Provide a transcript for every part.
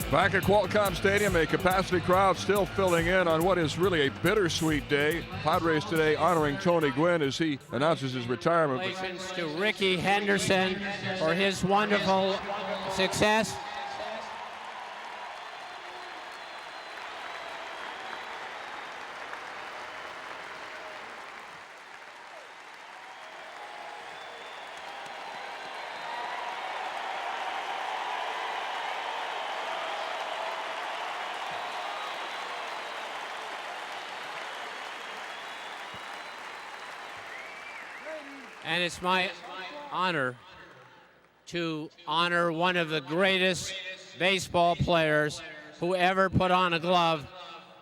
Back at Qualcomm Stadium, a capacity crowd still filling in on what is really a bittersweet day. Padres today honoring Tony Gwynn as he announces his retirement. Congratulations to Rickey Henderson for his wonderful success. And it's my honor to honor one of the greatest baseball players who ever put on a glove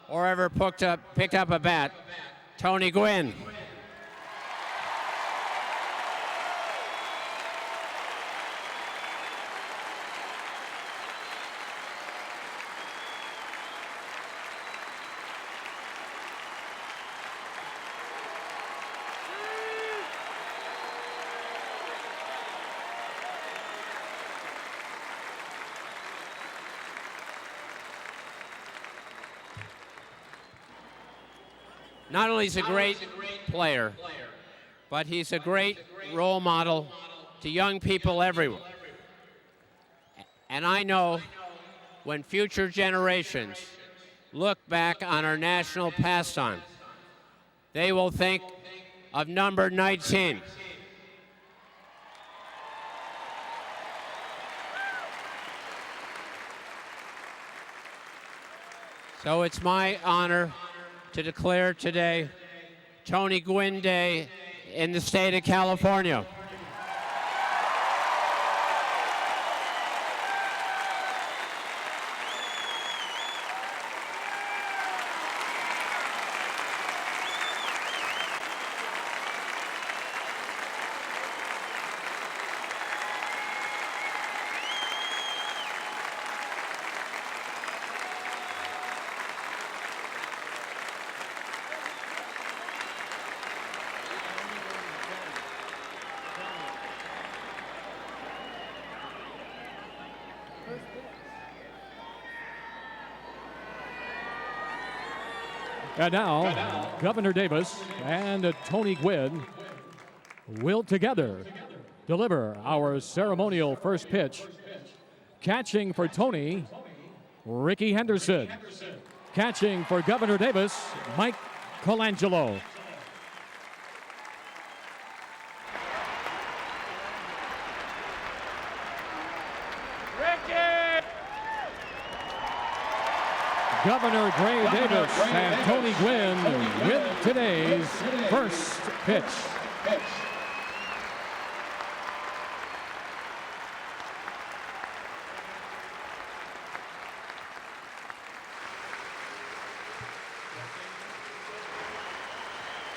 or ever picked up a bat, Tony Gwynn. Not only is he a great player, but he's a great role model to young people everywhere. And I know when future generations look back on our national pastime, they will think of number 19. So it's my honor to declare today Tony Gwynn Day in the state of California. And now, Governor Davis and Tony Gwynn will together deliver our ceremonial first pitch. Catching for Tony, Rickey Henderson. Catching for Governor Davis, Mike Colangelo. Governor Gray Davis and Tony Gwynn with today's first pitch.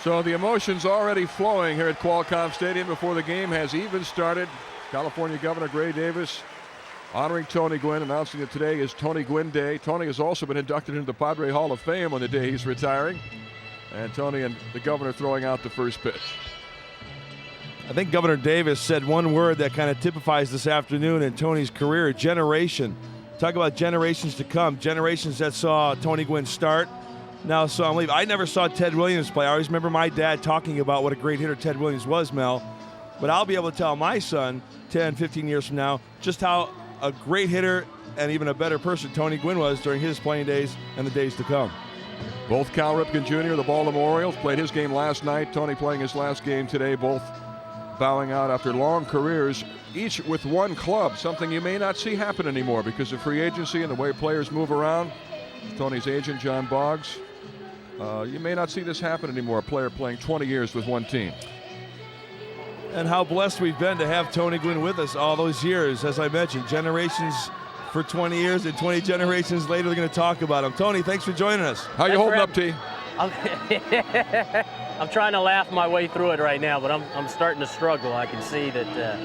So the emotions already flowing here at Qualcomm Stadium before the game has even started. California Governor Gray Davis honoring Tony Gwynn, announcing that today is Tony Gwynn Day. Tony has also been inducted into the Padre Hall of Fame on the day he's retiring. And Tony and the governor throwing out the first pitch. I think Governor Davis said one word that kind of typifies this afternoon in Tony's career: generation. Talk about generations to come. Generations that saw Tony Gwynn start, now saw him leave. I never saw Ted Williams play. I always remember my dad talking about what a great hitter Ted Williams was, Mel. But I'll be able to tell my son 10, 15 years from now just how a great hitter and even a better person Tony Gwynn was during his playing days and the days to come. Both Cal Ripken Jr., the Baltimore Orioles, played his game last night. Tony playing his last game today, both bowing out after long careers, each with one club, something you may not see happen anymore because of free agency and the way players move around. Tony's agent, John Boggs, you may not see this happen anymore, a player playing 20 years with one team. And how blessed we've been to have Tony Gwynn with us all those years. As I mentioned, generations for 20 years, and 20 generations later, they're going to talk about him. Tony, thanks for joining us. How you holding up, T? I'm trying to laugh my way through it right now, but I'm starting to struggle. I can see that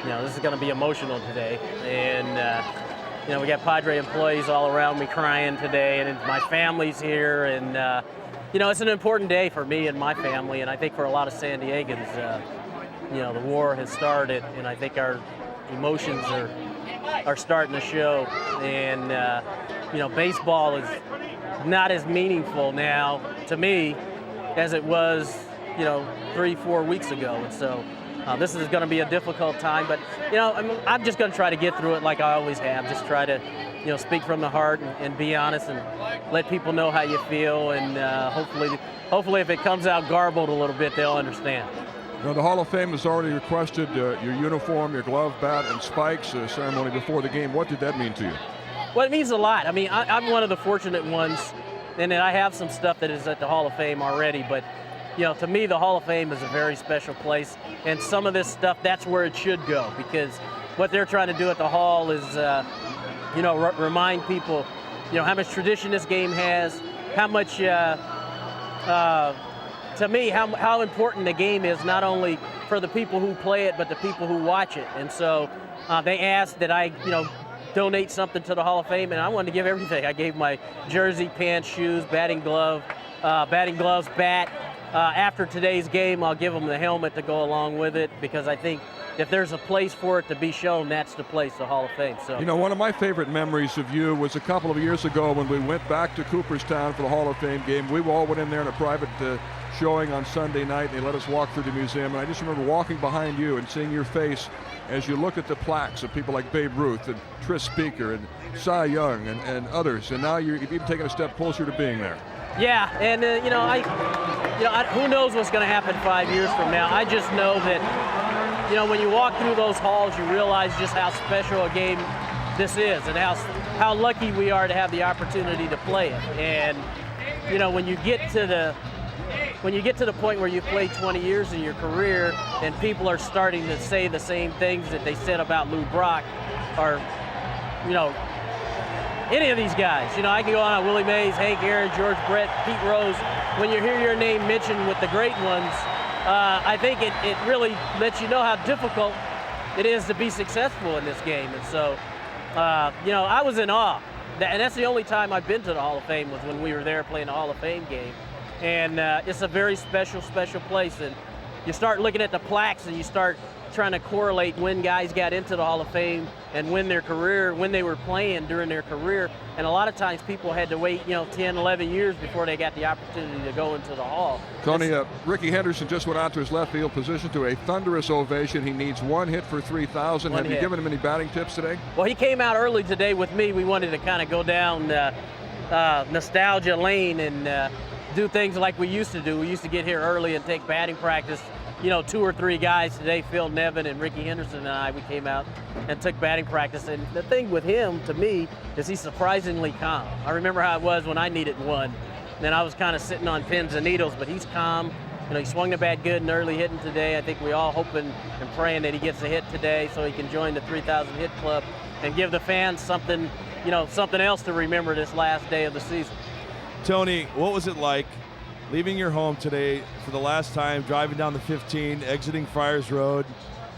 this is going to be emotional today, and we got Padre employees all around me crying today, and my family's here, and it's an important day for me and my family, and I think for a lot of San Diegans. The war has started, and I think our emotions are are starting to show. And, baseball is not as meaningful now to me as it was, 3-4 weeks ago. And so this is going to be a difficult time. But, I'm just going to try to get through it like I always have. Just try to, speak from the heart and be honest and let people know how you feel. And hopefully if it comes out garbled a little bit, they'll understand. The Hall of Fame has already requested your uniform, your glove, bat, and spikes ceremony before the game. What did that mean to you? Well, it means a lot. I mean, I'm one of the fortunate ones, and I have some stuff that is at the Hall of Fame already. But, to me, the Hall of Fame is a very special place. And some of this stuff, that's where it should go, because what they're trying to do at the Hall is, remind people, how much tradition this game has, how much, to me, how important the game is, not only for the people who play it, but the people who watch it. And so they asked that I, donate something to the Hall of Fame, and I wanted to give everything. I gave my jersey, pants, shoes, batting gloves, bat. After today's game, I'll give them the helmet to go along with it, because I think if there's a place for it to be shown, that's the place, the Hall of Fame. So, one of my favorite memories of you was a couple of years ago when we went back to Cooperstown for the Hall of Fame game. We all went in there in a private showing on Sunday night, and they let us walk through the museum. And I just remember walking behind you and seeing your face as you look at the plaques of people like Babe Ruth and Tris Speaker and Cy Young and others. And now you've even taken a step closer to being there. Yeah, and who knows what's going to happen 5 years from now. I just know that, when you walk through those halls, you realize just how special a game this is, and how lucky we are to have the opportunity to play it. And when you get to the point where you've played 20 years in your career, and people are starting to say the same things that they said about Lou Brock, or any of these guys. I can go on Willie Mays, Hank Aaron, George Brett, Pete Rose. When you hear your name mentioned with the great ones, I think it really lets you know how difficult it is to be successful in this game. And so, I was in awe. And that's the only time I've been to the Hall of Fame, was when we were there playing the Hall of Fame game. And it's a very special, special place. And you start looking at the plaques, and you start trying to correlate when guys got into the Hall of Fame and when they were playing during their career. And a lot of times people had to wait, 10, 11 years before they got the opportunity to go into the Hall. Tony, Rickey Henderson just went out to his left field position to a thunderous ovation. He needs one hit for 3,000. Have you given him any batting tips today? Well, he came out early today with me. We wanted to kind of go down nostalgia lane and do things like we used to do. We used to get here early and take batting practice. 2 or 3 guys today, Phil Nevin and Rickey Henderson and we came out and took batting practice. And the thing with him, to me, is he's surprisingly calm. I remember how it was when I needed one. Then I was kind of sitting on pins and needles, but he's calm. He swung the bat good and early hitting today. I think we all hoping and praying that he gets a hit today so he can join the 3,000 hit club and give the fans something, something else to remember this last day of the season. Tony, what was it like leaving your home today for the last time, driving down the 15, exiting Friars Road,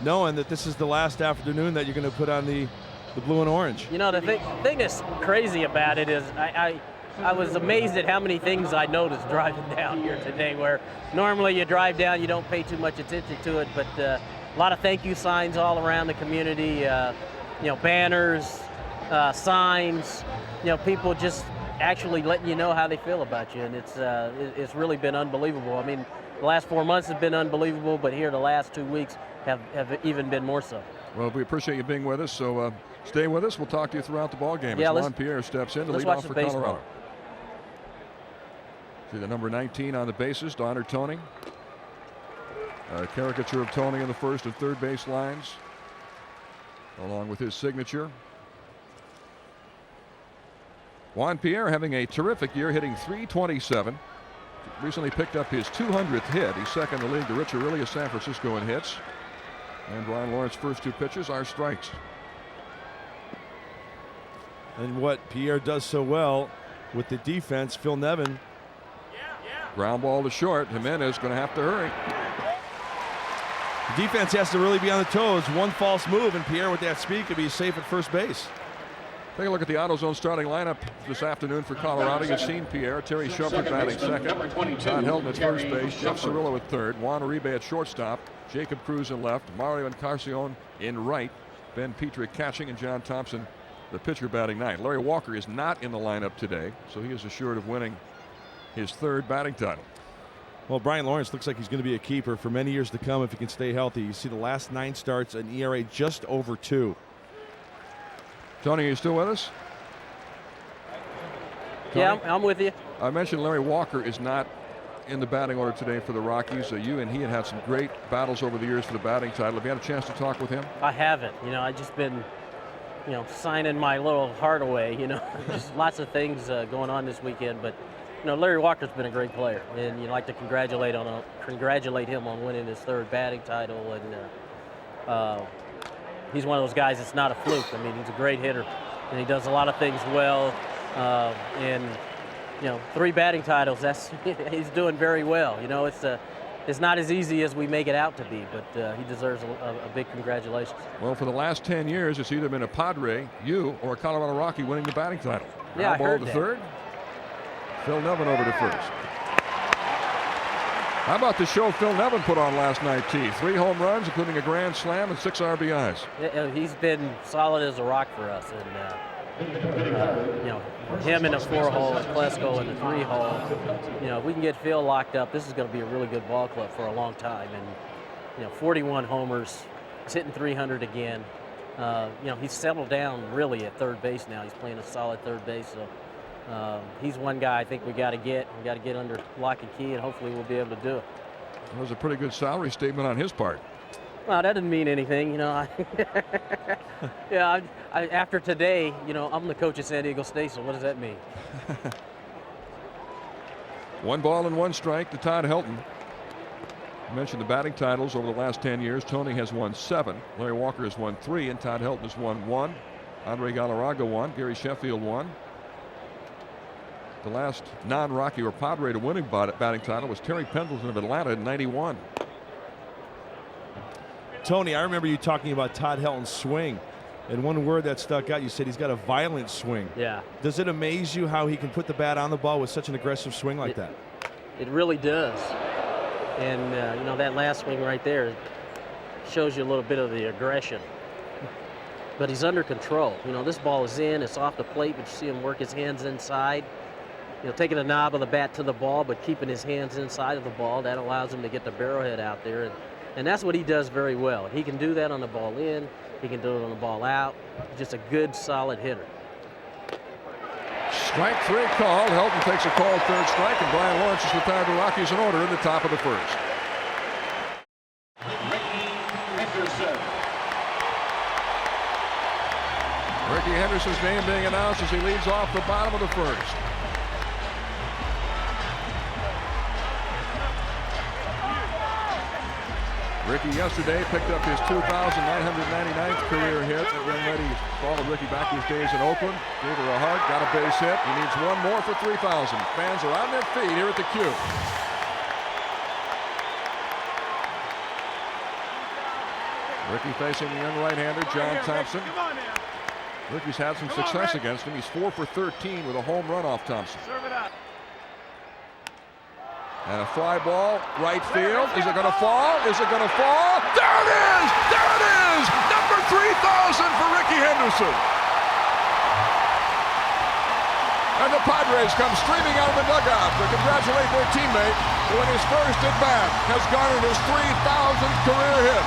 knowing that this is the last afternoon that you're going to put on the blue and orange? The thing that's crazy about it is I was amazed at how many things I noticed driving down here today, where normally you drive down, you don't pay too much attention to it, but a lot of thank you signs all around the community, banners, signs, people just actually letting you know how they feel about you, and it's really been unbelievable. I mean, the last 4 months have been unbelievable, but here the last 2 weeks have even been more so. Well, we appreciate you being with us, so stay with us. We'll talk to you throughout the ball game. Yeah, as Juan Pierre steps in to lead off for Colorado. See the number 19 on the bases to honor Tony. A caricature of Tony in the first and third base lines, along with his signature. Juan Pierre having a terrific year, hitting .327. Recently picked up his 200th hit. He's second in the league to Rich Aureli of San Francisco in hits. And Brian Lawrence's first 2 pitches are strikes. And what Pierre does so well with the defense, Phil Nevin. Ground ball to short. Jimenez going to have to hurry. The defense has to really be on the toes. One false move, and Pierre with that speed could be safe at first base. Take a look at the AutoZone starting lineup this afternoon for Colorado. You've seen Pierre, Terry Shumpert batting second, Todd Helton at first base, Jeff Cirillo at third, Juan Uribe at shortstop, Jacob Cruz in left, Mario Encarnacion in right, Ben Petrie catching, and John Thompson, the pitcher, batting ninth. Larry Walker is not in the lineup today, so he is assured of winning his third batting title. Well, Brian Lawrence looks like he's going to be a keeper for many years to come if he can stay healthy. You see the last 9 starts, an ERA just over 2. Tony, are you still with us? Yeah, I'm with you. I mentioned Larry Walker is not in the batting order today for the Rockies. You and he had some great battles over the years for the batting title. Have you had a chance to talk with him? I haven't. I just been, signing my little heart away. Just lots of things going on this weekend. But, Larry Walker's been a great player, and you'd like to congratulate him on winning his third batting title. And he's one of those guys that's not a fluke. I mean, he's a great hitter, and he does a lot of things well. And 3 batting titles, he's doing very well. It's not as easy as we make it out to be, but he deserves a big congratulations. Well, for the last 10 years, it's either been a Padre, you, or a Colorado Rocky winning the batting title. Yeah, I heard to that. third. Phil Nevin over to first. How about the show Phil Nevin put on last night, T? 3 home runs, including a grand slam, and 6 RBIs. He's been solid as a rock for us, and him in the 4-hole and Plesko in the 3-hole. If we can get Phil locked up, this is going to be a really good ball club for a long time. And 41 homers, he's hitting 300 again. He's settled down really at third base now. He's playing a solid third base, so he's one guy I think we got to get. We got to get under lock and key, and hopefully we'll be able to do it. That was a pretty good salary statement on his part. Well, that didn't mean anything, after today, I'm the coach at San Diego State, so what does that mean? 1 ball and 1 strike to Todd Helton. I mentioned the batting titles over the last 10 years. Tony has won 7. Larry Walker has won 3, and Todd Helton has won 1. Andre Galarraga won. Gary Sheffield won. The last non-Rocky or Padre to winning batting title was Terry Pendleton of Atlanta in '91. Tony, I remember you talking about Todd Helton's swing, and one word that stuck out, you said he's got a violent swing. Yeah. Does it amaze you how he can put the bat on the ball with such an aggressive swing like that? It really does. And, that last swing right there shows you a little bit of the aggression. But he's under control. This ball is in, it's off the plate, but you see him work his hands inside. Taking the knob of the bat to the ball, but keeping his hands inside of the ball. That allows him to get the barrel head out there. And that's what he does very well. He can do that on the ball in. He can do it on the ball out. He's just a good, solid hitter. Strike 3 called. Helton takes a called third strike, and Brian Lawrence is retired to Rockies in order in the top of the first. Rickey Henderson's name being announced as he leads off the bottom of the first. Rickey yesterday picked up his 2,999th career hit. The young lady followed Rickey back to his days in Oakland, gave her a hug, got a base hit. He needs 1 more for 3,000. Fans are on their feet here at the Cube. Rickey facing the young right-hander, John Thompson. Rickey's had some success against him. He's 4 for 13 with a home run off Thompson. And a fly ball, right field. Is it going to fall? Is it going to fall? There it is! There it is! Number 3,000 for Rickey Henderson. And the Padres come streaming out of the dugout to congratulate their teammate who in his first at-bat has garnered his 3,000th career hit.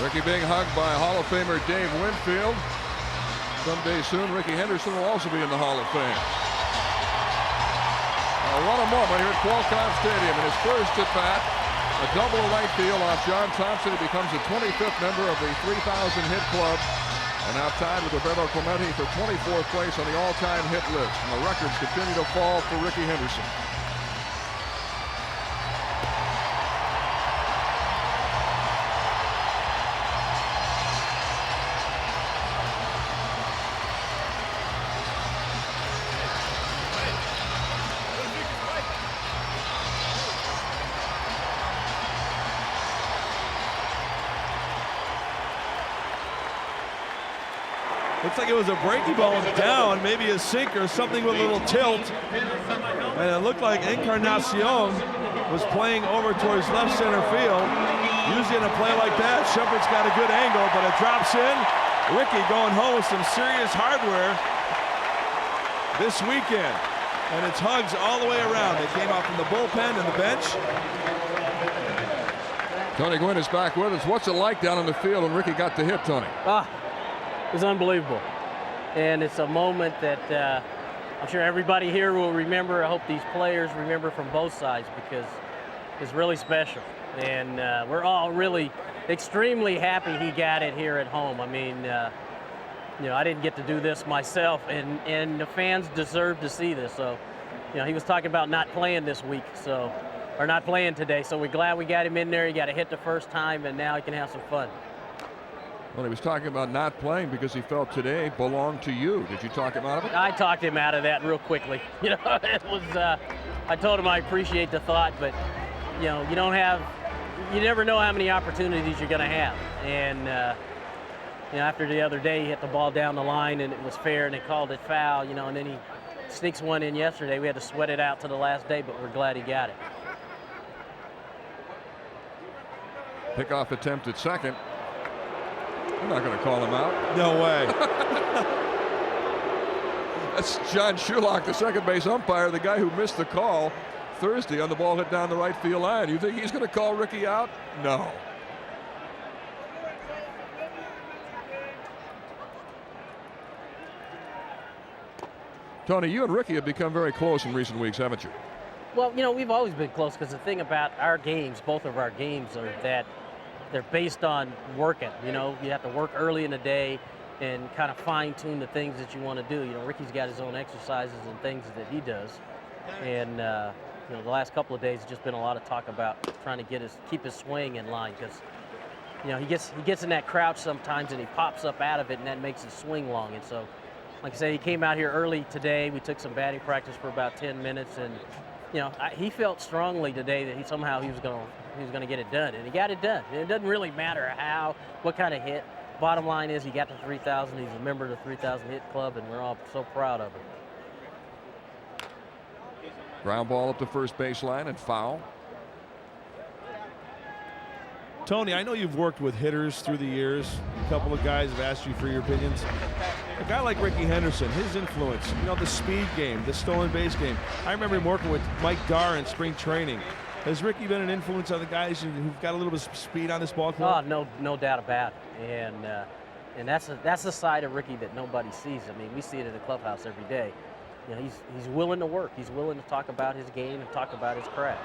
Rickey being hugged by Hall of Famer Dave Winfield. Someday soon, Rickey Henderson will also be in the Hall of Fame. What a moment here at Qualcomm Stadium in his first at bat. A double to right field off John Thompson. He becomes the 25th member of the 3,000 hit club, and now tied with Roberto Clemente for 24th place on the all-time hit list. And the records continue to fall for Rickey Henderson. Looks like it was a breaking ball down, maybe a sinker, something with a little tilt. And it looked like Encarnacion was playing over towards left center field. Usually in a play like that, Shepard's got a good angle, but it drops in. Rickey going home with some serious hardware this weekend. And it's hugs all the way around. They came out from the bullpen and the bench. Tony Gwynn is back with us. What's it like down in the field when Rickey got the hit, Tony? It was unbelievable, and it's a moment that I'm sure everybody here will remember. I hope these players remember from both sides, because it's really special, and we're all really extremely happy he got it here at home. I mean, you know, I didn't get to do this myself, and the fans deserve to see this. So, you know, he was talking about not playing this week, or not playing today, so we're glad we got him in there. He got a hit the first time, and now he can have some fun. Well, he was talking about not playing because he felt today belonged to you. Did you talk him out of it? I talked him out of that real quickly. You know, it was. I told him I appreciate the thought, but you know, you never know how many opportunities you're going to have. And you know, after the other day, he hit the ball down the line and it was fair, and they called it foul. You know, and then he sneaks one in yesterday. We had to sweat it out to the last day, but we're glad he got it. Pickoff attempt at second. We're not going to call him out. No way. That's John Shulock, the second base umpire, the guy who missed the call Thursday on the ball hit down the right field line. You think he's going to call Rickey out? No. Tony, you and Rickey have become very close in recent weeks, haven't you? Well, you know, we've always been close, because the thing about our games, both of our games, are that they're based on working. You know, you have to work early in the day and kind of fine-tune the things that you want to do. You know, Rickey's got his own exercises and things that he does, and you know, the last couple of days has just been a lot of talk about trying to keep his swing in line, because you know, he gets in that crouch sometimes and he pops up out of it, and that makes his swing long. And so, like I said, he came out here early today. We took some batting practice for about 10 minutes, and you know, he felt strongly today that he was going to get it done, and he got it done. And it doesn't really matter what kind of hit. Bottom line is he got to 3,000. He's a member of the 3,000 hit club, and we're all so proud of him. Ground ball up the first baseline and foul. Tony, I know you've worked with hitters through the years. A couple of guys have asked you for your opinions. A guy like Rickey Henderson, his influence, you know, the speed game, the stolen base game. I remember him working with Mike Garr in spring training. Has Rickey been an influence on the guys who've got a little bit of speed on this ball club? Oh, no doubt about it. And that's the side of Rickey that nobody sees. I mean, we see it in the clubhouse every day. You know, he's willing to work. He's willing to talk about his game and talk about his craft.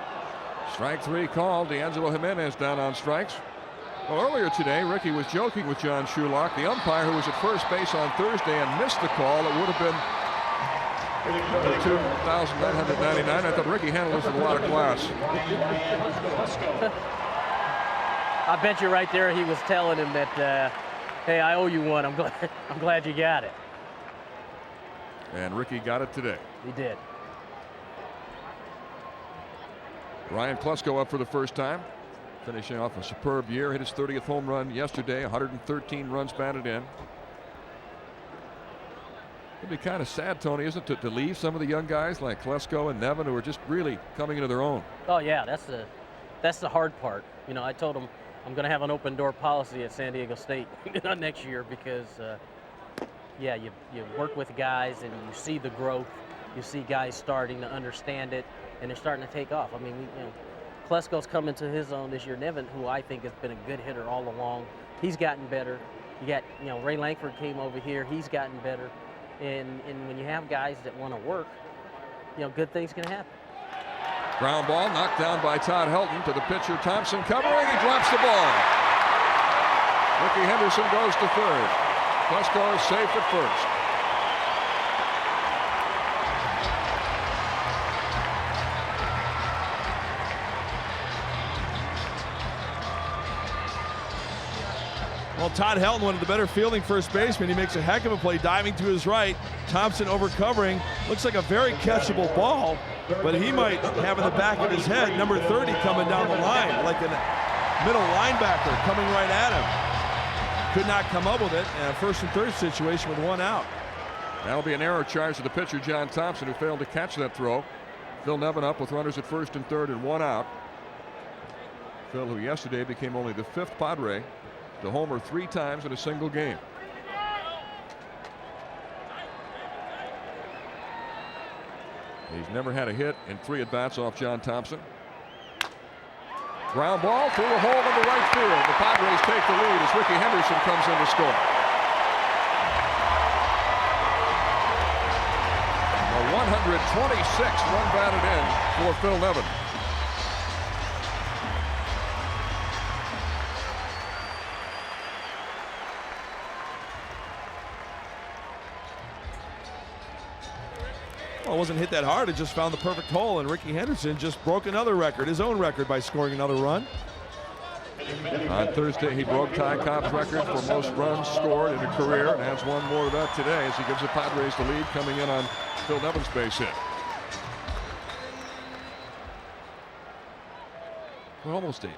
Strike three called. D'Angelo Jimenez down on strikes. Well, earlier today, Rickey was joking with John Shulock, the umpire who was at first base on Thursday and missed the call. It would have been for 2,999. I thought Rickey handled this with a lot of class. I bet you right there he was telling him that, hey, I owe you one. I'm glad you got it. And Rickey got it today. He did. Ryan Klesko up for the first time, finishing off a superb year. Hit his 30th home run yesterday, 113 runs batted in. It'd be kind of sad, Tony, isn't it, to leave some of the young guys like Klesko and Nevin, who are just really coming into their own. Oh yeah, that's the hard part. You know, I told him I'm going to have an open door policy at San Diego State next year, because yeah, you work with guys and you see the growth. You see guys starting to understand it, and they're starting to take off. I mean, you know, Klesko's coming to his own this year. Nevin, who I think has been a good hitter all along, he's gotten better. You got, Ray Langford came over here. He's gotten better. And when you have guys that want to work, good things can happen. Ground ball knocked down by Todd Helton to the pitcher. Thompson covering. He drops the ball. Rickey Henderson goes to third. Fusco is safe at first. Well, Todd Helton, one of the better fielding first basemen. He makes a heck of a play diving to his right. Thompson over covering. Looks like a very catchable ball, but he might have in the back of his head number 30 coming down the line, like a middle linebacker coming right at him. Could not come up with it, and a first and third situation with one out. That'll be an error charge to the pitcher, John Thompson, who failed to catch that throw. Phil Nevin up with runners at first and third and one out. Phil, who yesterday became only the 5th Padre to homer 3 times in a single game. He's never had a hit in 3 at-bats off John Thompson. Ground ball through a hole in the right field. The Padres take the lead as Rickey Henderson comes in to score. A 126 run batted in for Phil Nevin. Well, it wasn't hit that hard. It just found the perfect hole, and Rickey Henderson just broke another record, his own record, by scoring another run. On Thursday, he broke Ty Cobb's record for most runs scored in a career and adds one more to that today as he gives the Padres the lead coming in on Phil Nevin's base hit. We're almost a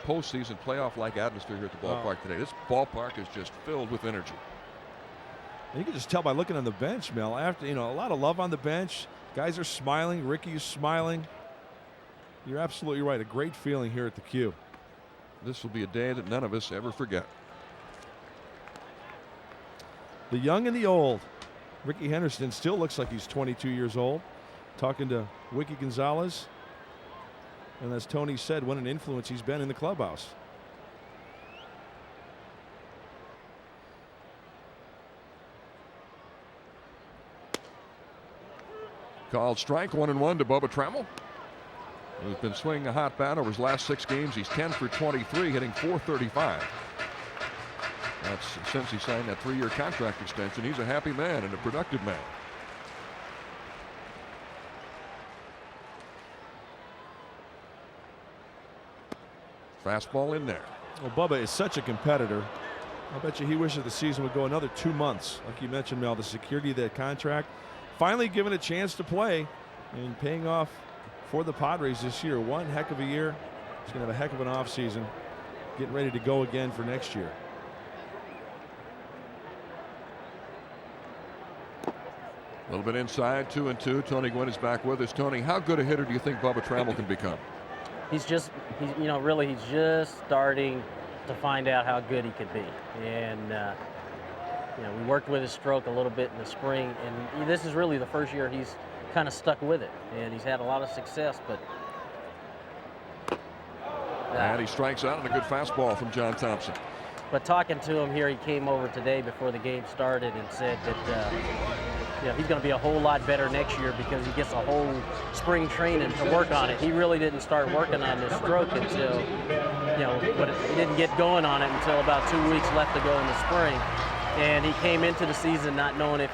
postseason playoff-like atmosphere here at the ballpark today. This ballpark is just filled with energy. And you can just tell by looking on the bench, Mel. After, a lot of love on the bench. Guys are smiling. Rickey's smiling. You're absolutely right. A great feeling here at the Q. This will be a day that none of us ever forget. The young and the old. Rickey Henderson still looks like he's 22 years old. Talking to Wiki Gonzalez. And as Tony said, what an influence he's been in the clubhouse. Called strike, 1-1 to Bubba Trammell, who's been swinging a hot bat over his last 6 games. He's 10 for 23, hitting .435. That's since he signed that 3-year contract extension. He's a happy man and a productive man. Fastball in there. Well, Bubba is such a competitor. I bet you he wishes the season would go another 2 months. Like you mentioned, Mel, the security of that contract. Finally given a chance to play and paying off for the Padres this year. One heck of a year. He's going to have a heck of an offseason. Getting ready to go again for next year. A little bit inside, 2-2. Tony Gwynn is back with us. Tony, how good a hitter do you think Bubba Trammell can become? He's just starting to find out how good he could be. And, we worked with his stroke a little bit in the spring, and this is really the first year he's kind of stuck with it, and he's had a lot of success. But and he strikes out on a good fastball from John Thompson. But talking to him here, he came over today before the game started and said that he's going to be a whole lot better next year because he gets a whole spring training to work on it. He really didn't start working on this stroke until, but he didn't get going on it until about 2 weeks left to go in the spring. And he came into the season not knowing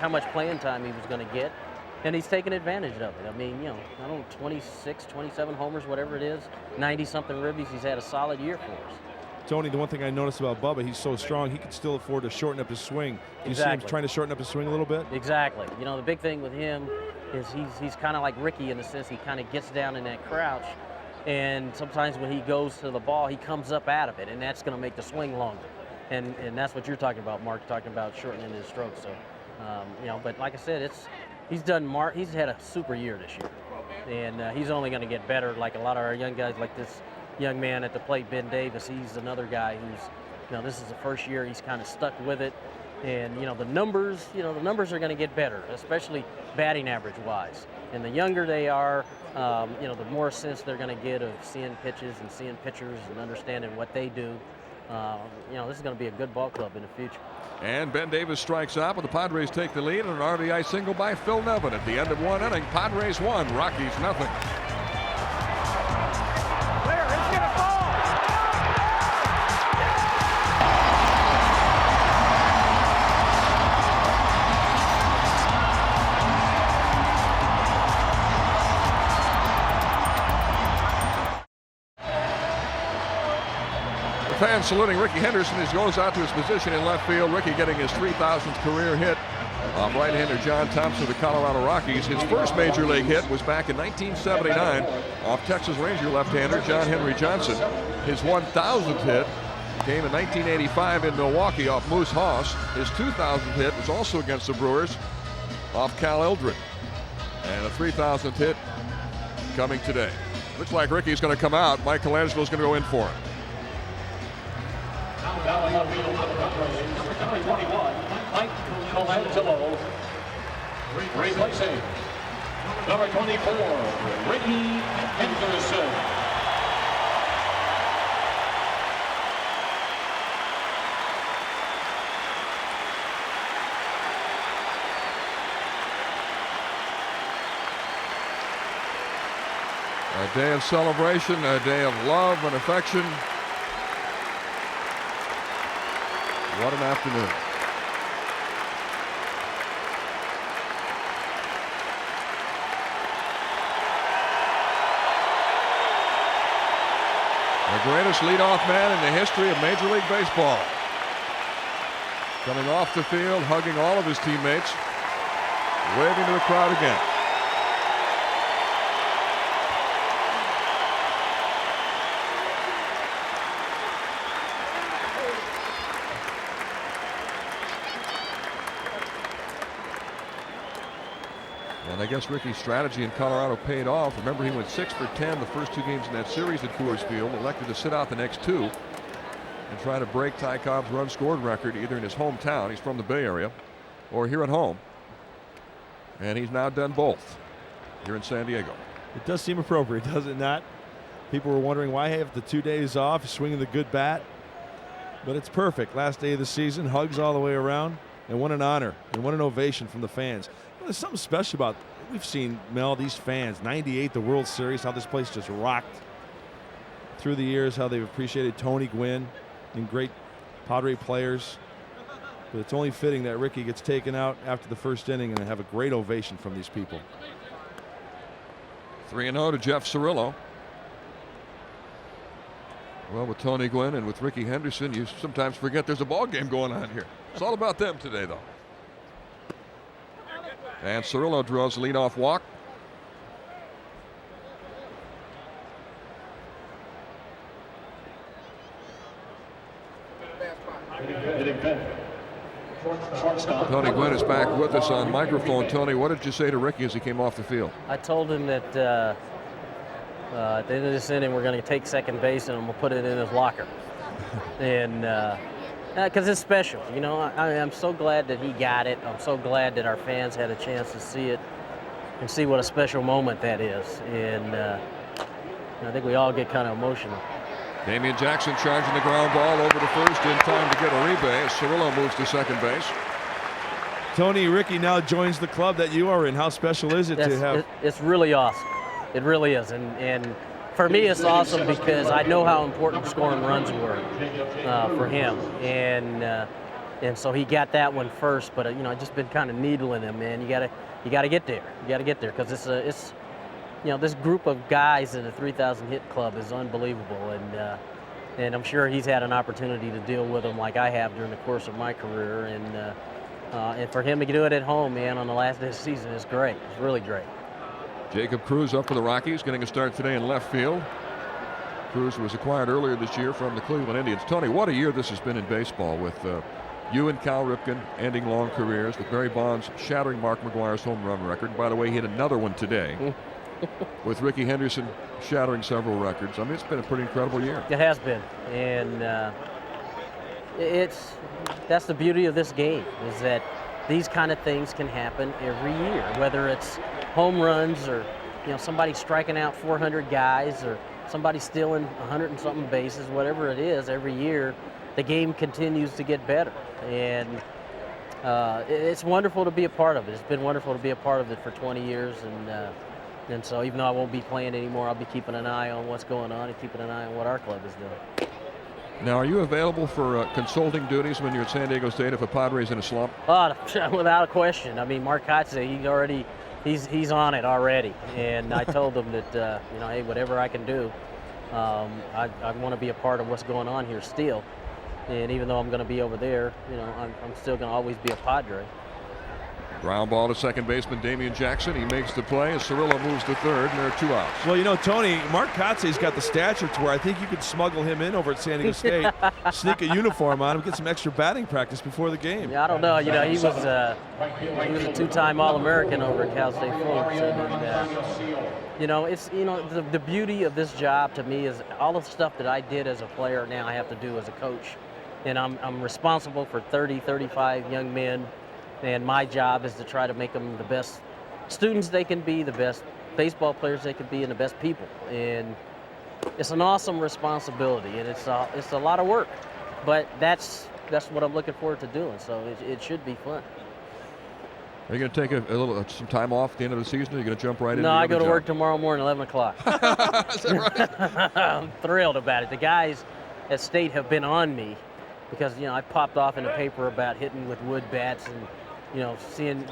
how much playing time he was going to get, and he's taken advantage of it. I mean, 26, 27 homers, whatever it is, 90-something ribbies. He's had a solid year for us. Tony, the one thing I noticed about Bubba, he's so strong, he can still afford to shorten up his swing. You see him trying to shorten up his swing a little bit? Exactly. The big thing with him is he's kind of like Rickey in the sense he kind of gets down in that crouch, and sometimes when he goes to the ball, he comes up out of it, and that's going to make the swing longer. And that's what you're talking about, Mark, talking about shortening his stroke. So, but like I said, he's had a super year this year, and he's only going to get better. Like a lot of our young guys, like this young man at the plate, Ben Davis, he's another guy who's, this is the first year he's kind of stuck with it. And the numbers are going to get better, especially batting average wise. And the younger they are, the more sense they're going to get of seeing pitches and seeing pitchers and understanding what they do. this is going to be a good ball club in the future. And Ben Davis strikes out, but the Padres take the lead on an RBI single by Phil Nevin at the end of 1 inning. Padres 1, Rockies nothing. Fans saluting Rickey Henderson as he goes out to his position in left field. Rickey getting his 3,000th career hit off right-hander John Thompson of the Colorado Rockies. His first major league hit was back in 1979 off Texas Ranger left-hander John Henry Johnson. His 1,000th hit came in 1985 in Milwaukee off Moose Haas. His 2,000th hit was also against the Brewers off Cal Eldred. And a 3,000th hit coming today. Looks like Rickey's going to come out. Mike Colangelo's going to go in for him. Number 21, Mike Colangelo, replacing number 24, Rickey Henderson. A day of celebration, a day of love and affection. What an afternoon. The greatest leadoff man in the history of Major League Baseball. Coming off the field, hugging all of his teammates, waving to the crowd again. And I guess Rickey's strategy in Colorado paid off. Remember, he went 6 for 10 the first 2 games in that series at Coors Field, elected to sit out the next 2 and try to break Ty Cobb's run scored record either in his hometown, he's from the Bay Area, or here at home. And he's now done both here in San Diego. It does seem appropriate, does it not? People were wondering why have the 2 days off, swinging the good bat. But it's perfect. Last day of the season, hugs all the way around, and what an honor and what an ovation from the fans. There's something special about, we've seen, Mel, these fans, 98, the World Series, how this place just rocked through the years, how they've appreciated Tony Gwynn and great Padre players. But it's only fitting that Rickey gets taken out after the first inning and have a great ovation from these people. 3-0 to Jeff Cirillo. Well, with Tony Gwynn and with Rickey Henderson, you sometimes forget there's a ball game going on here. It's all about them today, though. And Cirillo draws the leadoff walk. Tony Gwynn is back with us on microphone. Tony, what did you say to Rickey as he came off the field? I told him that at the end of this inning, we're going to take second base and we'll put it in his locker. And because it's special, you know, I'm so glad that he got it. I'm so glad that our fans had a chance to see it and see what a special moment that is. And I think we all get kind of emotional. Damian Jackson charging the ground ball over to first in time to get a rebase. Cirillo moves to second base. Tony, Rickey now joins the club that you are in. How special is it to have? It's really awesome. It really is. And for me, it's awesome because I know how important scoring runs were for him. And so he got that one first. But, you know, I just been kind of needling him, man. You gotta get there. You got to get there because it's you know, this group of guys in the 3,000 hit club is unbelievable, and I'm sure he's had an opportunity to deal with them like I have during the course of my career, and for him to do it at home, man, on the last day of the season is great. It's really great. Jacob Cruz up for the Rockies, getting a start today in left field. Cruz was acquired earlier this year from the Cleveland Indians. Tony, what a year this has been in baseball with you and Cal Ripken ending long careers, with Barry Bonds shattering Mark McGwire's home run record. And by the way, he hit another one today. With Rickey Henderson shattering several records. I mean, it's been a pretty incredible year. It has been, and that's the beauty of this game, is that these kind of things can happen every year, whether it's home runs or, you know, somebody striking out 400 guys, or, somebody stealing 100 and something bases, whatever it is, every year, the game continues to get better. And it's wonderful to be a part of it. It's been wonderful to be a part of it for 20 years. And so even though I won't be playing anymore, I'll be keeping an eye on what's going on and keeping an eye on what our club is doing. Now, are you available for consulting duties when you're at San Diego State if a Padres in a slump? Without a question. I mean, Mark Kotze, he's on it already. And I told him that, hey, whatever I can do, I want to be a part of what's going on here still. And even though I'm going to be over there, I'm still going to always be a Padre. Ground ball to second baseman Damian Jackson. He makes the play as Cirillo moves to third, and there are 2 outs. Well, Tony, Mark Kotze's got the stature to where I think you could smuggle him in over at San Diego State, sneak a uniform on him, get some extra batting practice before the game. Yeah, I don't know. He was a 2-time All-American over at Cal State Fullerton. And, it's the beauty of this job to me is all the stuff that I did as a player now I have to do as a coach, and I'm responsible for 30, 35 young men. And my job is to try to make them the best students they can be, the best baseball players they can be, and the best people. And it's an awesome responsibility, and it's a lot of work. But that's what I'm looking forward to doing. So it should be fun. Are you going to take some time off at the end of the season? Or are you going to jump right into No, I go to work tomorrow morning, 11 o'clock. Is that right? I'm thrilled about it. The guys at State have been on me because I popped off in the paper about hitting with wood bats and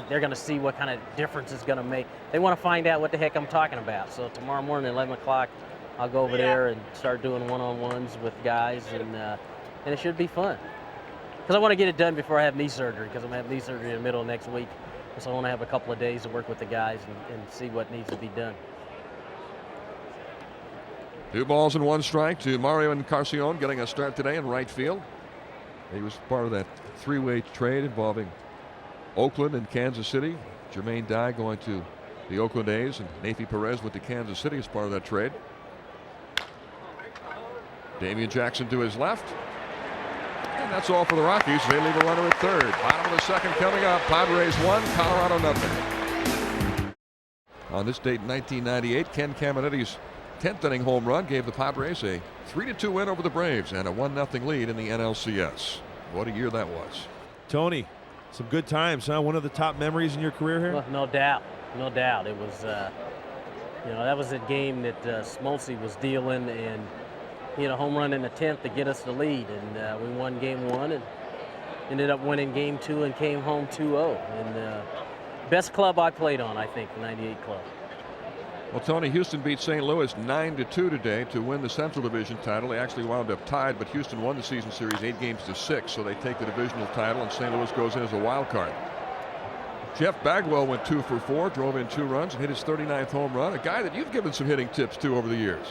they're going to see what kind of difference it's going to make. They want to find out what the heck I'm talking about. So tomorrow morning at 11 o'clock, I'll go over there and start doing one-on-ones with guys, and it should be fun. Because I want to get it done before I have knee surgery, because I'm going to have knee surgery in the middle of next week. So I want to have a couple of days to work with the guys and see what needs to be done. 2 balls and 1 strike to Mario Encarnacion, getting a start today in right field. He was part of that 3-way trade involving Oakland and Kansas City. Jermaine Dye going to the Oakland A's, and Nafi Perez went to Kansas City as part of that trade. Damian Jackson to his left. And that's all for the Rockies. They leave a runner at third. Bottom of the second coming up. Padres 1, Colorado nothing. On this date in 1998, Ken Caminiti's 10th inning home run gave the Padres a 3-2 win over the Braves and a 1-0 lead in the NLCS. What a year that was. Tony, some good times, huh? One of the top memories in your career here? Well, no doubt. It was, that was a game that Smoltz was dealing, and he had a home run in the 10th to get us the lead, and we won game 1 and ended up winning game 2 and came home 2-0. And best club I played on, I think, the 98 club. Well, Tony, Houston beat St. Louis 9-2 today to win the Central Division title. They actually wound up tied, but Houston won the season series 8-6, so they take the divisional title, and St. Louis goes in as a wild card. Jeff Bagwell went 2 for 4, drove in 2 runs, and hit his 39th home run. A guy that you've given some hitting tips to over the years.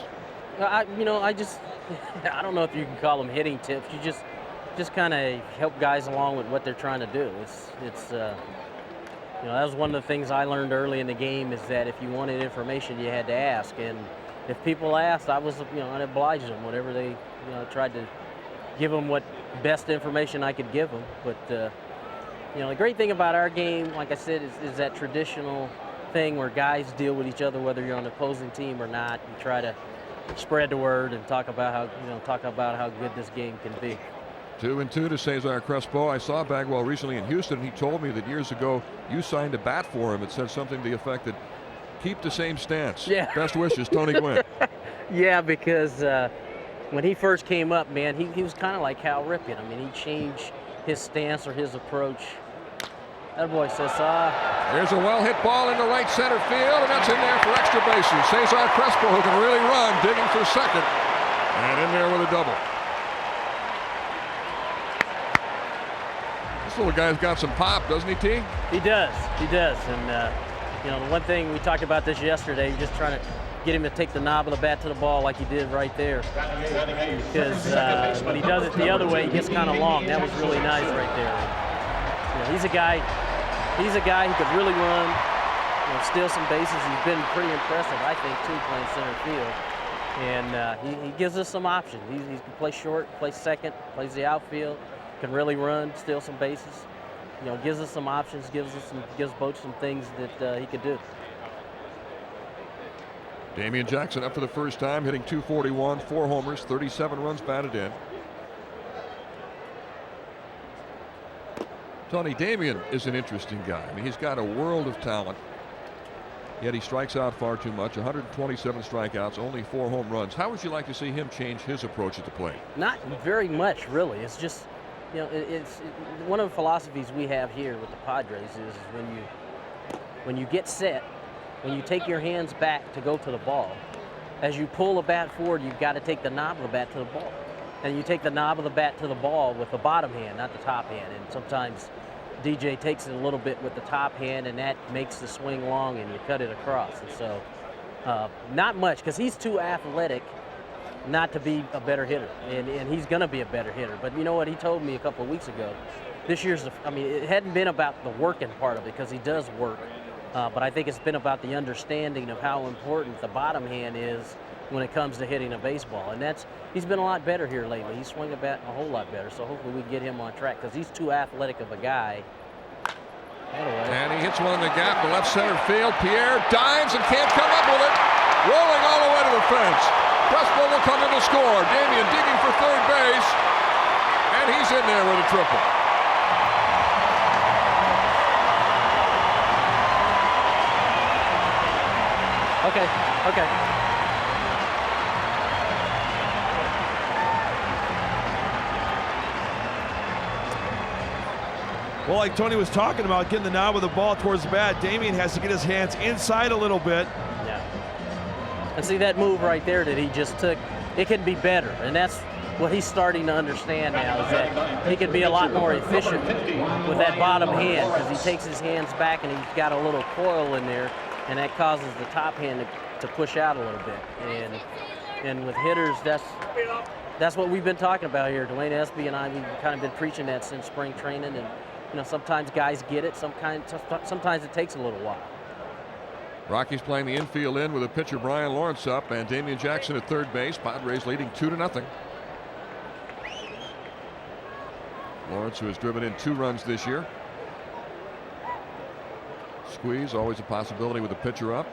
I don't know if you can call them hitting tips. You just kind of help guys along with what they're trying to do. That was one of the things I learned early in the game, is that if you wanted information, you had to ask. And if people asked, I'd oblige them, whatever they, tried to give them what best information I could give them. But, the great thing about our game, like I said, is that traditional thing where guys deal with each other, whether you're on the opposing team or not. You try to spread the word and talk about how good this game can be. 2-2 to Cesar Crespo. I saw Bagwell recently in Houston, and he told me that years ago you signed a bat for him. It said something to the effect that keep the same stance. Yeah. Best wishes, Tony Gwynn. Yeah, because when he first came up, man, he was kind of like Cal Ripken. I mean, he changed his stance or his approach. That boy says, There's a well-hit ball into right center field, and that's in there for extra bases. Cesar Crespo, who can really run, digging for second, and in there with a double. This little guy's got some pop, doesn't he, T? He does. And, the one thing we talked about this yesterday, you're just trying to get him to take the knob of the bat to the ball like he did right there. Because when he does it the other way, he gets kind of long. That was really nice right there. He's a guy who could really run, steal some bases. He's been pretty impressive, I think, too, playing center field. And he gives us some options. He can play short, play second, plays the outfield, can really run, steal some bases. Gives us some options, gives Boch some things that he could do. Damian Jackson up for the first time, hitting .241, 4 homers, 37 runs batted in. Tony, Damian is an interesting guy. I mean, he's got a world of talent, yet he strikes out far too much. 127 strikeouts, only 4 home runs. How would you like to see him change his approach at the plate? Not very much, really. It's just, it's one of the philosophies we have here with the Padres is when you get set, when you take your hands back to go to the ball, as you pull the bat forward, you've got to take the knob of the bat to the ball. And you take the knob of the bat to the ball with the bottom hand, not the top hand. And sometimes DJ takes it a little bit with the top hand, and that makes the swing long, and you cut it across. And so, not much, because he's too athletic not to be a better hitter, and he's going to be a better hitter. But you know what he told me a couple of weeks ago? This year's, it hadn't been about the working part of it, because he does work, but I think it's been about the understanding of how important the bottom hand is when it comes to hitting a baseball. And he's been a lot better here lately. He's swinging a bat a whole lot better, so hopefully we can get him on track, because he's too athletic of a guy. And he hits one in the gap to left center field. Pierre dives and can't come up with it. Rolling all the way to the fence. Crespo will come in to score. Damian digging for third base, and he's in there with a triple. Okay. Well, like Tony was talking about, getting the knob of the ball towards the bat, Damian has to get his hands inside a little bit. Yeah. And see that move right there that he just took, it can be better. And that's what he's starting to understand now, is that he can be a lot more efficient with that bottom hand, because he takes his hands back and he's got a little coil in there, and that causes the top hand to push out a little bit. And with hitters, that's what we've been talking about here. Dwayne Espy and I, we've kind of been preaching that since spring training. And sometimes guys get it, sometimes it takes a little while. Rockies playing the infield in with a pitcher, Brian Lawrence, up, and Damian Jackson at third base. Padres leading 2-0. Lawrence, who has driven in 2 runs this year. Squeeze, always a possibility with the pitcher up.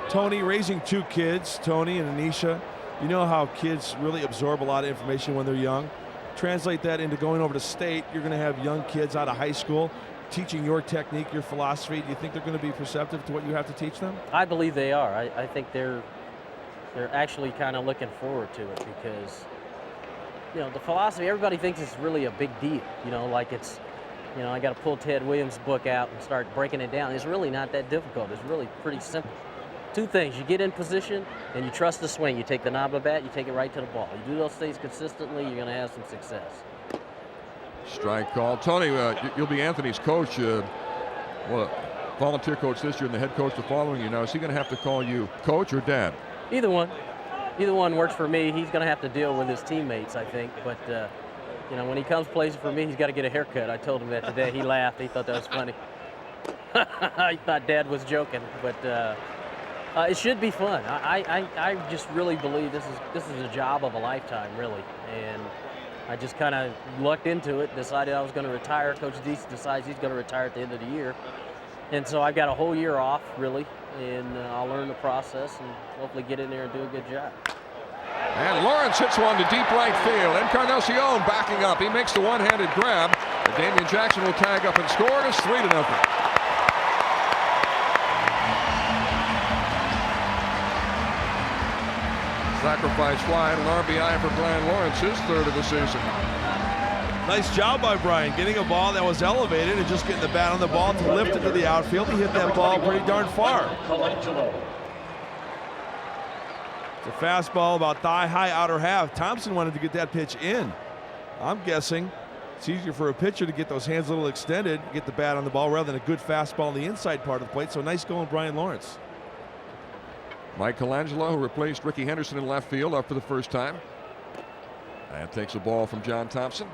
Tony, raising 2 kids, Tony and Anisha, you know how kids really absorb a lot of information when they're young. Translate that into going over to state. You're going to have young kids out of high school teaching your technique, your philosophy. Do you think they're going to be perceptive to what you have to teach them? I believe they are. I think they're actually kind of looking forward to it, because the philosophy, everybody thinks it's really a big deal. Like it's, I got to pull Ted Williams' book out and start breaking it down. It's really not that difficult. It's really pretty simple. 2 things: you get in position and you trust the swing. You take the knob of the bat, you take it right to the ball. You do those things consistently, you're going to have some success. Strike call. Tony, you'll be Anthony's coach. Volunteer coach this year and the head coach the following year. Now, is he going to have to call you coach or dad? Either one. Either one works for me. He's going to have to deal with his teammates, I think. But, when he comes plays for me, he's got to get a haircut. I told him that today. He laughed. He thought that was funny. I thought Dad was joking, but it should be fun. I just really believe this is a job of a lifetime, really. And I just kind of lucked into it, decided I was going to retire. Coach Deese decides he's going to retire at the end of the year. And so I've got a whole year off, really, and I'll learn the process and hopefully get in there and do a good job. And Lawrence hits one to deep right field. Encarnacion backing up. He makes the one-handed grab. And Damian Jackson will tag up and score. And it's 3-0. Sacrifice fly and an RBI for Brian Lawrence, his 3rd of the season. Nice job by Brian, getting a ball that was elevated and just getting the bat on the ball to lift it to the outfield. He hit that ball pretty darn far. It's a fastball about thigh-high outer half. Thompson wanted to get that pitch in. I'm guessing it's easier for a pitcher to get those hands a little extended, get the bat on the ball, rather than a good fastball on the inside part of the plate. So nice going, Brian Lawrence. Mike Colangelo, who replaced Rickey Henderson in left field, up for the first time. And takes a ball from John Thompson.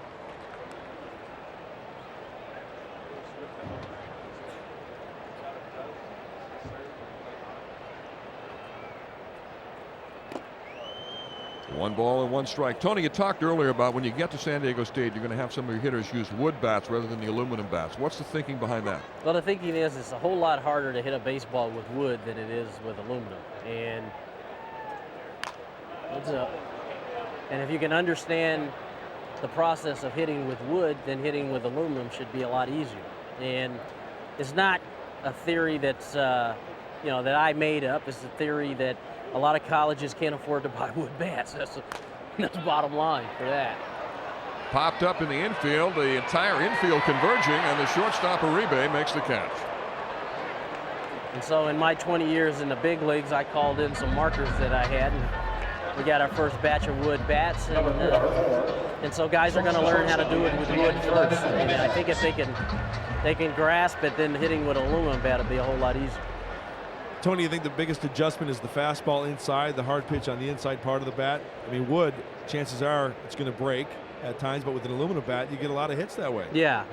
1 ball and 1 strike. Tony, you talked earlier about when you get to San Diego State, you're going to have some of your hitters use wood bats rather than the aluminum bats. What's the thinking behind that? Well, the thinking is it's a whole lot harder to hit a baseball with wood than it is with aluminum. And if you can understand the process of hitting with wood, then hitting with aluminum should be a lot easier. And it's not a theory that's that I made up. It's a theory that a lot of colleges can't afford to buy wood bats. That's the bottom line for that. Popped up in the infield, the entire infield converging, and the shortstop Uribe makes the catch. And so in my 20 years in the big leagues, I called in some markers that I had, and we got our first batch of wood bats. And so guys are going to learn how to do it with wood first. And I think if they can grasp it, then hitting with an aluminum bat will be a whole lot easier. Tony, you think the biggest adjustment is the fastball inside, the hard pitch on the inside part of the bat? I mean, wood, chances are it's going to break at times, but with an aluminum bat, you get a lot of hits that way. Yeah,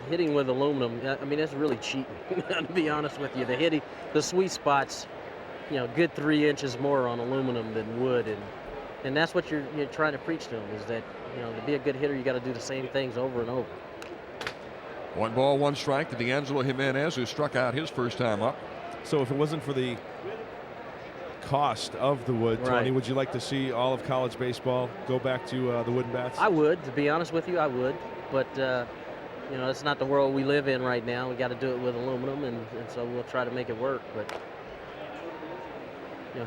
hitting with aluminum, that's really cheating, to be honest with you. The sweet spot's, good 3 inches more on aluminum than wood, and that's what you're trying to preach to them, is that, to be a good hitter, you got to do the same things over and over. 1 ball, 1 strike to D'Angelo Jimenez, who struck out his first time up. So if it wasn't for the cost of the wood, right, Tony, would you like to see all of college baseball go back to the wooden bats? I would, to be honest with you, I would. But, it's not the world we live in right now. We got to do it with aluminum, and so we'll try to make it work. But,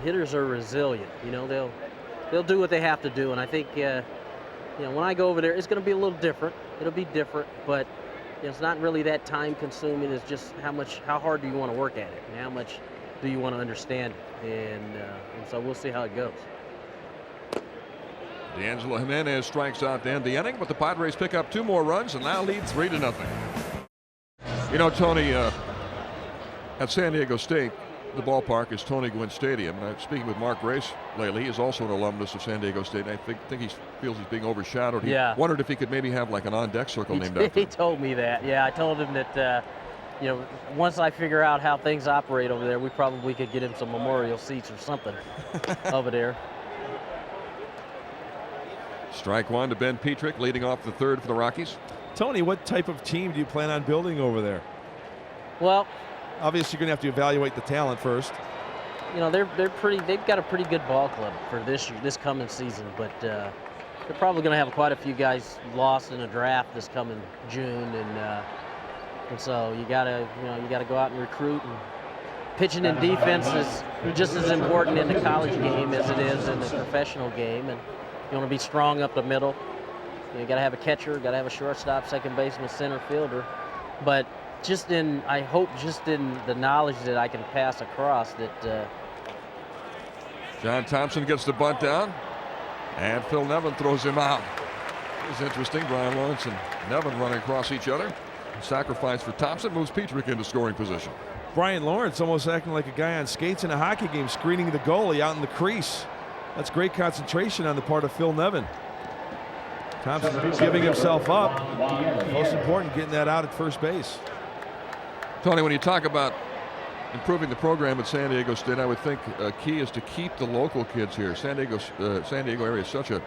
hitters are resilient. They'll do what they have to do. And I think, when I go over there, it's going to be a little different. It'll be different, but it's not really that time consuming. It's just how hard do you want to work at it, and how much do you want to understand it, and so we'll see how it goes. D'Angelo Jimenez strikes out to end the inning, but the Padres pick up 2 more runs and now lead 3-0. Tony, at San Diego State, the ballpark is Tony Gwynn Stadium. And I'm speaking with Mark Grace lately. He's also an alumnus of San Diego State, and I think he feels he's being overshadowed. He wondered if he could maybe have like an on-deck circle named after him. He told me that. Yeah, I told him that, once I figure out how things operate over there, we probably could get him some memorial seats or something over there. Strike 1 to Ben Petrick, leading off the 3rd for the Rockies. Tony, what type of team do you plan on building over there? Well, obviously you're going to have to evaluate the talent first. They've got a pretty good ball club for this coming season, but they're probably going to have quite a few guys lost in a draft this coming June, and so you got to go out and recruit. And pitching and defense is just as important in the college game as it is in the professional game, and you want to be strong up the middle. You got to have a catcher, got to have a shortstop, second baseman, center fielder. But I hope just in the knowledge that I can pass across that. John Thompson gets the bunt down, and Phil Nevin throws him out. It's interesting. Brian Lawrence and Nevin running across each other. Sacrifice for Thompson moves Petrick into scoring position. Brian Lawrence almost acting like a guy on skates in a hockey game, screening the goalie out in the crease. That's great concentration on the part of Phil Nevin. Thompson giving himself up. Most important, getting that out at first base. Tony, when you talk about improving the program at San Diego State, I would think key is to keep the local kids here. San Diego area is such a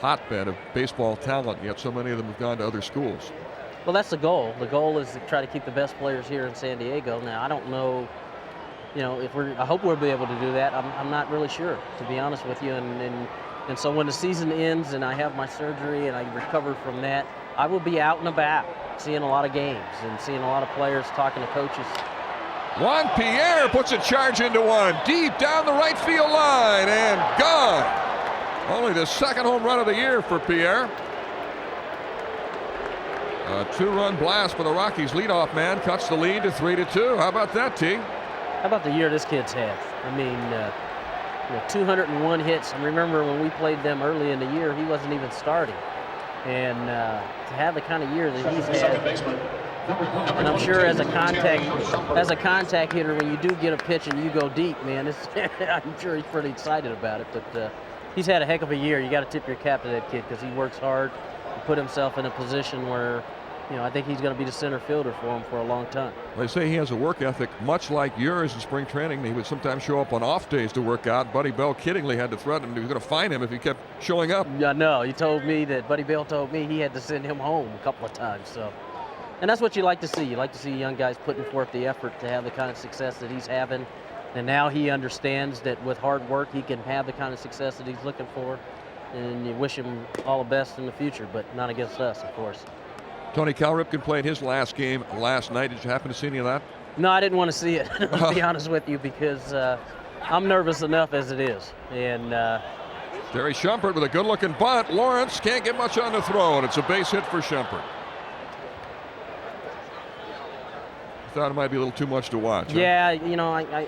hotbed of baseball talent, yet so many of them have gone to other schools. Well, that's the goal. The goal is to try to keep the best players here in San Diego. Now, I don't know, I hope we'll be able to do that. I'm not really sure, to be honest with you. And so when the season ends and I have my surgery and I recover from that, I will be out and about, seeing a lot of games and seeing a lot of players, talking to coaches. Juan Pierre puts a charge into one, deep down the right field line, and gone. Only the 2nd home run of the year for Pierre. A 2-run blast for the Rockies. Leadoff man cuts the lead to 3-2. How about that, T? How about the year this kid's had? 201 hits. And remember when we played them early in the year, he wasn't even starting. And to have the kind of year that he's had, and I'm sure as a contact hitter, when you do get a pitch and you go deep, man, I'm sure he's pretty excited about it. But he's had a heck of a year. You got to tip your cap to that kid because he works hard, put himself in a position where I think he's going to be the center fielder for him for a long time. They say he has a work ethic much like yours in spring training. He would sometimes show up on off days to work out. Buddy Bell kiddingly had to threaten him he was going to fine him if he kept showing up. Yeah, no, he told me that Buddy Bell told me he had to send him home a couple of times. So, and that's what you like to see. You like to see young guys putting forth the effort to have the kind of success that he's having. And now he understands that with hard work, he can have the kind of success that he's looking for. And you wish him all the best in the future, but not against us, of course. Tony, Cal Ripken played his last game last night. Did you happen to see any of that? No, I didn't want to see it, to be honest with you, because I'm nervous enough as it is. And Terry Shumpert with a good-looking bunt. Lawrence can't get much on the throw, and it's a base hit for Shumpert. Thought it might be a little too much to watch. Yeah,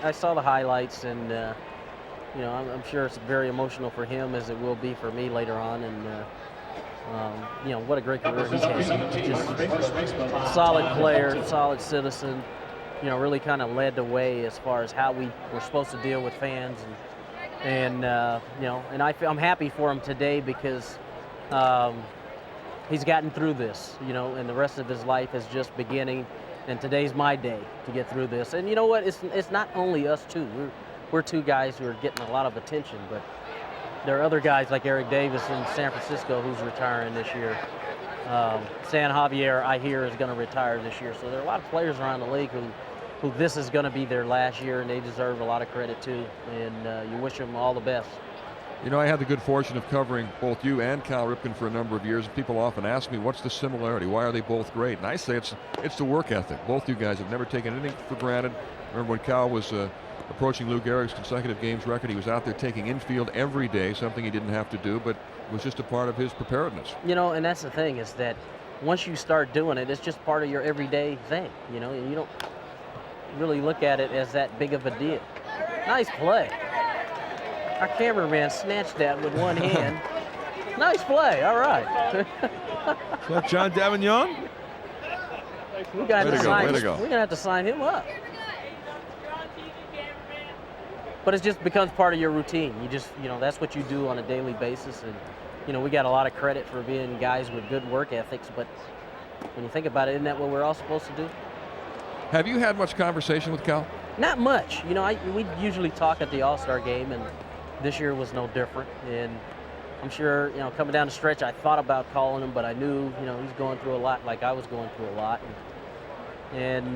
I saw the highlights, and I'm sure it's very emotional for him as it will be for me later on. And what a great career he's had. Just solid player, solid citizen. Really kind of led the way as far as how we were supposed to deal with fans, and I'm happy for him today because he's gotten through this, and the rest of his life is just beginning. And today's my day to get through this. And you know what? It's not only us two. We're two guys who are getting a lot of attention, but there are other guys like Eric Davis in San Francisco who's retiring this year. San Javier, I hear, is going to retire this year. So there are a lot of players around the league who this is going to be their last year, and they deserve a lot of credit too. And you wish them all the best. I had the good fortune of covering both you and Cal Ripken for a number of years. People often ask me, what's the similarity? Why are they both great? And I say it's the work ethic. Both you guys have never taken anything for granted. Remember when Cal was approaching Lou Gehrig's consecutive games record, he was out there taking infield every day, something he didn't have to do, but was just a part of his preparedness. And that's the thing is that once you start doing it, it's just part of your everyday thing, and you don't really look at it as that big of a deal. Nice play. Our cameraman snatched that with one hand. Nice play. All right. Is that John Davignon? We're going to have to sign him up. But it just becomes part of your routine. You just, that's what you do on a daily basis. And, we got a lot of credit for being guys with good work ethics. But when you think about it, isn't that what we're all supposed to do? Have you had much conversation with Cal? Not much. We usually talk at the All-Star game, and this year was no different. And I'm sure, coming down the stretch, I thought about calling him, but I knew, he's going through a lot like I was going through a lot. And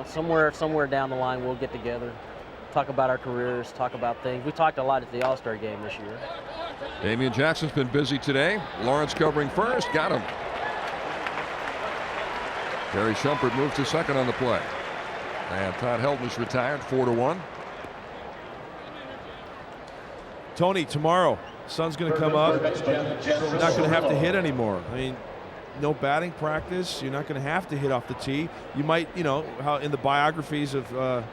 somewhere down the line, we'll get together, talk about our careers, talk about things. We talked a lot at the All-Star game this year. Damian Jackson's been busy today. Lawrence covering first, got him. Terry Shumpert moves to second on the play. And Todd Helton is retired, 4-1. Tony, tomorrow, sun's going to come up. You're not going to have to hit anymore. I mean, no batting practice. You're not going to have to hit off the tee. You might, how in the biographies of the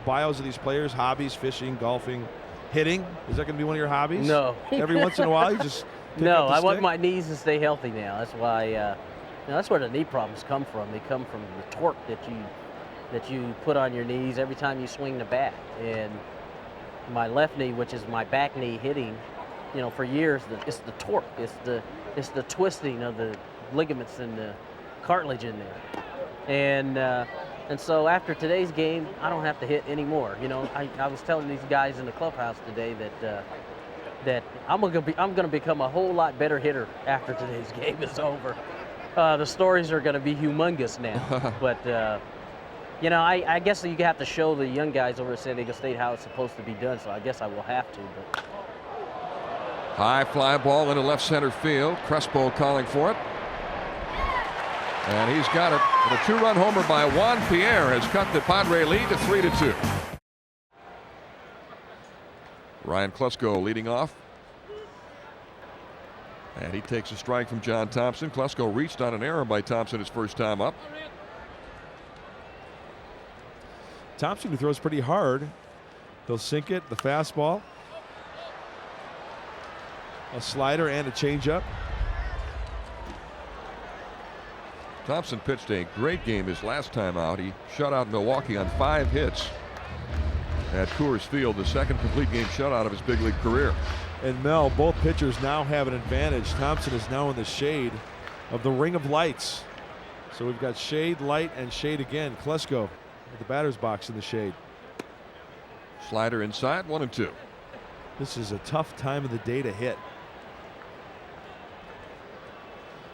bios of these players, hobbies, fishing, golfing, hitting. Is that going to be one of your hobbies? No. Every once in a while, you just No, I want my knees to stay healthy now. That's why. That's where the knee problems come from. They come from the torque that you put on your knees every time you swing the bat. And my left knee, which is my back knee hitting, for years, it's the torque. It's the twisting of the ligaments and the cartilage in there. And so after today's game, I don't have to hit anymore. I was telling these guys in the clubhouse today that I'm gonna become a whole lot better hitter after today's game is over. The stories are gonna be humongous now. But I guess you have to show the young guys over at San Diego State how it's supposed to be done. So I guess I will have to. But high fly ball into left center field. Crespo calling for it. And he's got it. But a two-run homer by Juan Pierre has cut the Padre lead to 3-2. Ryan Klesko leading off. And he takes a strike from John Thompson. Klesko reached on an error by Thompson his first time up. Thompson, who throws pretty hard. He'll sink it, the fastball. A slider and a changeup. Thompson pitched a great game his last time out. He shut out Milwaukee on 5 hits at Coors Field, the second complete game shutout of his big league career. And Mel, both pitchers now have an advantage. Thompson is now in the shade of the ring of lights. So we've got shade, light, and shade again. Klesko at the batter's box in the shade. Slider inside, 1-2. This is a tough time of the day to hit.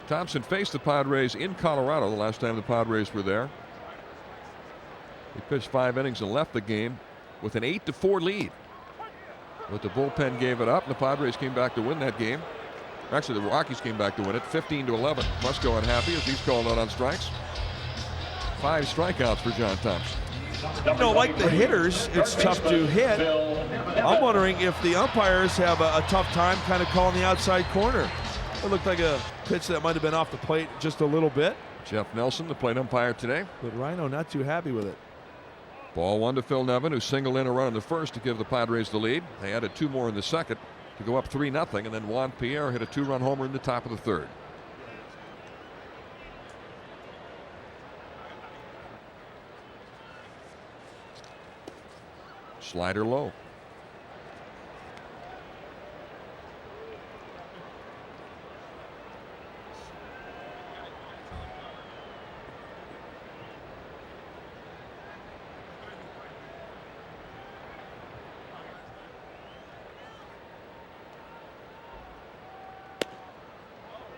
Thompson faced the Padres in Colorado the last time the Padres were there. He pitched 5 innings and left the game with an 8-4 lead. But the bullpen gave it up, and the Padres came back to win that game. Actually, the Rockies came back to win it, 15-11. Musco unhappy as he's called out on strikes. 5 strikeouts for John Thompson. You know, like the hitters, it's tough to hit. I'm wondering if the umpires have a tough time kind of calling the outside corner. It looked like a pitch that might have been off the plate just a little bit. Jeff Nelson, the plate umpire today. But Rhino not too happy with it. Ball 1 to Phil Nevin, who singled in a run in the first to give the Padres the lead. They added 2 more in the second to go up 3-0, and then Juan Pierre hit a 2-run homer in the top of the third. Slider low.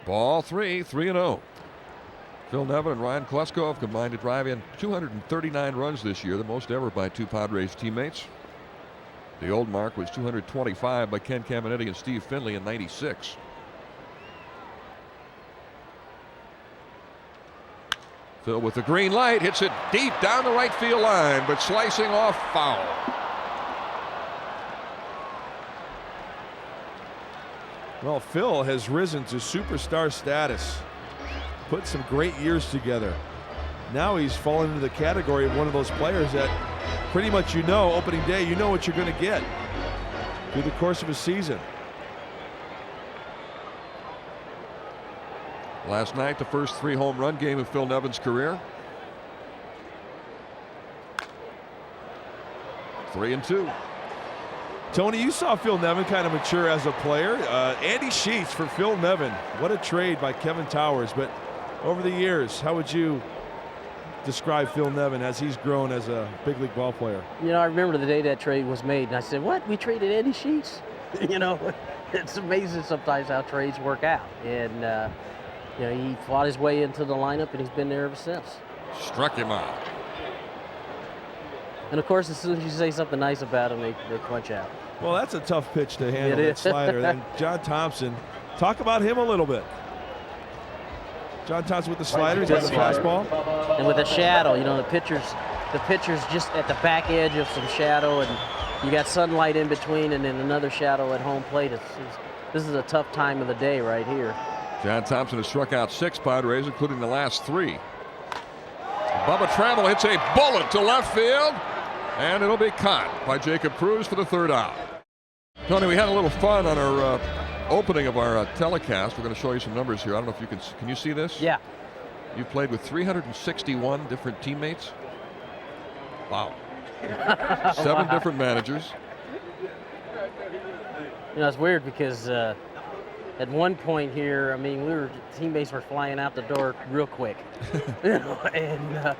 Ball 3, 3-0. Phil Nevin and Ryan Klesko have combined to drive in 239 runs this year, the most ever by 2 Padres teammates. The old mark was 225 by Ken Caminiti and Steve Finley in '96. Phil with the green light hits it deep down the right field line, but slicing off foul. Well, Phil has risen to superstar status. Put some great years together. Now he's fallen into the category of one of those players that pretty much opening day, you know what you're going to get through the course of a season. Last night, the first 3 home run game of Phil Nevin's career. 3-2. Tony, you saw Phil Nevin kind of mature as a player. Andy Sheets for Phil Nevin. What a trade by Kevin Towers. But over the years, how would you describe Phil Nevin as he's grown as a big league ball player? You know, I remember the day that trade was made, and I said, what? We traded Andy Sheets? You know, it's amazing sometimes how trades work out. And, you know, he fought his way into the lineup, and he's been there ever since. Struck him out. And, of course, as soon as you say something nice about him, they punch out. Well, that's a tough pitch to handle, It that is. slider. Then John Thompson, talk about him a little bit. John Thompson with the slider, he's got the fastball. And with a shadow, you know, the pitcher's just at the back edge of some shadow, and you got sunlight in between, and then another shadow at home plate. This is a tough time of the day right here. John Thompson has struck out 6 Padres, including the last 3. Bubba Trammell hits a bullet to left field, and it'll be caught by Jacob Cruz for the 3rd out. Tony, we had a little fun on our opening of our telecast. We're going to show you some numbers here. I don't know if you can you see this? Yeah. You've played with 361 different teammates. Wow. 7 different managers. You know, it's weird because at one point here, I mean, teammates were flying out the door real quick. You know, and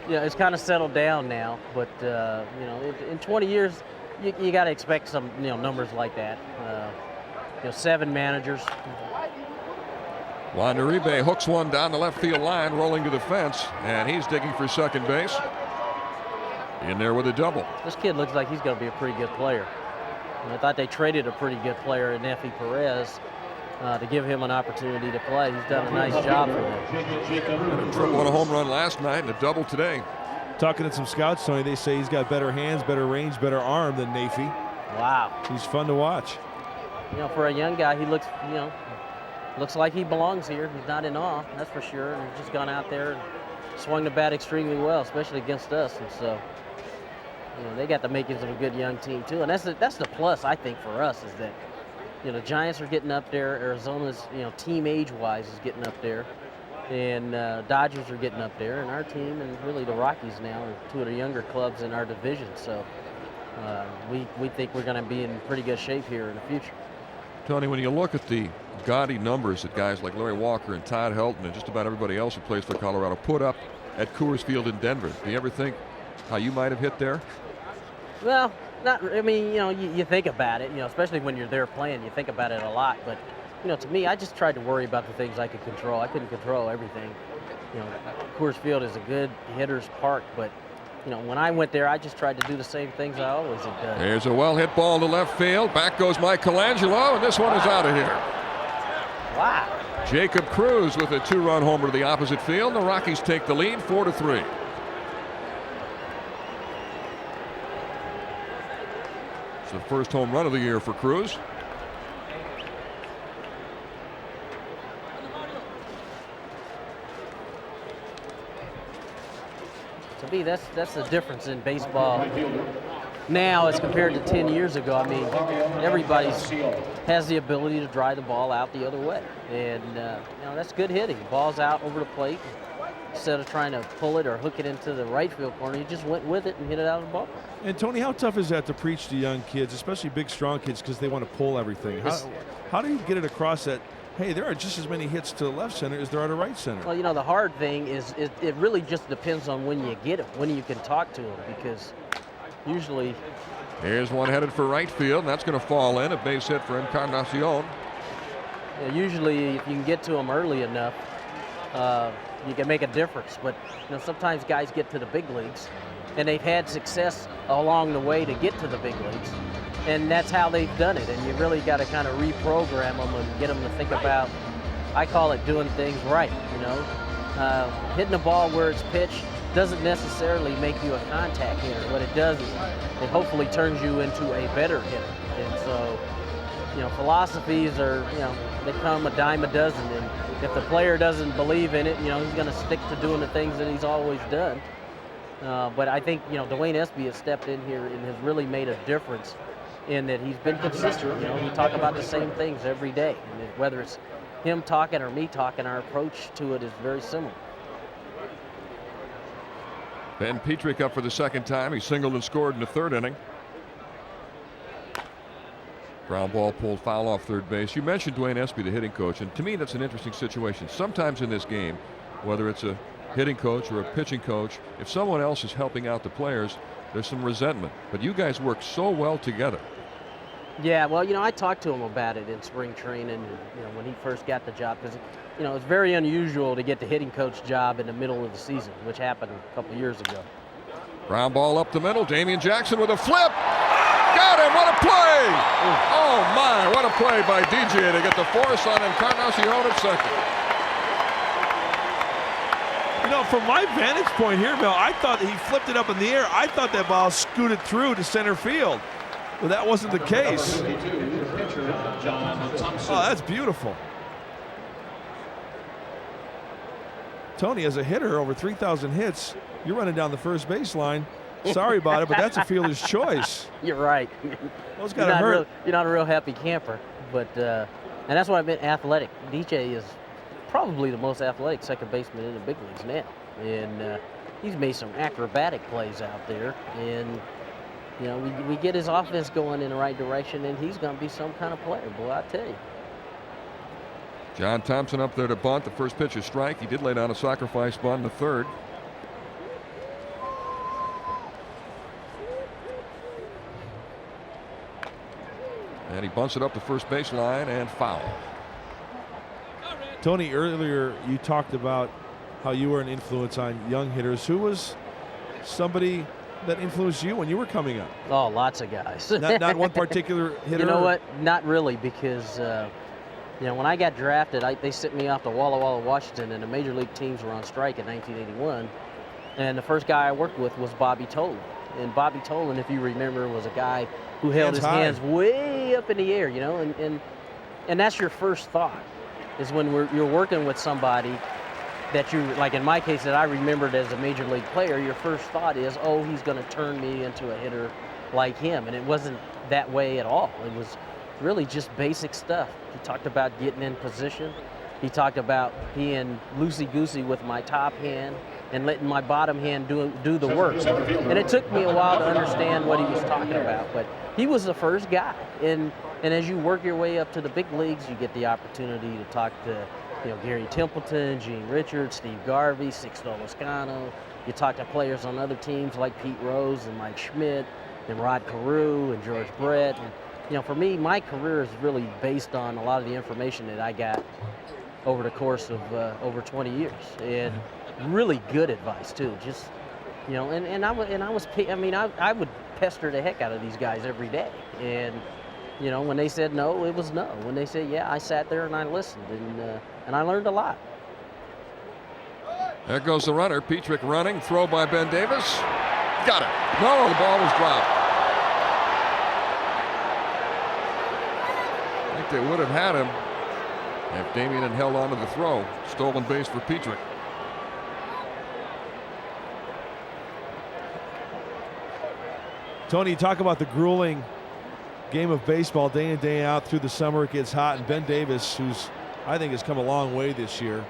it's kind of settled down now. But you know, in 20 years, you got to expect some numbers like that. 7 managers. Juan Uribe hooks one down the left field line, rolling to the fence, and he's digging for second base. In there with a double. This kid looks like he's going to be a pretty good player. And I thought they traded a pretty good player in Effie Perez to give him an opportunity to play. He's done a nice job for them. A triple and a home run last night and a double today. Talking to some scouts, Tony, they say he's got better hands, better range, better arm than Nafy. Wow. He's fun to watch. You know, for a young guy, he looks like he belongs here. He's not in awe, that's for sure. And he's just gone out there and swung the bat extremely well, especially against us. And so, they got the makings of a good young team too. And that's the plus, I think, for us is that, the Giants are getting up there. Arizona's, team age-wise is getting up there. And Dodgers are getting up there. And our team and really the Rockies now are 2 of the younger clubs in our division. So we think we're going to be in pretty good shape here in the future. Tony, when you look at the gaudy numbers that guys like Larry Walker and Todd Helton and just about everybody else who plays for Colorado put up at Coors Field in Denver, do you ever think how you might have hit there? Well, I mean, you think about it, especially when you're there playing, you think about it a lot. But, to me, I just tried to worry about the things I could control. I couldn't control everything. Coors Field is a good hitter's park, but, when I went there, I just tried to do the same things I always have done. There's a well-hit ball to left field. Back goes Mike Colangelo, and this one is out of here. Wow. Jacob Cruz with a 2-run homer to the opposite field. The Rockies take the lead 4-3. It's the first home run of the year for Cruz. To me, that's the difference in baseball now as compared to 10 years ago. I mean, everybody has the ability to drive the ball out the other way. And, that's good hitting. Ball's out over the plate. Instead of trying to pull it or hook it into the right field corner, you just went with it and hit it out of the ball. And, Tony, how tough is that to preach to young kids, especially big, strong kids, because they want to pull everything? How do you get it across that, hey, there are just as many hits to the left center as there are to right center? Well, the hard thing is it really just depends on when you get them, when you can talk to them, because usually... Here's one headed for right field, and that's going to fall in. A base hit for Encarnacion. Usually, if you can get to them early enough, you can make a difference. But sometimes guys get to the big leagues, and they've had success along the way to get to the big leagues, and that's how they've done it. And you really got to kind of reprogram them and get them to think about, I call it doing things right. Hitting the ball where it's pitched doesn't necessarily make you a contact hitter. What it does is it hopefully turns you into a better hitter. And so, philosophies are, they come a dime a dozen. And if the player doesn't believe in it, he's going to stick to doing the things that he's always done. But I think, Dwayne Espy has stepped in here and has really made a difference in that he's been consistent. We talk about the same things every day. And whether it's him talking or me talking, our approach to it is very similar. Ben Petrick up for the second time. He singled and scored in the third inning. Ground ball pulled foul off third base. You mentioned Dwayne Espy, the hitting coach, and to me that's an interesting situation. Sometimes in this game, whether it's a hitting coach or a pitching coach, if someone else is helping out the players, there's some resentment. But you guys work so well together. Yeah, well, I talked to him about it in spring training, when he first got the job, because, it's very unusual to get the hitting coach job in the middle of the season, which happened a couple years ago. Ground ball up the middle. Damian Jackson with a flip. Got him. What a play. Oh, my. What a play by DJ to get the force on Encarnacion at second. From my vantage point here, Bill, I thought he flipped it up in the air. I thought that ball scooted through to center field. But that wasn't the case. Oh, that's beautiful. Tony, as a hitter, over 3,000 hits, you're running down the first baseline. Sorry about it, but that's a fielder's choice. You're right. Those gotta hurt. You're not a real happy camper, but and that's what I meant. Athletic. DJ is probably the most athletic second baseman in the big leagues now, and he's made some acrobatic plays out there, and we get his offense going in the right direction, and he's going to be some kind of player, boy, I tell you. John Thompson up there to bunt. The first pitch is strike. He did lay down a sacrifice bunt in the third. And he bunts it up the first baseline and foul. Tony, earlier you talked about how you were an influence on young hitters. Who was somebody that influenced you when you were coming up? Oh, lots of guys. not one particular hitter? You know what? Not really, because when I got drafted, they sent me off to Walla Walla, Washington, and the major league teams were on strike in 1981. And the first guy I worked with was Bobby Tolan. And Bobby Tolan, if you remember, was a guy who held his hands way up in the air, and that's your first thought, is when you're working with somebody that you, like in my case, that I remembered as a major league player, your first thought is, oh, he's going to turn me into a hitter like him. And it wasn't that way at all. It was really just basic stuff. He talked about getting in position. He talked about being loosey-goosey with my top hand. and letting my bottom hand do the work. And it took me a while to understand what he was talking about, but he was the first guy. And as you work your way up to the big leagues, you get the opportunity to talk to Gary Templeton, Gene Richards, Steve Garvey, Sixto Loscano. You talk to players on other teams like Pete Rose and Mike Schmidt and Rod Carew and George Brett. And, for me, my career is really based on a lot of the information that I got over the course of over 20 years, and really good advice too. Just I would pester the heck out of these guys every day, and when they said no, it was no. When they said yeah, I sat there and I listened, and I learned a lot. There goes the runner. Petrick running. Throw by Ben Davis. Got it. No, the ball was dropped. I think they would have had him if Damien had held on to the throw. Stolen base for Petrick. Tony, you talk about the grueling game of baseball day in, day out through the summer. It gets hot, and Ben Davis, who's I think has come a long way this year.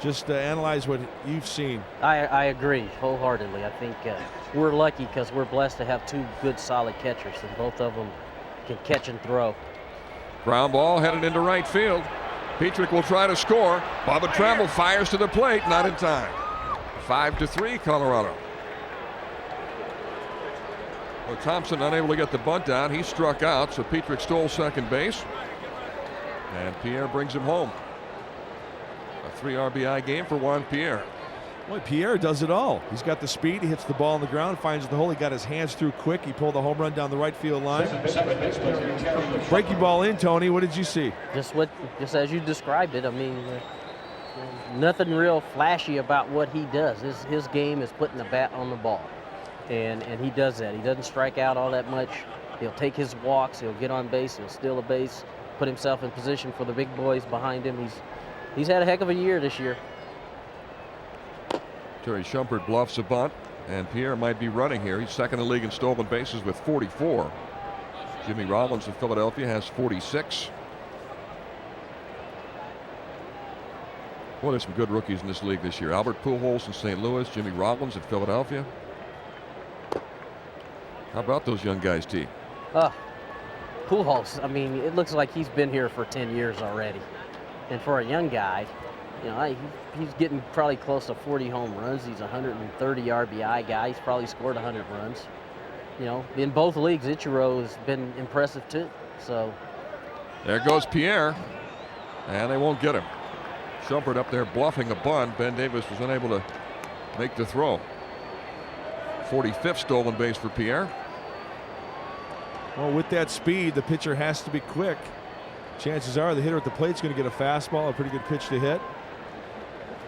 Just analyze what you've seen. I agree wholeheartedly. I think we're lucky because we're blessed to have two good, solid catchers, and both of them can catch and throw. Ground ball headed into right field. Petrick will try to score. Bubba Trammell fires to the plate, not in time. 5-3 Colorado. Well, Thompson unable to get the bunt down. He struck out, so Petrick stole second base. And Pierre brings him home. A 3 RBI game for Juan Pierre. Boy, Pierre does it all. He's got the speed. He hits the ball on the ground, finds the hole. He got his hands through quick. He pulled a home run down the right field line. Breaking ball in, Tony. What did you see? Just as you described it. I mean, nothing real flashy about what he does. His game is putting the bat on the ball, and he does that. He doesn't strike out all that much. He'll take his walks. He'll get on base. He'll steal a base, put himself in position for the big boys behind him. He's had a heck of a year this year. Terry Shumpert bluffs a bunt, and Pierre might be running here. He's second in the league in stolen bases with 44. Jimmy Rollins of Philadelphia has 46. Boy, there's some good rookies in this league this year. Albert Pujols in St. Louis, Jimmy Rollins in Philadelphia. How about those young guys, T? Pujols, I mean, it looks like he's been here for 10 years already. And for a young guy, he's getting probably close to 40 home runs. He's a 130 RBI guy. He's probably scored 100 runs. In both leagues, Ichiro has been impressive too. So there goes Pierre, and they won't get him. Shumpert up there bluffing a bunt. Ben Davis was unable to make the throw. 45th stolen base for Pierre. Well, with that speed, the pitcher has to be quick. Chances are the hitter at the plate is going to get a fastball, a pretty good pitch to hit.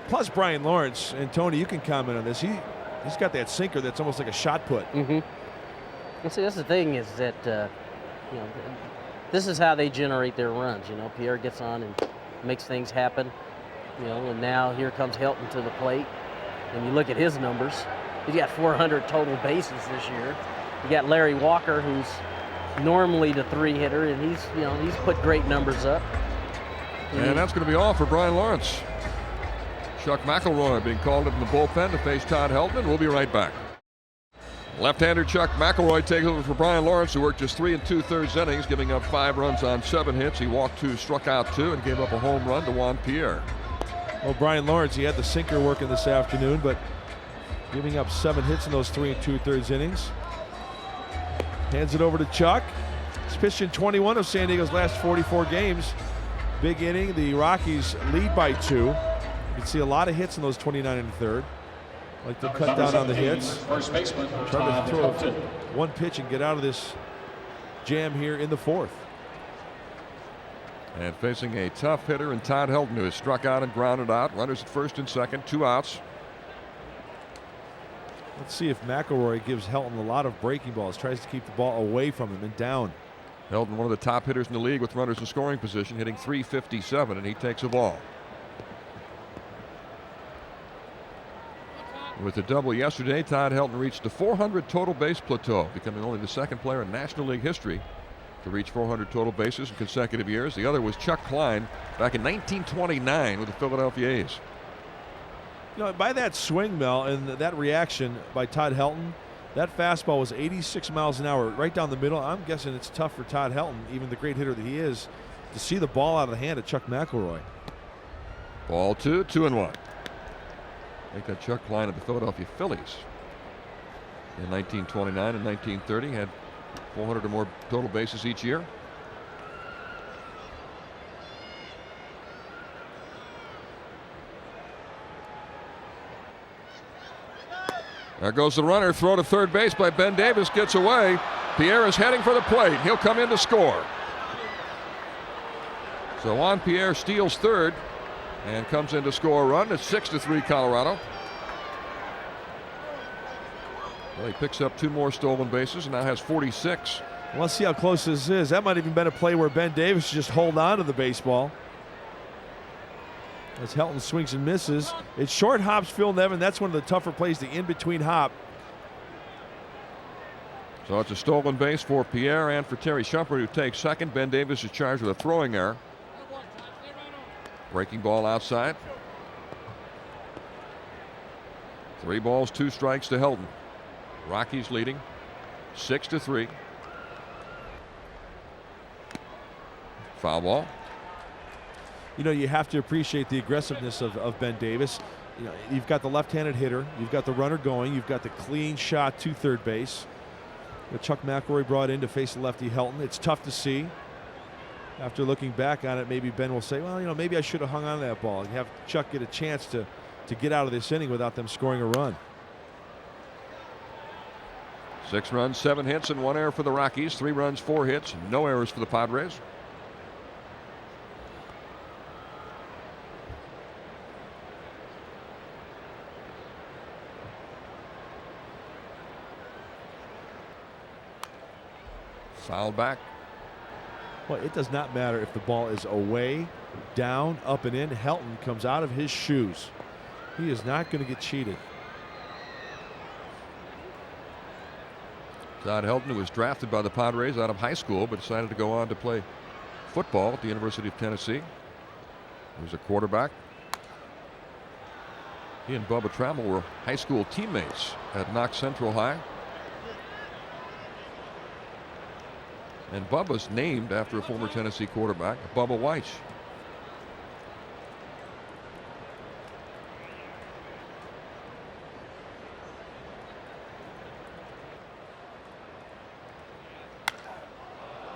Plus Brian Lawrence, and Tony, you can comment on this. He's got that sinker that's almost like a shot put. Mm-hmm. Well, see, that's the thing is that this is how they generate their runs. Pierre gets on and makes things happen. And now here comes Helton to the plate, and you look at his numbers. He's got 400 total bases this year. You got Larry Walker, who's normally the 3 hitter, and he's put great numbers up. And that's going to be all for Brian Lawrence. Chuck McElroy being called into the bullpen to face Todd Helton. We'll be right back. Left-hander Chuck McElroy takes over for Brian Lawrence, who worked just 3 2/3 innings, giving up 5 runs on 7 hits. He walked 2, struck out 2, and gave up a home run to Juan Pierre. Well, Brian Lawrence, he had the sinker working this afternoon, but giving up 7 hits in those 3 2/3 innings. Hands it over to Chuck. He's pitched in 21 of San Diego's last 44 games. Big inning. The Rockies lead by 2. You can see a lot of hits in those 29 1/3. Like to cut down on the hits. Try to throw one pitch and get out of this jam here in the 4th. And facing a tough hitter in Todd Helton, who has struck out and grounded out. Runners at first and second, 2 outs. Let's see if McElroy gives Helton a lot of breaking balls. Tries to keep the ball away from him and down. Helton, one of the top hitters in the league with runners in scoring position, hitting .357, and he takes a ball. With the double yesterday, Todd Helton reached the 400 total base plateau, becoming only the 2nd player in National League history to reach 400 total bases in consecutive years. The other was Chuck Klein back in 1929 with the Philadelphia A's. You know, by that swing, Mel, and that reaction by Todd Helton, that fastball was 86 miles an hour right down the middle. I'm guessing it's tough for Todd Helton, even the great hitter that he is, to see the ball out of the hand of Chuck McElroy. Ball 2, 2-1. Make that Chuck Klein of the Philadelphia Phillies. In 1929 and 1930, had 400 or more total bases each year. There goes the runner. Throw to third base by Ben Davis. Gets away. Pierre is heading for the plate. He'll come in to score. So Juan Pierre steals third and comes in to score a run. It's 6-3 Colorado. Well, he picks up 2 more stolen bases and now has 46. Well, let's see how close this is. That might even been a play where Ben Davis just hold on to the baseball. As Helton swings and misses. It's short hops Phil Nevin. That's one of the tougher plays, the in-between hop. So it's a stolen base for Pierre and for Terry Shumpert, who takes second. Ben Davis is charged with a throwing error. Breaking ball outside. 3 balls, 2 strikes to Helton. Rockies leading 6-3. Foul ball. You know, you have to appreciate the aggressiveness of Ben Davis. You know, you've got the left-handed hitter, you've got the runner going, you've got the clean shot to third base that Chuck McElroy brought in to face the lefty Helton. It's tough to see. After looking back on it, maybe Ben will say, well, you know, maybe I should have hung on to that ball and have Chuck get a chance to get out of this inning without them scoring a run. 6 runs, 7 hits, and 1 error for the Rockies. 3 runs, 4 hits, no errors for the Padres. Foul back. Well, it does not matter if the ball is away, down, up and in. Helton comes out of his shoes. He is not going to get cheated. Todd Helton, who was drafted by the Padres out of high school, but decided to go on to play football at the University of Tennessee. He was a quarterback. He and Bubba Trammell were high school teammates at Knox Central High. And Bubba's named after a former Tennessee quarterback, Bubba Weich.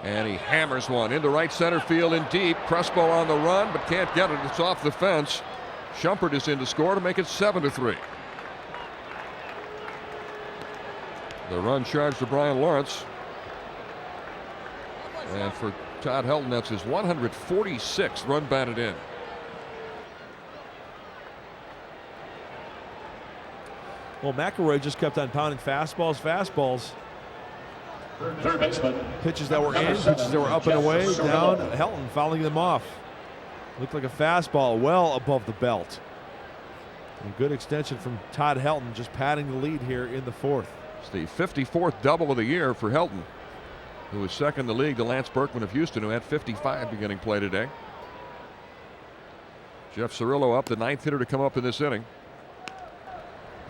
And he hammers one into right center field in deep. Crespo on the run, but can't get it. It's off the fence. Shumpert is in to score to make it 7-3. The run charged to Brian Lawrence. And for Todd Helton, that's his 146th run batted in. Well, McElroy just kept on pounding fastballs. Third baseman. Pitches that were in, pitches that were up and away, down. Helton fouling them off. Looked like a fastball well above the belt. And good extension from Todd Helton, just padding the lead here in the 4th. It's the 54th double of the year for Helton, who is second in the league to Lance Berkman of Houston, who had 55 beginning play today. Jeff Cirillo up, the 9th hitter to come up in this inning.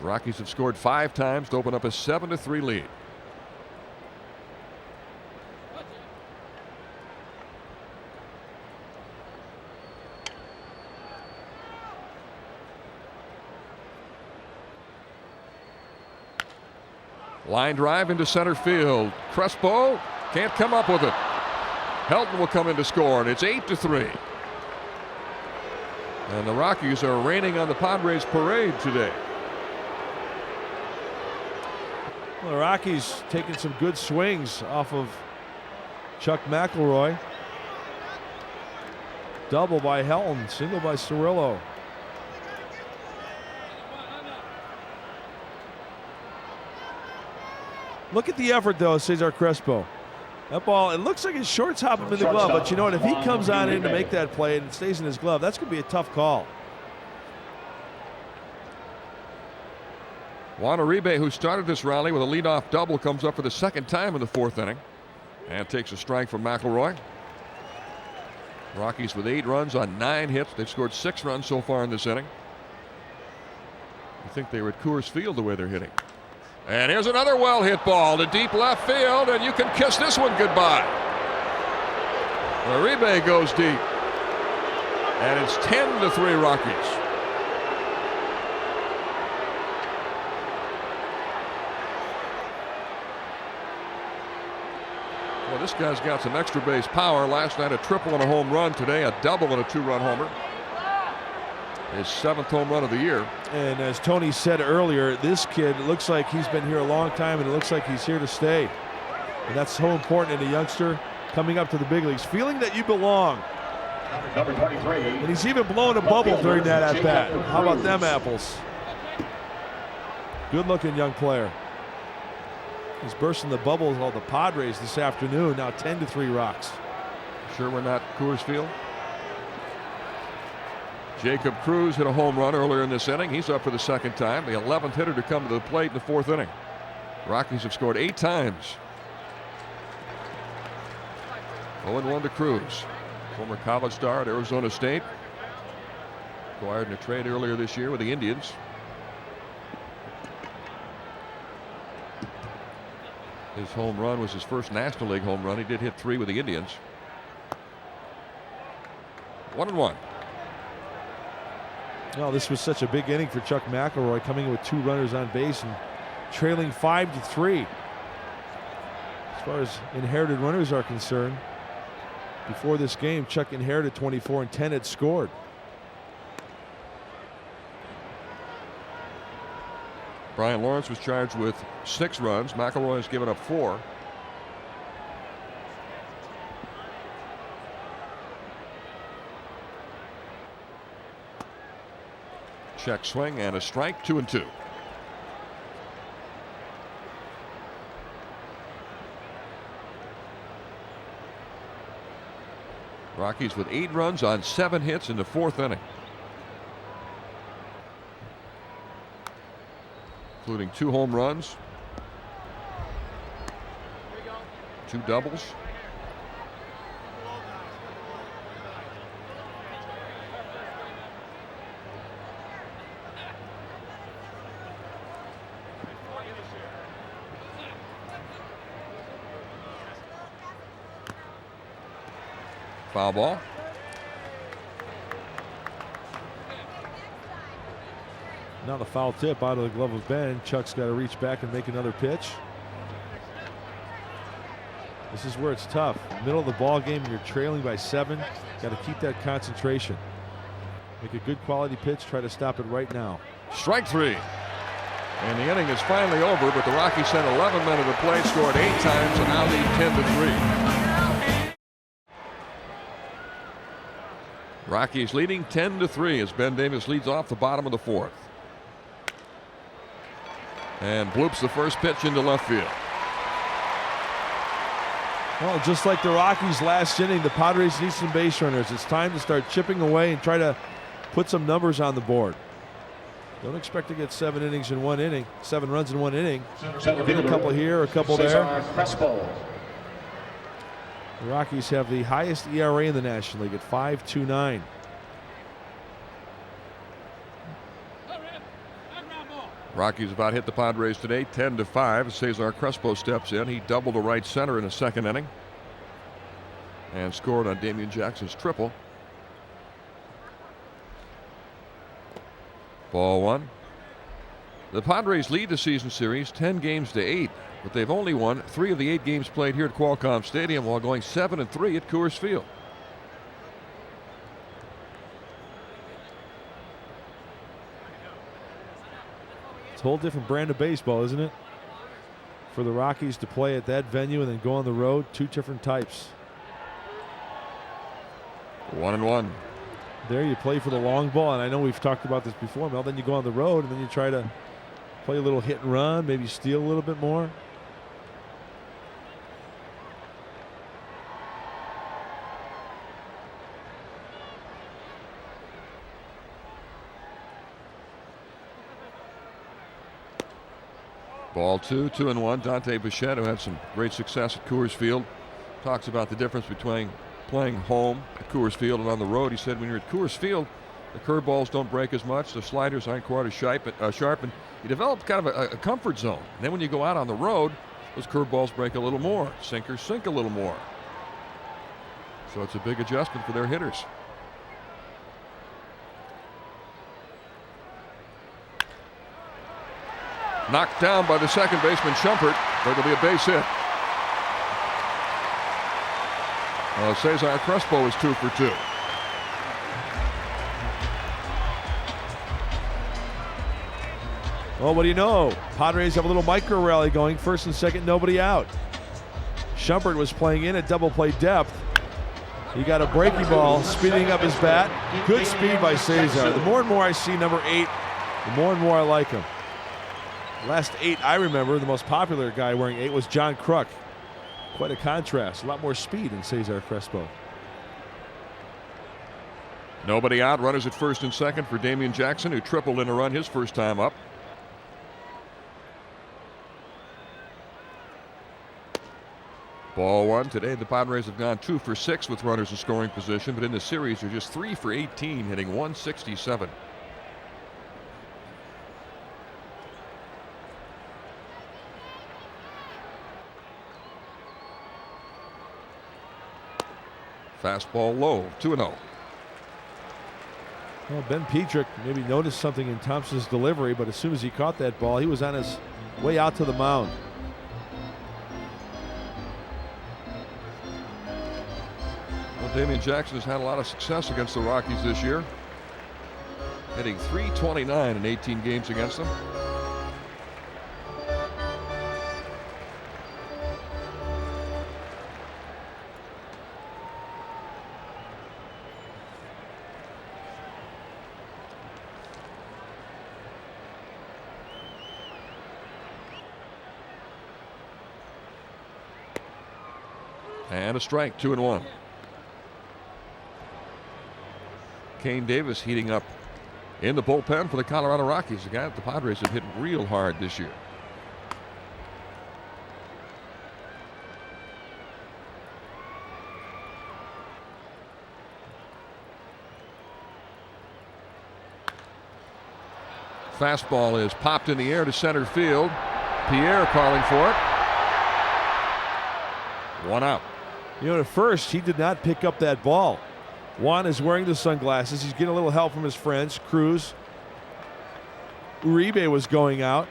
The Rockies have scored 5 times to open up a 7-3 lead. Line drive into center field. Crespo can't come up with it. Helton will come in to score, and it's 8-3. And the Rockies are raining on the Padres parade today. Well, the Rockies taking some good swings off of Chuck McElroy. Double by Helton, single by Cirillo. Look at the effort, though, Cesar Crespo. That ball, it looks like his shorts hop him in the glove, but you know what? If he comes on in to make that play and it stays in his glove, that's going to be a tough call. Juan Uribe, who started this rally with a leadoff double, comes up for the 2nd time in the 4th inning and takes a strike from McElroy. Rockies with 8 runs on 9 hits. They've scored 6 runs so far in this inning. I think they were at Coors Field the way they're hitting. And here's another well-hit ball to deep left field, and you can kiss this one goodbye. Uribe goes deep, and it's 10-3 Rockies. Well, this guy's got some extra base power. Last night a triple and a home run. Today a double and a 2-run homer. His 7th home run of the year. And as Tony said earlier, this kid looks like he's been here a long time, and it looks like he's here to stay. And that's so important in a youngster coming up to the big leagues, feeling that you belong. Number 23. And he's even blowing a bubble during that at bat. How about them apples? Good looking young player. He's bursting the bubbles of all the Padres this afternoon. Now 10-3 Rocks. Sure we're not Coors Field? Jacob Cruz hit a home run earlier in this inning. He's up for the 2nd time. The 11th hitter to come to the plate in the 4th inning. Rockies have scored 8 times. 0-1 to Cruz. Former college star at Arizona State. Acquired in a trade earlier this year with the Indians. His home run was his first National League home run. He did hit 3 with the Indians. 1-1. Oh, this was such a big inning for Chuck McElroy, coming in with 2 runners on base and trailing 5-3. As far as inherited runners are concerned, before this game, Chuck inherited 24 and 10 had scored. Brian Lawrence was charged with 6 runs. McElroy has given up 4. Check swing and a strike, 2-2. Rockies with 8 runs on 7 hits in the 4th inning, including 2 home runs, 2 doubles. Foul ball. Now the foul tip out of the glove of Ben. Chuck's got to reach back and make another pitch. This is where it's tough. Middle of the ball game, you're trailing by 7. Got to keep that concentration. Make a good quality pitch. Try to stop it right now. Strike 3. And the inning is finally over, but the Rockies sent 11 men to the plate, scored 8 times, and now lead 10-3. Rockies leading 10-3 as Ben Davis leads off the bottom of the 4th. And bloops the first pitch into left field. Well, just like the Rockies last inning, the Padres need some base runners. It's time to start chipping away and try to put some numbers on the board. Don't expect to get 7 innings in 1 inning, 7 runs in 1 inning. Get a couple here, a couple there. The Rockies have the highest ERA in the National League at 5.29. Rockies about hit the Padres today 10-5. Cesar Crespo steps in. He doubled to right center in the 2nd inning and scored on Damian Jackson's triple. Ball 1. The Padres lead the season series 10-8, but they've only won 3 of the 8 games played here at Qualcomm Stadium while going 7-3 at Coors Field. It's a whole different brand of baseball, isn't it? For the Rockies to play at that venue and then go on the road, 2 different types. 1-1. There you play for the long ball, and I know we've talked about this before, Mel. Then you go on the road and then you try to play a little hit and run, maybe steal a little bit more. Ball 2, 2-1. Dante Bichette, who had some great success at Coors Field, talks about the difference between playing home at Coors Field and on the road. He said when you're at Coors Field, The curveballs don't break as much. The sliders aren't quite as sharp, and you develop kind of a comfort zone. And then when you go out on the road, those curveballs break a little more. Sinkers sink a little more. So it's a big adjustment for their hitters. Knocked down by the second baseman Shumpert. There'll be a base hit. Cesar Crespo is 2 for 2. Well, what do you know? Padres have a little micro rally going. First and second, nobody out. Shumpert was playing in at double play depth. He got a breaking ball, speeding up his bat. Good speed by Cesar. The more and more I see number 8, the more and more I like him. Last 8 I remember, the most popular guy wearing 8 was John Kruk. Quite a contrast. A lot more speed in Cesar Crespo. Nobody out. Runners at first and second for Damian Jackson, who tripled in a run his first time up. Ball 1. Today the Padres have gone 2 for 6 with runners in scoring position, but in the series they're just 3 for 18, hitting .167. Fastball low, 2-0. Well, Ben Petrick maybe noticed something in Thompson's delivery, but as soon as he caught that ball, he was on his way out to the mound. Well, Damian Jackson has had a lot of success against the Rockies this year, hitting .329 in 18 games against them. And a strike, 2-1. Kane Davis heating up in the bullpen for the Colorado Rockies, a guy that the Padres have hit real hard this year. Fastball is popped in the air to center field. Pierre calling for it. 1 out. You know, at first, he did not pick up that ball. Juan is wearing the sunglasses. He's getting a little help from his friends. Cruz. Uribe was going out.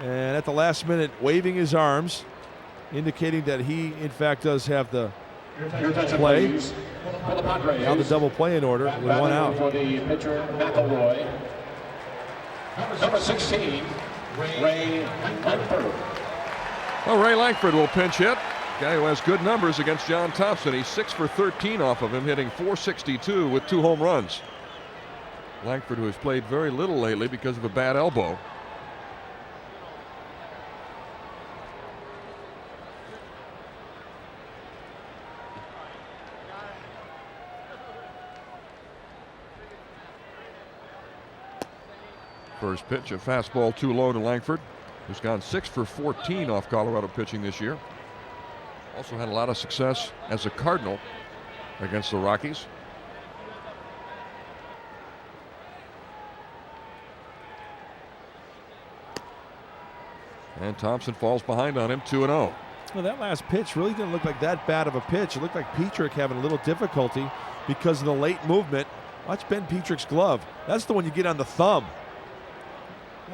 And at the last minute, waving his arms, indicating that he, in fact, does have the play. Now the double play in order with 1 out. For the pitcher, McElroy. Number 16, Ray Langford. Well, Ray Langford will pinch hit. Guy who has good numbers against John Thompson. He's 6 for 13 off of him, hitting .462 with 2 home runs. Langford, who has played very little lately because of a bad elbow. First pitch, a fastball too low to Langford, who's gone 6 for 14 off Colorado pitching this year. Also had a lot of success as a Cardinal against the Rockies. And Thompson falls behind on him, 2-0. Well, that last pitch really didn't look like that bad of a pitch. It looked like Petrick having a little difficulty because of the late movement. Watch Ben Petrick's glove. That's the one you get on the thumb.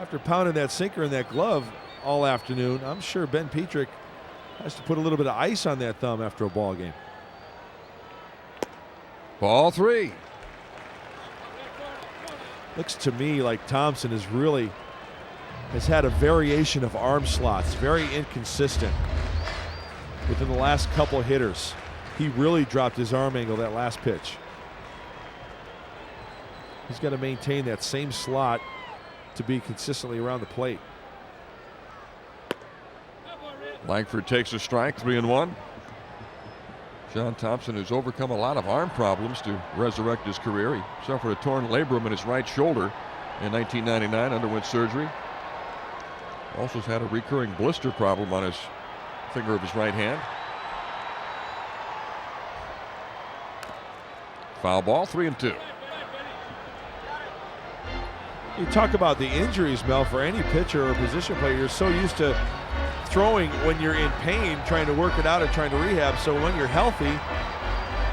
After pounding that sinker in that glove all afternoon, I'm sure Ben Petrick has to put a little bit of ice on that thumb after a ball game. Ball 3. Looks to me like Thompson has had a variation of arm slots, very inconsistent within the last couple hitters. He really dropped his arm angle that last pitch. He's got to maintain that same slot to be consistently around the plate. Langford takes a strike, 3-1. John Thompson has overcome a lot of arm problems to resurrect his career. He suffered a torn labrum in his right shoulder in 1999, underwent surgery. Also has had a recurring blister problem on his finger of his right hand. Foul ball, 3-2. You talk about the injuries, Mel, for any pitcher or position player. You're so used to throwing when you're in pain, trying to work it out or trying to rehab. So when you're healthy,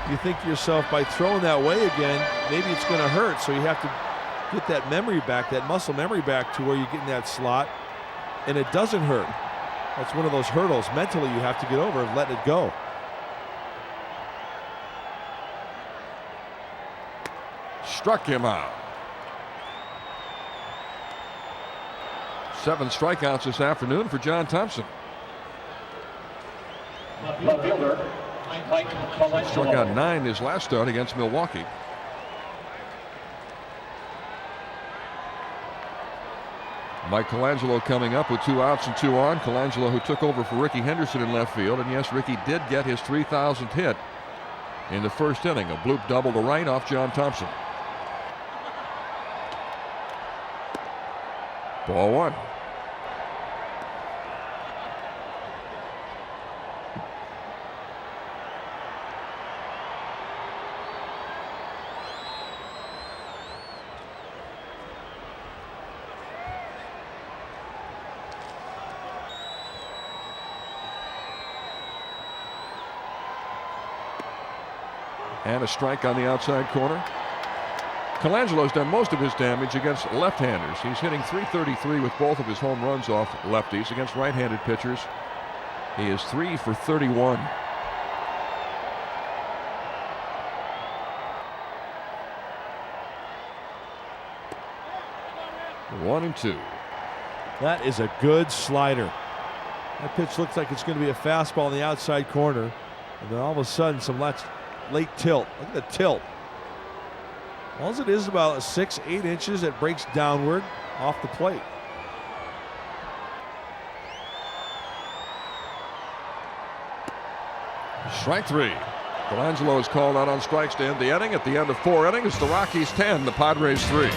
you think to yourself, by throwing that way again, maybe it's going to hurt. So you have to get that memory back, that muscle memory back to where you get in that slot, and it doesn't hurt. That's one of those hurdles mentally you have to get over and let it go. Struck him out. 7 strikeouts this afternoon for John Thompson. Left fielder, Mike Colangelo. Struck out 9 his last start against Milwaukee. Mike Colangelo coming up with 2 outs and 2 on. Colangelo, who took over for Rickey Henderson in left field. And yes, Rickey did get his 3,000th hit in the first inning. A bloop double to right off John Thompson. Ball 1. And a strike on the outside corner. Colangelo's done most of his damage against left-handers. He's hitting .333 with both of his home runs off lefties. Against right-handed pitchers, he is 3 for 31. One and 2. That is a good slider. That pitch looks like it's going to be a fastball in the outside corner. And then all of a sudden, some late tilt. Look at the tilt. All it is about 6-8 inches that breaks downward off the plate. Strike 3. Colangelo is called out on strikes to end the inning. At the end of 4 innings, the Rockies 10, the Padres 3.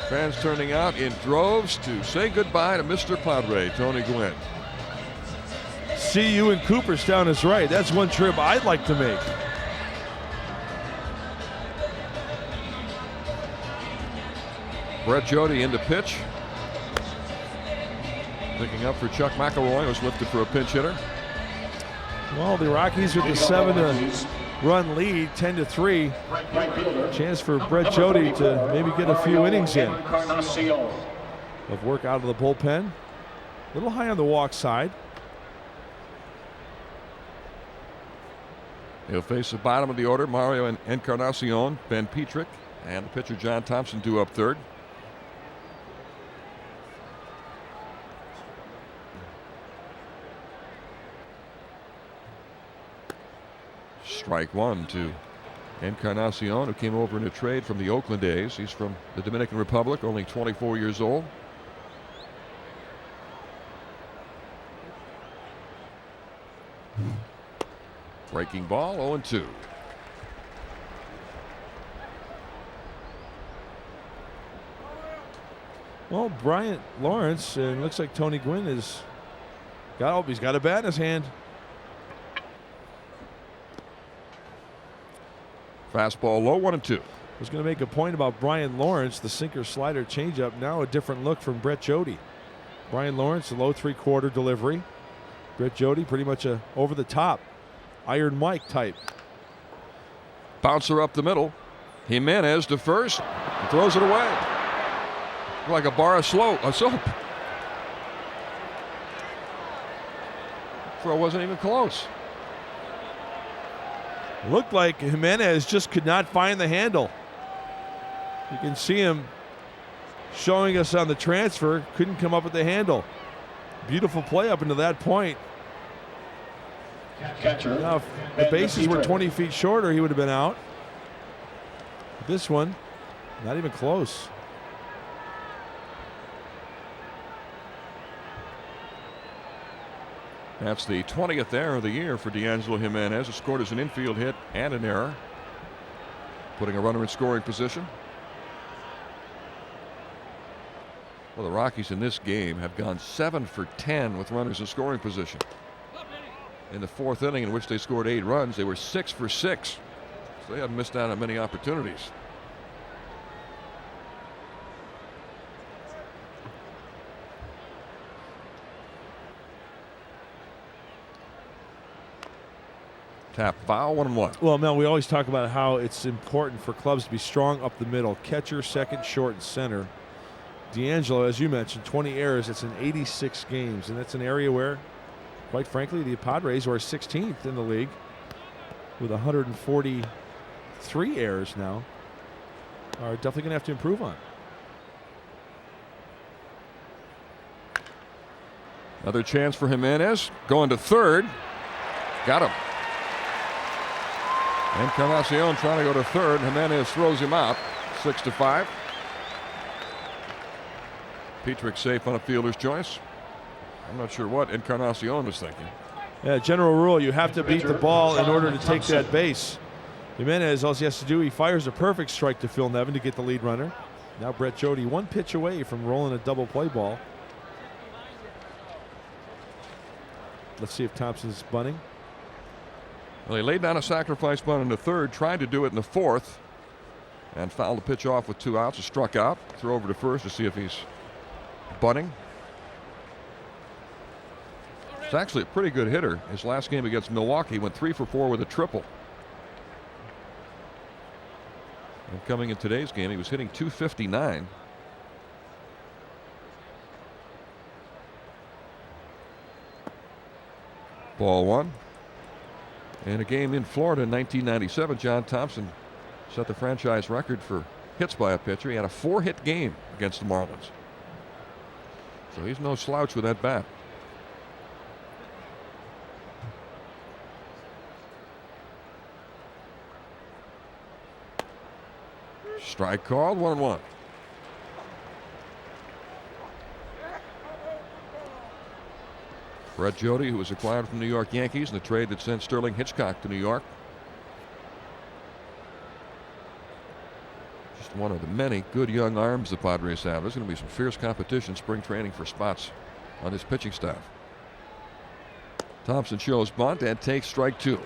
Fans turning out in droves to say goodbye to Mr. Padre, Tony Gwynn. See you in Cooperstown is right. That's one trip I'd like to make. Brett Jody into pitch. Picking up for Chuck McElroy, was lifted for a pinch hitter. Well, the Rockies with the 7-run lead, 10-3. Chance for Brett Jody to maybe get a few innings in of work out of the bullpen. A little high on the walk side. He'll face the bottom of the order, Mario Encarnacion, Ben Petrick, and the pitcher John Thompson due up third. Strike 1 to Encarnacion, who came over in a trade from the Oakland A's. He's from the Dominican Republic, only 24 years old. Breaking ball, 0-2. Well, Bryant Lawrence, and looks like Tony Gwynn he's got a bat in his hand. Fastball low, 1-2. I was going to make a point about Brian Lawrence, the sinker slider changeup. Now a different look from Brett Jody. Brian Lawrence, a low 3/4 delivery. Brett Jody, pretty much a over the top Iron Mike type. Bouncer up the middle. Jimenez to first. And throws it away. Like a bar of soap. Throw wasn't even close. Looked like Jimenez just could not find the handle. You can see him showing us on the transfer. Couldn't come up with the handle. Beautiful play up into that point. Catcher. Now, if the bases were 20 feet shorter, he would have been out. This one, not even close. That's the 20th error of the year for D'Angelo Jimenez. He scored as an infield hit and an error, putting a runner in scoring position. Well, the Rockies in this game have gone 7 for 10 with runners in scoring position. in the fourth inning, in which they scored 8 runs. They were 6 for 6. So they haven't missed out on many opportunities. Tap foul, 1-1. Well, Mel, we always talk about how it's important for clubs to be strong up the middle. Catcher, second, short, and center. D'Angelo, as you mentioned, 20 errors. That's in 86 games. And that's an area where, quite frankly, the Padres are 16th in the league with 143 errors now. Are definitely going to have to improve on. Another chance for Jimenez. Going to third. Got him. Encarnacion trying to go to third. Jimenez throws him out. 6-5. Petrick safe on a fielder's choice. I'm not sure what Encarnacion was thinking. Yeah, general rule, you have to beat the ball in order to take that base. Jimenez, all he has to do, he fires a perfect strike to Phil Nevin to get the lead runner. Now Brett Jody 1 pitch away from rolling a double play ball. Let's see if Thompson's bunting. Well, he laid down a sacrifice bunt in the third, tried to do it in the fourth, and fouled the pitch off with 2 outs. He struck out. Throw over to first to see if he's bunting. He's actually a pretty good hitter. His last game against Milwaukee went 3 for 4 with a triple. And coming in today's game, he was hitting .259. Ball 1. In a game in Florida in 1997, John Thompson set the franchise record for hits by a pitcher. He had a 4-hit game against the Marlins. So he's no slouch with that bat. Strike called, 1-1. Brett Jody, who was acquired from the New York Yankees in the trade that sent Sterling Hitchcock to New York. Just one of the many good young arms the Padres have. There's going to be some fierce competition spring training for spots on this pitching staff. Thompson shows bunt and takes strike 2.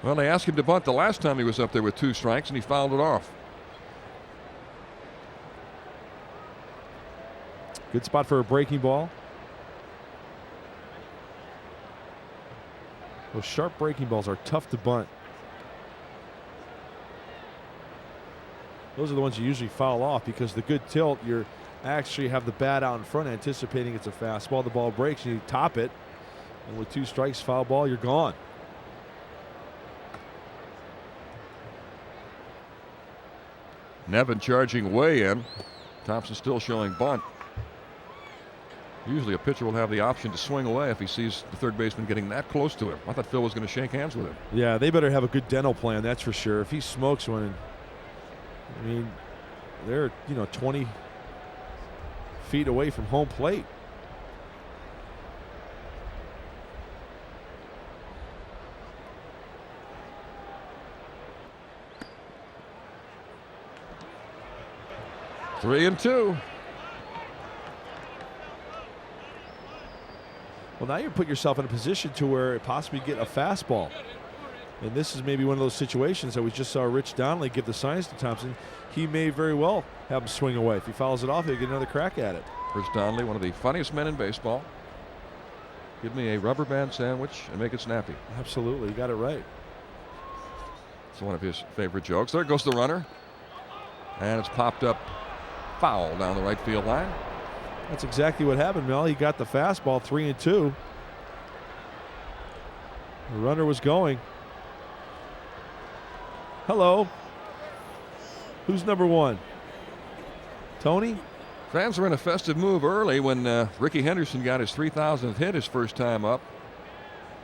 Well, they asked him to bunt the last time he was up there with 2 strikes, and he fouled it off. Good spot for a breaking ball. Those sharp breaking balls are tough to bunt. Those are the ones you usually foul off because the good tilt, you actually have the bat out in front anticipating it's a fastball. The ball breaks and you top it. And with 2 strikes, foul ball, you're gone. Nevin charging way in. Thompson still showing bunt. Usually a pitcher will have the option to swing away if he sees the third baseman getting that close to him. I thought Phil was going to shake hands with him. Yeah, they better have a good dental plan, that's for sure. If he smokes one, I mean, they're 20 feet away from home plate. Three and 2. Well, now you put yourself in a position to where it possibly get a fastball. And this is maybe one of those situations that we just saw Rich Donnelly give the signs to Thompson. He may very well have him swing away. If he fouls it off, he'll get another crack at it. Rich Donnelly, one of the funniest men in baseball. Give me a rubber band sandwich and make it snappy. Absolutely, you got it right. It's one of his favorite jokes. There goes the runner. And it's popped up foul down the right field line. That's exactly what happened, Mel. He got the fastball, 3 and 2. The runner was going. Hello. Who's number 1? Tony? Fans were in a festive move early when Rickey Henderson got his 3,000th hit his first time up.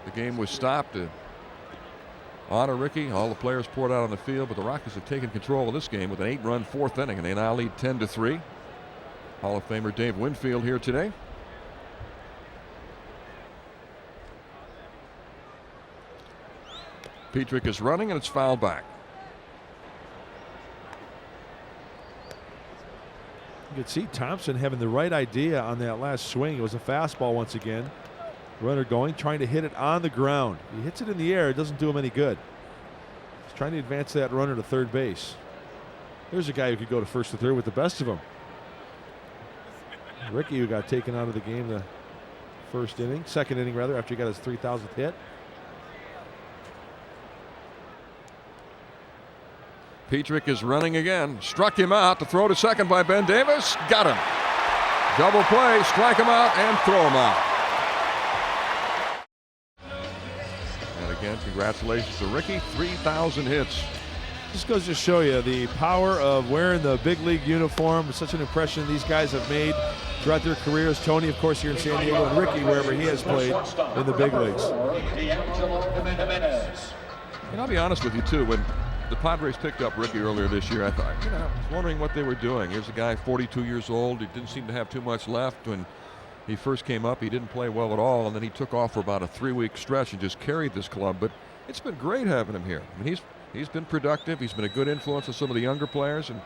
The game was stopped to honor Rickey. All the players poured out on the field, but the Rockies have taken control of this game with an 8-run 4th inning, and they now lead 10-3. Hall of Famer Dave Winfield here today. Petrick is running, and it's fouled back. could see Thompson having the right idea on that last swing. It was a fastball once again. Runner going, trying to hit it on the ground. He hits it in the air, it doesn't do him any good. He's trying to advance that runner to third base. There's a guy who could go to first or third with the best of them. Rickey, who got taken out of the game the second inning rather, after he got his 3,000th hit. Petrick is running again. Struck him out. To throw to second by Ben Davis. Got him. Double play. Strike him out and throw him out. And again, congratulations to Rickey. 3,000 hits. This goes to show you the power of wearing the big league uniform. It's such an impression these guys have made throughout their careers. Tony, of course, here in San Diego, and Rickey, wherever he has played in the big leagues. And I'll be honest with you, too. When the Padres picked up Rickey earlier this year, I thought, I was wondering what they were doing. Here's a guy 42 years old. He didn't seem to have too much left. When he first came up, he didn't play well at all, and then he took off for about a 3-week stretch and just carried this club. But it's been great having him here. I mean, he's been productive. He's been a good influence on some of the younger players, and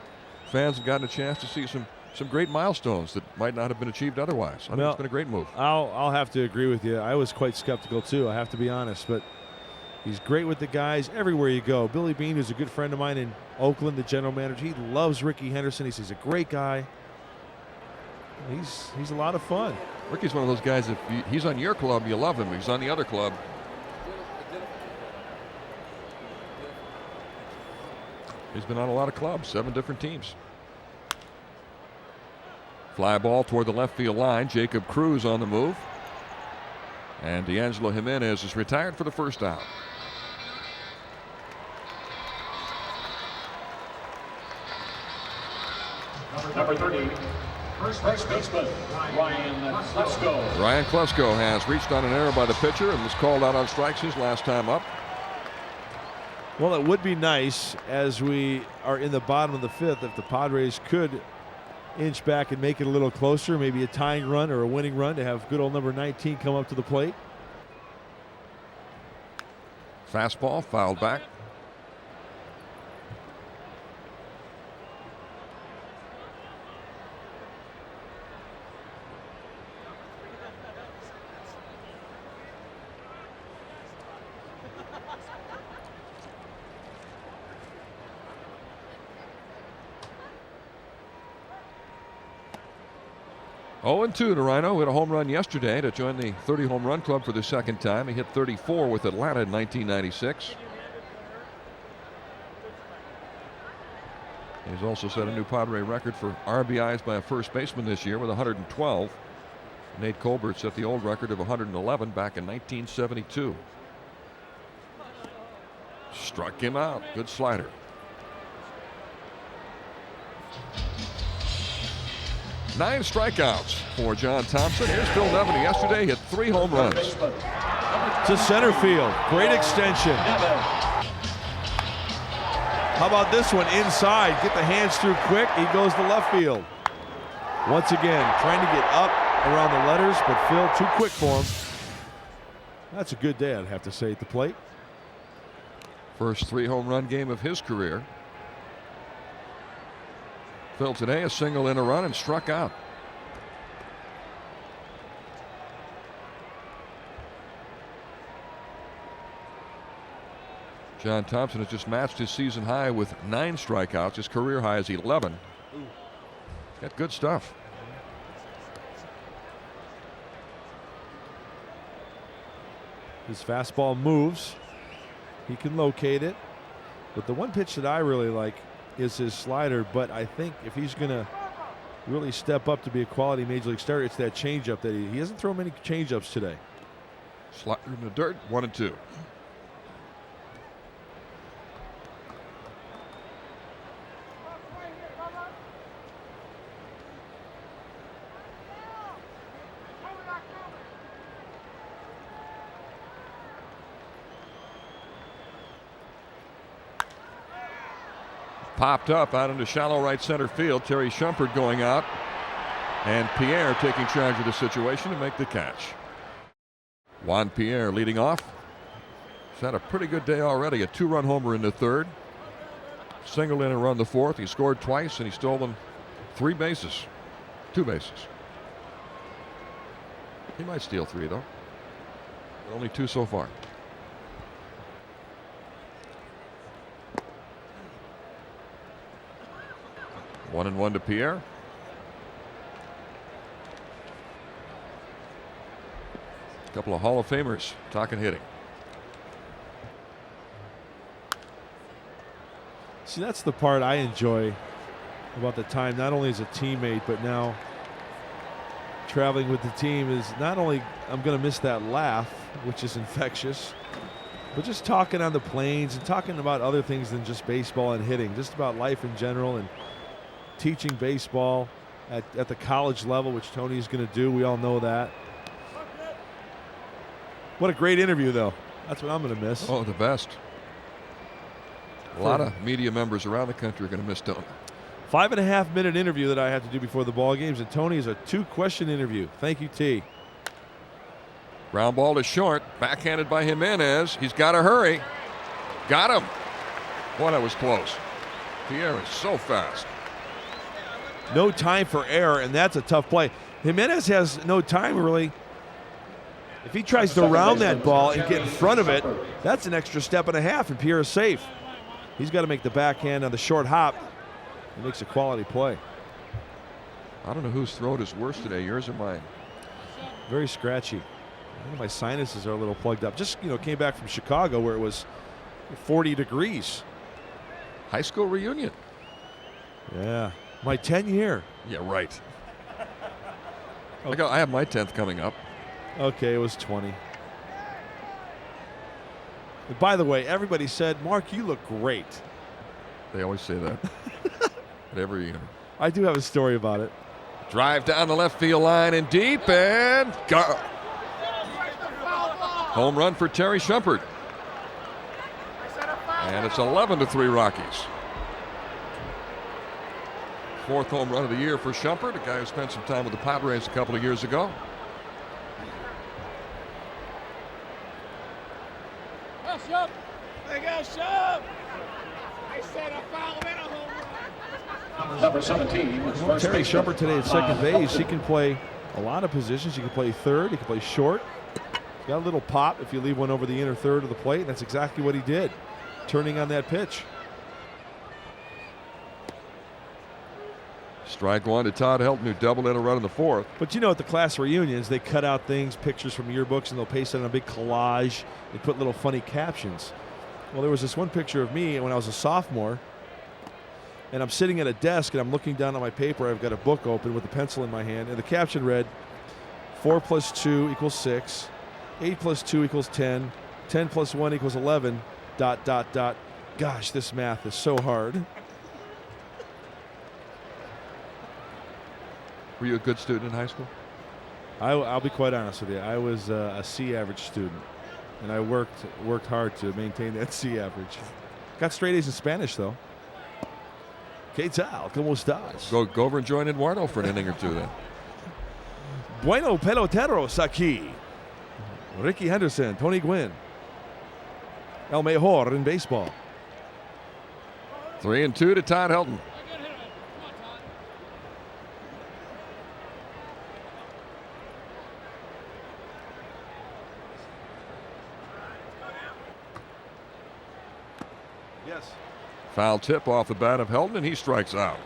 fans have gotten a chance to see some great milestones that might not have been achieved otherwise. I think it's been a great move. I'll have to agree with you. I was quite skeptical too, I have to be honest, but he's great with the guys everywhere you go. Billy Beane, who's a good friend of mine in Oakland, the general manager, he loves Rickey Henderson. He's a great guy. He's a lot of fun. Rickey's one of those guys, if he's on your club, you love him. If he's on the other club, he's been on a lot of clubs, 7 different teams. Fly ball toward the left field line. Jacob Cruz on the move. And D'Angelo Jimenez is retired for the first out. Number 30, first baseman, Ryan Klesko. Ryan Klesko has reached on an error by the pitcher and was called out on strikes his last time up. Well, it would be nice as we are in the bottom of the 5th if the Padres could inch back and make it a little closer, maybe a tying run or a winning run, to have good old number 19 come up to the plate. Fastball fouled back. Oh, 2 to Rhino. Hit a home run yesterday to join the 30 home run club for the second time. He hit 34 with Atlanta in 1996. He's also set a new Padre record for RBIs by a first baseman this year with 112. Nate Colbert set the old record of 111 back in 1972. Struck him out. Good slider. Nine strikeouts for John Thompson. Here's Phil Nevin. Yesterday hit 3 home runs. To center field. Great extension. How about this one inside? Get the hands through quick. He goes to left field. Once again, trying to get up around the letters, but Phil too quick for him. That's a good day, I'd have to say, at the plate. First 3 home run game of his career. Phil today a single in a run and struck out. John Thompson has just matched his season high with 9 strikeouts. His career high is 11. Got good stuff. His fastball moves. He can locate it. But the one pitch that I really like is his slider, but I think if he's going to really step up to be a quality major league starter, it's that changeup that he hasn't thrown many changeups today. Slider in the dirt, 1-2. Popped up out into shallow right center field. Terry Shumpert going out, and Pierre taking charge of the situation to make the catch. Juan Pierre leading off. He's had a pretty good day already. A 2-run homer in the 3rd. Single in and run the 4th. He scored twice and he stolen 3 bases. 2 bases. He might steal 3, though. But only 2 so far. One and 1 to Pierre. A couple of Hall of Famers talking hitting. See, that's the part I enjoy about the time, not only as a teammate, but now traveling with the team, is not only I'm going to miss that laugh, which is infectious, but just talking on the planes and talking about other things than just baseball and hitting, just about life in general, and teaching baseball at the college level, which Tony's going to do. We all know that. What a great interview, though. That's what I'm going to miss. Oh, the best. A lot of media members around the country are going to miss Tony. 5.5 minute interview that I have to do before the ball games, and Tony is a 2-question interview. Thank you, T. Ground ball to short, backhanded by Jimenez. He's got to hurry. Got him. Boy, that was close. Pierre is so fast. No time for error, and that's a tough play. Jimenez has no time, really. If he tries to round that ball and get in front of it, that's an extra step and a half, and Pierre is safe. He's got to make the backhand on the short hop. He makes a quality play. I don't know whose throat is worse today, yours or mine. Very scratchy. I think my sinuses are a little plugged up. Just, came back from Chicago where it was 40 degrees. High school reunion. Yeah. My 10-year. Yeah, right. I have my 10th coming up. Okay, it was 20. And by the way, everybody said, Mark, you look great. They always say that. At every year. I do have a story about it. Drive down the left field line and deep, and go. Home run for Terry Shumpert. And it's 11-3 Rockies. 4th home run of the year for Shumpert, a guy who spent some time with the Padres a couple of years ago. Number 17. Terry Shumpert today at second base. He can play a lot of positions. He can play third. He can play short. He's got a little pop if you leave one over the inner third of the plate. And that's exactly what he did, turning on that pitch. Strike 1 to Todd Helton, who doubled in a run in the 4th. But at the class reunions, they cut out things, pictures from yearbooks, and they'll paste it on a big collage and put little funny captions. Well, there was this one picture of me when I was a sophomore, and I'm sitting at a desk and I'm looking down at my paper. I've got a book open with a pencil in my hand, and the caption read, 4 + 2 = 6, 8 + 2 = 10, 10 + 1 = 11, ... Gosh, this math is so hard. Were you a good student in high school? I'll be quite honest with you. I was a C average student, and I worked hard to maintain that C average. Got straight A's in Spanish, though. ¿Qué tal? ¿Cómo estás? Go over and join Eduardo for an inning or two then. Bueno peloteros aquí. Rickey Henderson, Tony Gwynn. El mejor in baseball. 3-2 to Todd Helton. Yes. Foul tip off the bat of Helton, and he strikes out.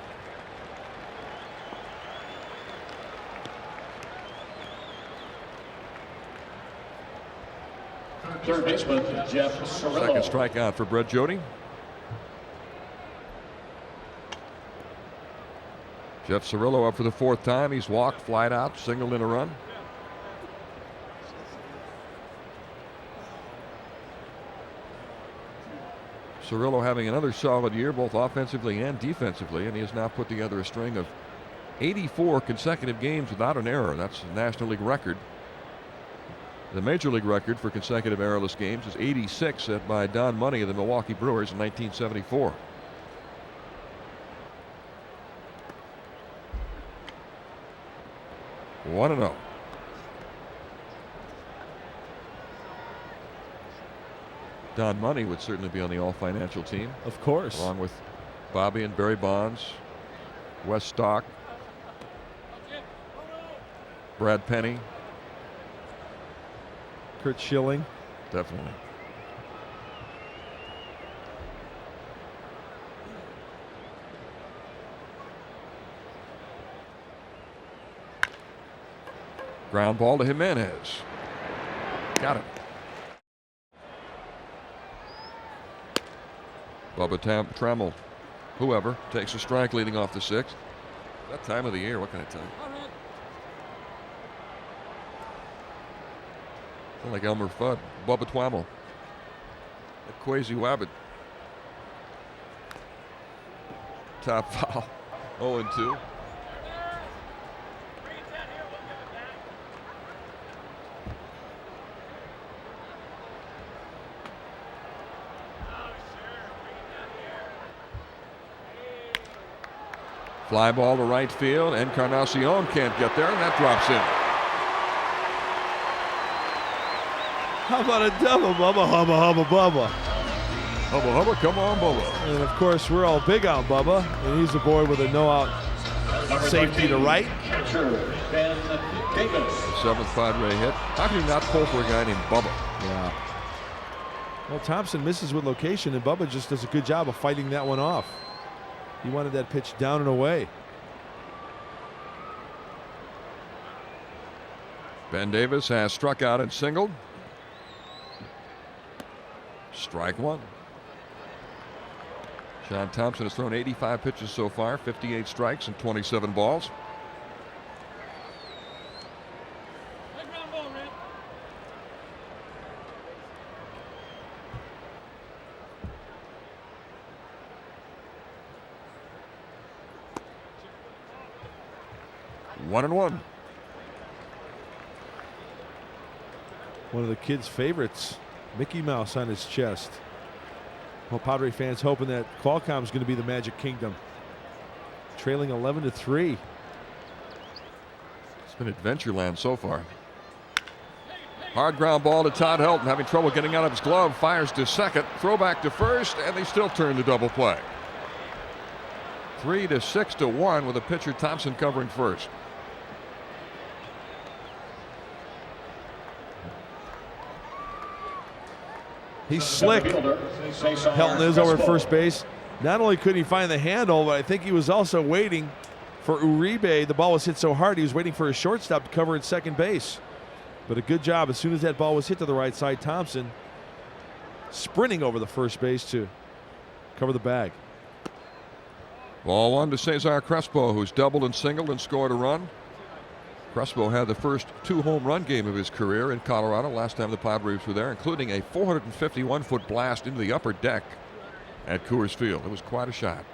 Third baseman, Jeff Cirillo. Second strikeout for Brett Jody. Jeff Cirillo up for the 4th time. He's walked, flied out, singled in a run. Cirillo having another solid year, both offensively and defensively, and he has now put together a string of 84 consecutive games without an error. That's a National League record. The Major League record for consecutive errorless games is 86, set by Don Money of the Milwaukee Brewers in 1974. One and 0. Don Money would certainly be on the all-financial team. Of course. Along with Bobby and Barry Bonds, Wes Stock. Brad Penny. Kurt Schilling. Definitely. Ground ball to Jimenez. Got it. Bubba Trammell, whoever, takes a strike leading off the sixth. That time of the year, what kind of time? Sound like Elmer Fudd. Bubba Trammell. That Quasi Wabbit. Top foul. 0-2. Fly ball to right field. Encarnacion can't get there, and that drops in. How about a double, Bubba? Hubba, hubba, Bubba. Hubba, hubba, come on, Bubba. And of course, we're all big on Bubba, and he's the boy with a no-out safety to right. Seventh Padre hit. How can you not pull for a guy named Bubba? Yeah. Well, Thompson misses with location, and Bubba just does a good job of fighting that one off. He wanted that pitch down and away. Ben Davis has struck out and singled. Strike one. John Thompson has thrown 85 pitches so far, 58 strikes and 27 balls. One and one. One of the kids' favorites, Mickey Mouse on his chest. Well, Padre fans hoping that Qualcomm is going to be the Magic Kingdom. Trailing 11-3. It's been Adventureland so far. Hard ground ball to Todd Helton, having trouble getting out of his glove. Fires to second, throw back to first, and they still turn the double play. 3-6-1 with a pitcher Thompson covering first. He's slick. Helton is over at first base. Not only couldn't he find the handle, but I think he was also waiting for Uribe. The ball was hit so hard, he was waiting for his shortstop to cover at second base. But a good job. As soon as that ball was hit to the right side, Thompson sprinting over the first base to cover the bag. Ball one to Cesar Crespo, who's doubled and singled and scored a run. Crespo had the first 2 home run game of his career in Colorado last time the Padres were there, including a 451-foot blast into the upper deck at Coors Field. It was quite a shot.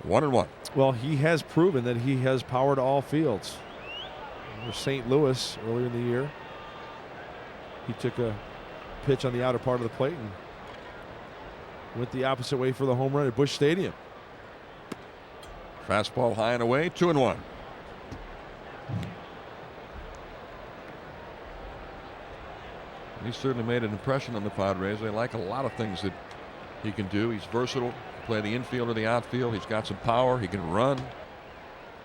One and one. Well, he has proven that he has power to all fields. For St. Louis earlier in the year, he took a pitch on the outer part of the plate and went the opposite way for the home run at Busch Stadium. Fastball high and away, 2-1. He certainly made an impression on the Padres. They like a lot of things that he can do. He's versatile, play the infield or the outfield. He's got some power. He can run.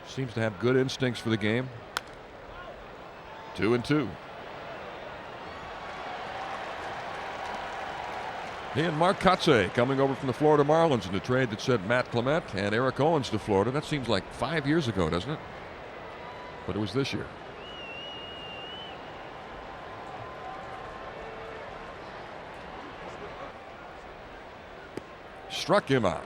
Seems to have good instincts for the game. 2-2. He and Mark Kotsay coming over from the Florida Marlins in a trade that sent Matt Clement and Eric Owens to Florida. That seems like 5 years ago, doesn't it? But it was this year. Struck him out.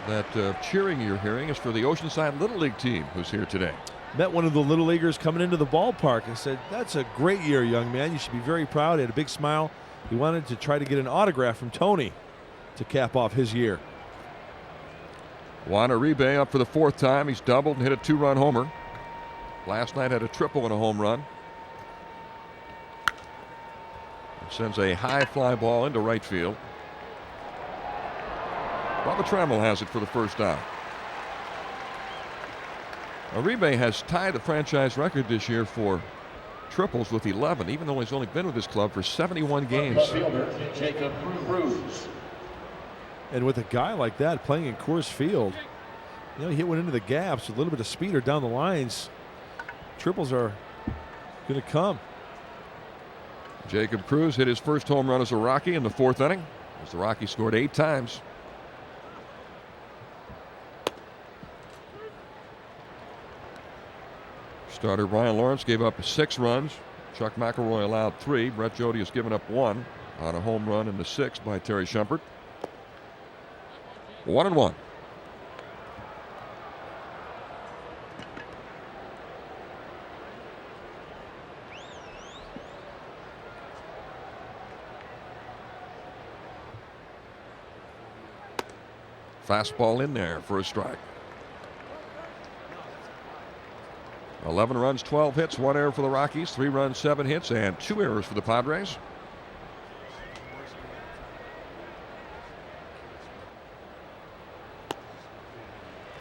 That cheering you're hearing is for the Oceanside Little League team who's here today. Met one of the Little Leaguers coming into the ballpark and said, "That's a great year, young man. You should be very proud." He had a big smile. He wanted to try to get an autograph from Tony to cap off his year. Juan Uribe up for the 4th time. He's doubled and hit a 2-run homer. Last night had a triple and a home run. And sends a high fly ball into right field. Bubba Trammell has it for the first out. Uribe has tied the franchise record this year for triples with 11, even though he's only been with his club for 71 games. And with a guy like that playing in Coors Field, you know, he hit one into the gaps with a little bit of speed or down the lines. Triples are going to come. Jacob Cruz hit his first home run as a Rocky in the 4th inning, as the Rockies scored 8 times. Starter Brian Lawrence gave up 6 runs. Chuck McElroy allowed 3. Brett Jody has given up 1 on a home run in the 6th by Terry Shumpert. 1-1. Fastball in there for a strike. 11 runs, 12 hits, 1 error for the Rockies, 3 runs, 7 hits, and 2 errors for the Padres.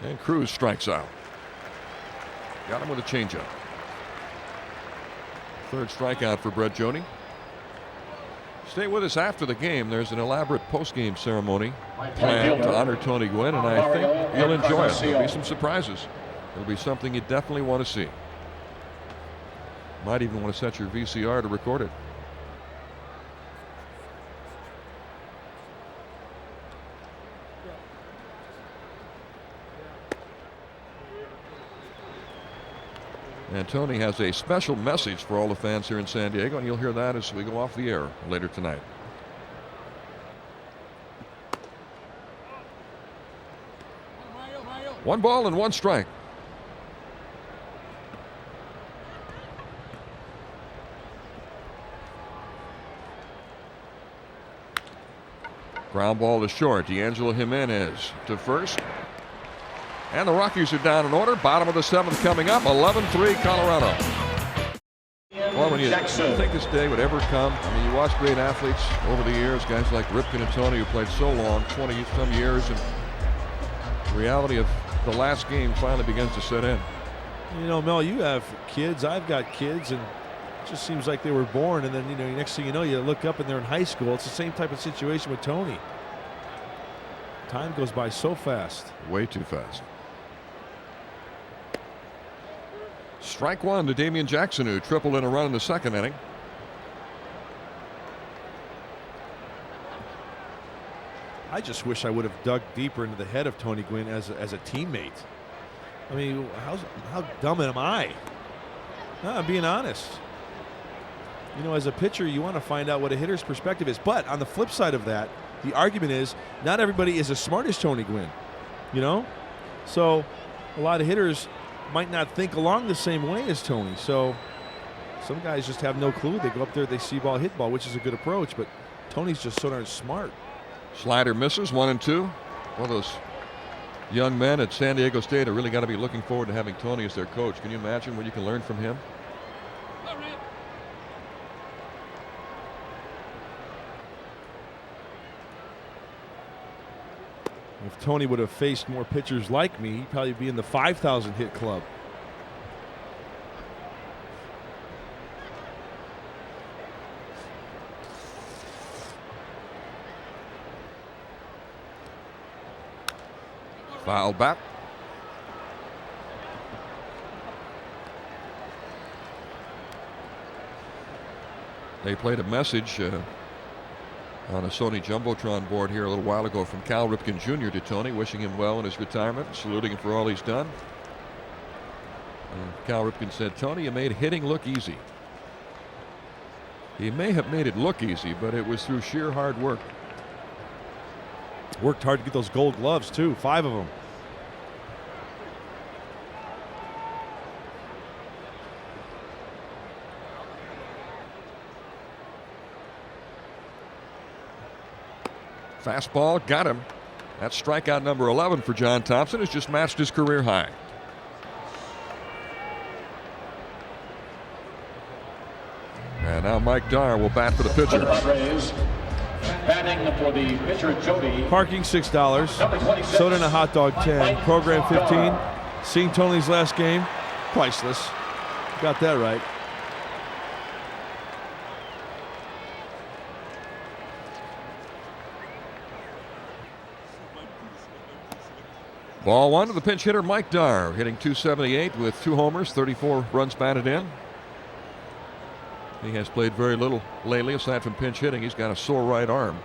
And Cruz strikes out. Got him with a changeup. 3rd strikeout for Brett Jody. Stay with us after the game. There's an elaborate post-game ceremony planned to honor Tony Gwynn, and I think you'll enjoy it. There'll be some surprises. It'll be something you definitely want to see. Might even want to set your VCR to record it. And Tony has a special message for all the fans here in San Diego, and you'll hear that as we go off the air later tonight. One ball and 1 strike. Ground ball to short. D'Angelo Jimenez to first. And the Rockies are down in order. Bottom of the 7th coming up. 11-3 Colorado. Well, when you think this day would ever come, I mean, you watch great athletes over the years, guys like Rickey and Tony who played so long, 20-some years, and the reality of the last game finally begins to set in. You know, Mel, you have kids. I've got kids, and it just seems like they were born, and then, you know, next thing you know, you look up and they're in high school. It's the same type of situation with Tony. Time goes by so fast. Way too fast. Strike 1 to Damian Jackson, who tripled in a run in the 2nd inning. I just wish I would have dug deeper into the head of Tony Gwynn as a teammate. I mean, how dumb am I? No, I'm being honest. You know, as a pitcher, you want to find out what a hitter's perspective is. But on the flip side of that, the argument is not everybody is as smart as Tony Gwynn. You know? So a lot of hitters might not think along the same way as Tony. So some guys just have no clue. They go up there, they see ball, hit ball, which is a good approach. But Tony's just so darn smart. Slider misses, 1-2. One of those young men at San Diego State are really got to be looking forward to having Tony as their coach. Can you imagine what you can learn from him? If Tony would have faced more pitchers like me, he'd probably be in the 5,000 hit club. Foul back. They played a message on a Sony Jumbotron board here a little while ago from Cal Ripken Jr. to Tony, wishing him well in his retirement, saluting him for all he's done. And Cal Ripken said, "Tony, you made hitting look easy." He may have made it look easy, but it was through sheer hard work. Worked hard to get those gold gloves, too. 5 of them. Fastball got him. That's strikeout number 11 for John Thompson, who's just matched his career high. And now Mike Dyer will bat for the pitcher. Batting for the pitcher, Jody. Parking $6. Soda and a hot dog 10. Program 15. Seeing Tony's last game, priceless. Got that right. Ball one to the pinch hitter Mike Dar, hitting .278 with 2 homers, 34 runs batted in. He has played very little lately aside from pinch hitting. He's got a sore right arm.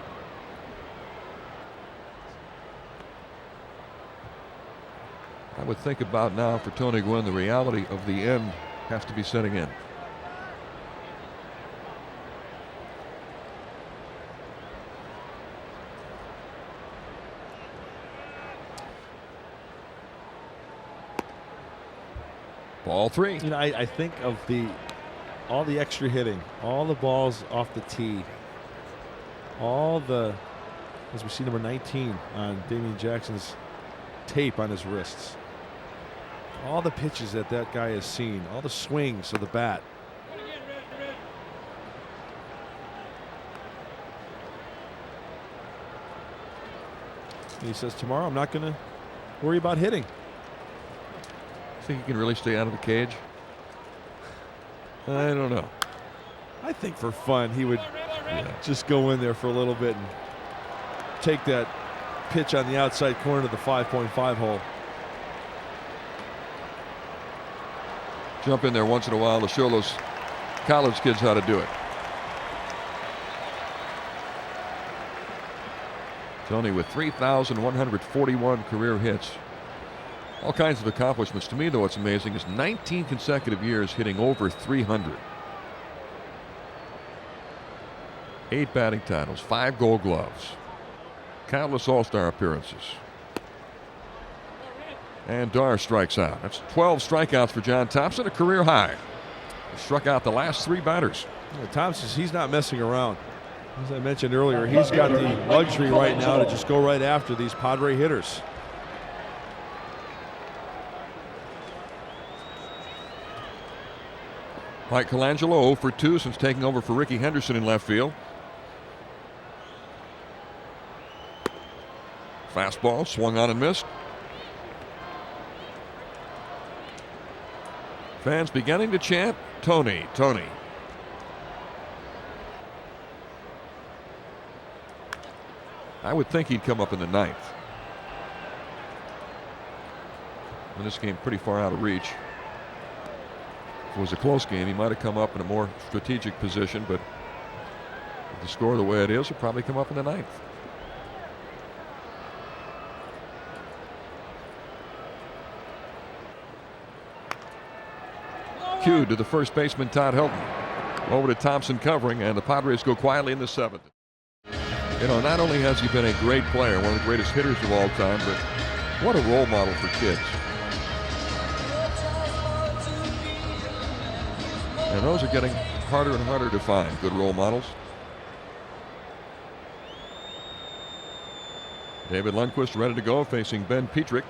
I would think about now for Tony Gwynn, the reality of the end has to be setting in. Ball 3. You know, I think of all the extra hitting, all the balls off the tee, as we see number 19 on Damian Jackson's tape on his wrists. All the pitches that guy has seen, all the swings of the bat. And he says, tomorrow I'm not going to worry about hitting. Think he can really stay out of the cage? I don't know. I think for fun he would just go in there for a little bit and take that pitch on the outside corner to the 5.5 hole. Jump in there once in a while to show those college kids how to do it. Tony with 3,141 career hits. All kinds of accomplishments. To me, though, what's amazing is 19 consecutive years hitting over 300. 8 batting titles, 5 Gold Gloves, countless All-Star appearances. And Dar strikes out. That's 12 strikeouts for John Thompson, a career high. He struck out the last 3 batters. Thompson, he's not messing around. As I mentioned earlier, he's got the luxury right now to just go right after these Padre hitters. Mike Colangelo 0 for 2 since taking over for Rickey Henderson in left field. Fastball swung on and missed. Fans beginning to chant, Tony, Tony. I would think he'd come up in the 9th. And this game pretty far out of reach. If it was a close game, he might have come up in a more strategic position, but with the score the way it is, he'll probably come up in the 9th. Cued to the first baseman, Todd Helton. Over to Thompson covering, and the Padres go quietly in the 7th. You know, not only has he been a great player, one of the greatest hitters of all time, but what a role model for kids. And those are getting harder and harder to find, good role models. David Lundquist ready to go, facing Ben Petrick.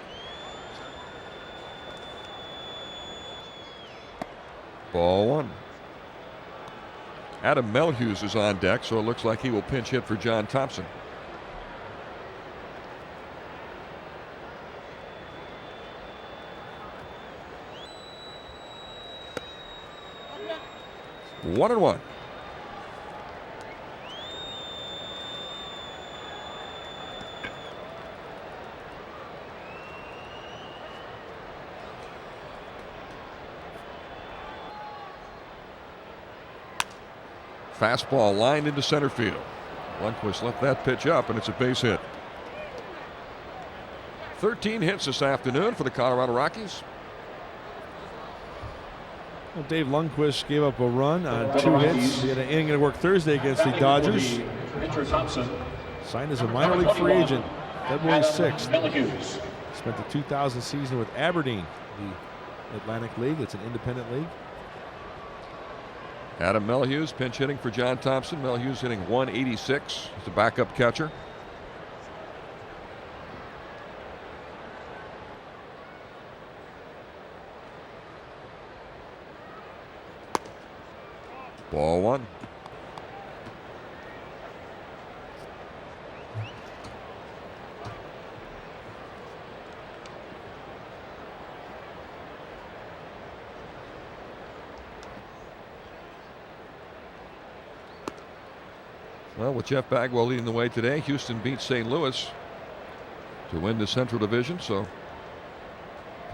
Ball 1. Adam Melhuse is on deck, so it looks like he will pinch hit for John Thompson. One and one. Fastball lined into center field. Lundquist left that pitch up, and it's a base hit. 13 hits this afternoon for the Colorado Rockies. Well, Dave Lundquist gave up a run on 2 hits. He had an inning to work Thursday against the Dodgers. Signed as a minor league free agent February 6th. Spent the 2000 season with Aberdeen, the Atlantic League. It's an independent league. Adam Melhuse pinch hitting for John Thompson. Melhuse hitting 186 as the backup catcher. Ball 1. Well, with Jeff Bagwell leading the way today, Houston beat St. Louis to win the Central Division, so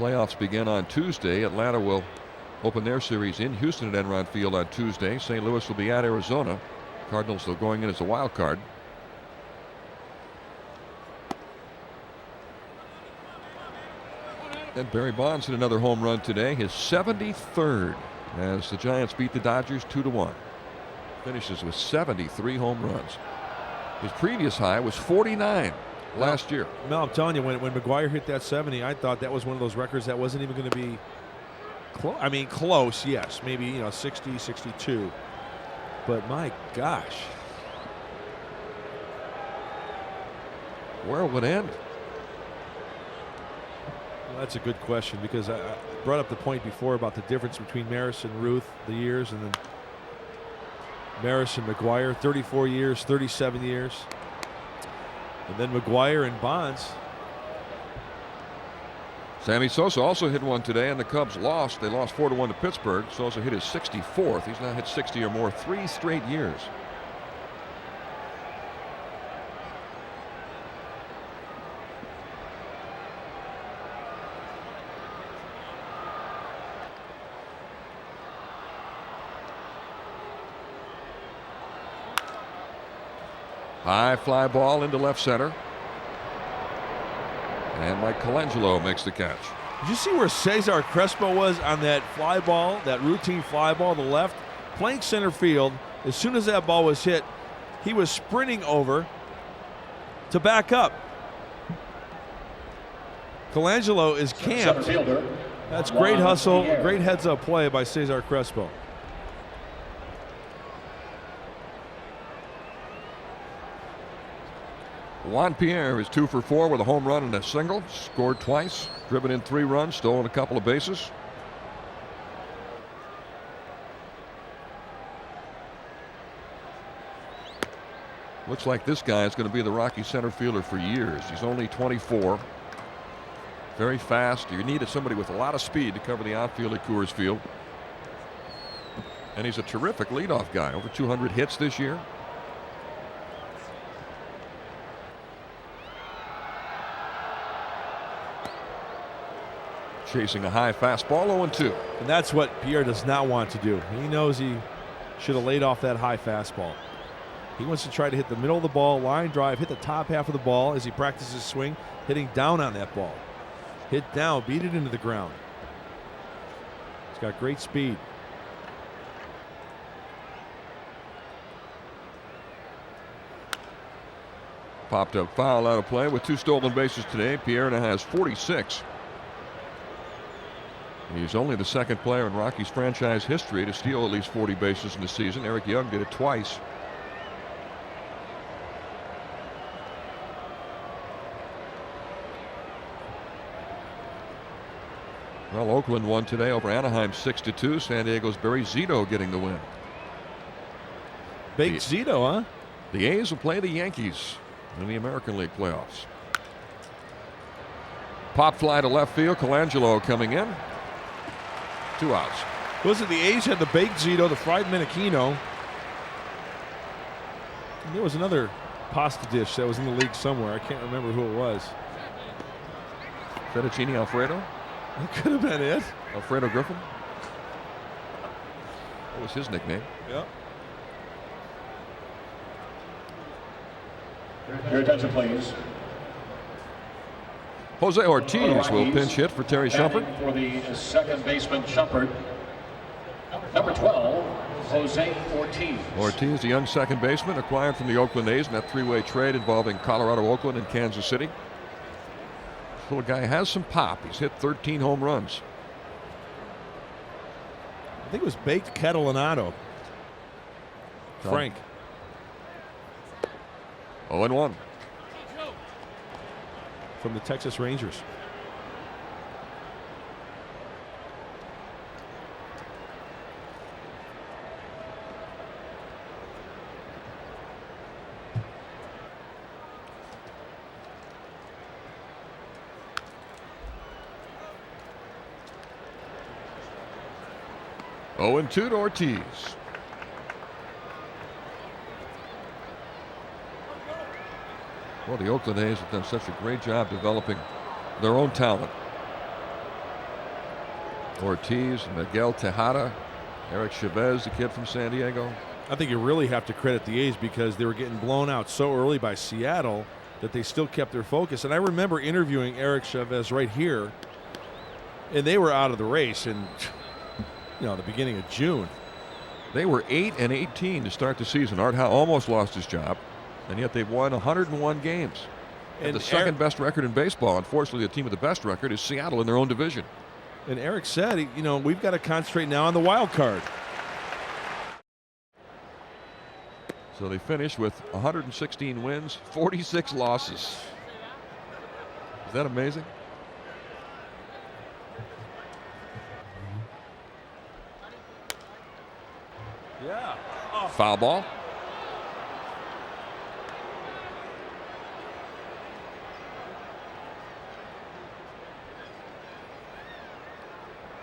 Playoffs begin on Tuesday. Atlanta will open their series in Houston at Enron Field on Tuesday. St. Louis will be at Arizona. Cardinals still going in as a wild card. And Barry Bonds hit another home run today, his 73rd, as the Giants beat the Dodgers 2-1. Finishes with 73 home runs. His previous high was 49 last year. Mel, I'm telling you, when McGwire hit that 70, I thought that was one of those records that wasn't even going to be close. I mean, close, yes, maybe 60, 62. But my gosh, where would it end? Well, that's a good question, because I brought up the point before about the difference between Maris and Ruth, the years, and then Maris and McGwire, 34 years, 37 years. And then McGwire and Bonds. Sammy Sosa also hit one today, and the Cubs lost. They lost 4-1 to Pittsburgh. Sosa hit his 64th. He's now hit 60 or more 3 straight years. High fly ball into left center. And Mike Colangelo makes the catch. Did you see where Cesar Crespo was on that fly ball, that routine fly ball to the left? Playing center field. As soon as that ball was hit, he was sprinting over to back up. Colangelo is camped. That's great hustle, great heads-up play by Cesar Crespo. Juan Pierre is 2 for 4 with a home run and a single. Scored twice, driven in 3 runs, stolen a couple of bases. Looks like this guy is going to be the Rocky center fielder for years. He's only 24. Very fast. You needed somebody with a lot of speed to cover the outfield at Coors Field. And he's a terrific leadoff guy. Over 200 hits this year. Chasing a high fastball, 0-2. And that's what Pierre does not want to do. He knows he should have laid off that high fastball. He wants to try to hit the middle of the ball, line drive, hit the top half of the ball as he practices swing, hitting down on that ball. Hit down, beat it into the ground. He's got great speed. Popped up foul out of play with 2 stolen bases today. Pierre now has 46. He's only the second player in Rockies franchise history to steal at least 40 bases in the season. Eric Young did it twice. Well, Oakland won today over Anaheim 6-2. San Diego's Barry Zito getting the win. Baked Zito, huh? The A's will play the Yankees in the American League playoffs. Pop fly to left field. Colangelo coming in. 2 outs. Was it the A's had the baked Zito, the fried Menachino? And there was another pasta dish that was in the league somewhere. I can't remember who it was. Fettuccine Alfredo? That could have been it. Alfredo Griffin? That was his nickname. Yep. Your attention, please. Jose Ortiz will pinch hit for Terry Shumpert. For the second baseman, Shumpert. Number 12, Jose Ortiz. Ortiz, the young second baseman, acquired from the Oakland A's in that 3-way trade involving Colorado, Oakland, and Kansas City. This little guy has some pop. He's hit 13 home runs. I think it was baked Catalanato. Frank. 0-1. From the Texas Rangers. Oh, 0-2 to Ortiz. Well, the Oakland A's have done such a great job developing their own talent. Ortiz, Miguel Tejada, Eric Chavez, the kid from San Diego. I think you really have to credit the A's because they were getting blown out so early by Seattle that they still kept their focus. And I remember interviewing Eric Chavez right here, and they were out of the race in the beginning of June. They were 8-18 to start the season. Art Howe almost lost his job, and yet they've won 101 games. And the second best record in baseball. Unfortunately, the team with the best record is Seattle in their own division. And Eric said, we've got to concentrate now on the wild card. So they finished with 116 wins, 46 losses. Is that amazing? Yeah. Foul ball.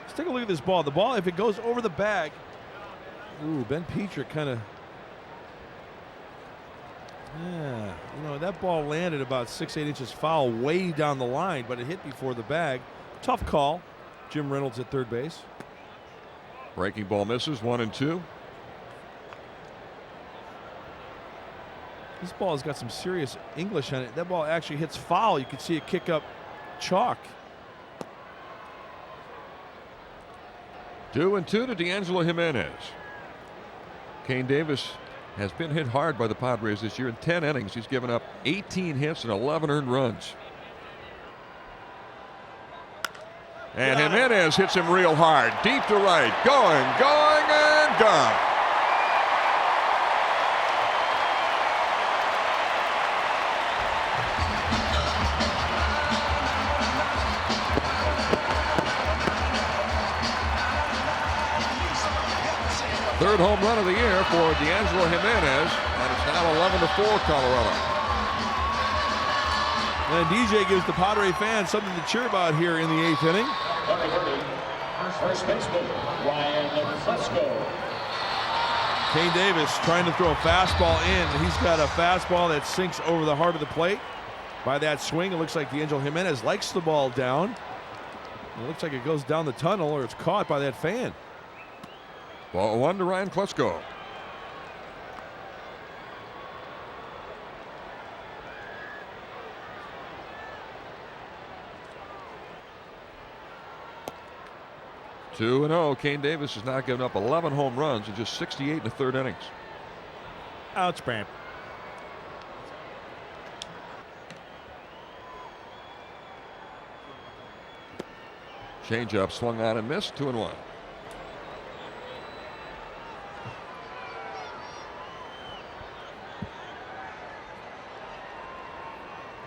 Let's take a look at this ball. The ball, if it goes over the bag, ooh, Ben Petrick kind of. Yeah, that ball landed about 6-8 inches foul way down the line, but it hit before the bag. Tough call. Jim Reynolds at third base. Breaking ball misses, 1-2. This ball has got some serious English on it. That ball actually hits foul. You can see it kick up chalk. 2-2 to D'Angelo Jimenez. Kane Davis has been hit hard by the Padres this year. In 10 innings, he's given up 18 hits and 11 earned runs. And Jimenez hits him real hard, deep to right, going, and gone. Third home run of the year for D'Angelo Jimenez, and it's now 11-4 Colorado. And DJ gives the Padre fans something to cheer about here in the 8th inning. First baseman, Ryan Fresco. Kane Davis trying to throw a fastball in. He's got a fastball that sinks over the heart of the plate. By that swing, it looks like D'Angelo Jimenez likes the ball down. It looks like it goes down the tunnel, or it's caught by that fan. Ball 1 to Ryan Klesko. Two and 0. Kane Davis has now given up 11 home runs in just 68 in the third innings. Ouch, Bram. Changeup swung on and missed. 2-1.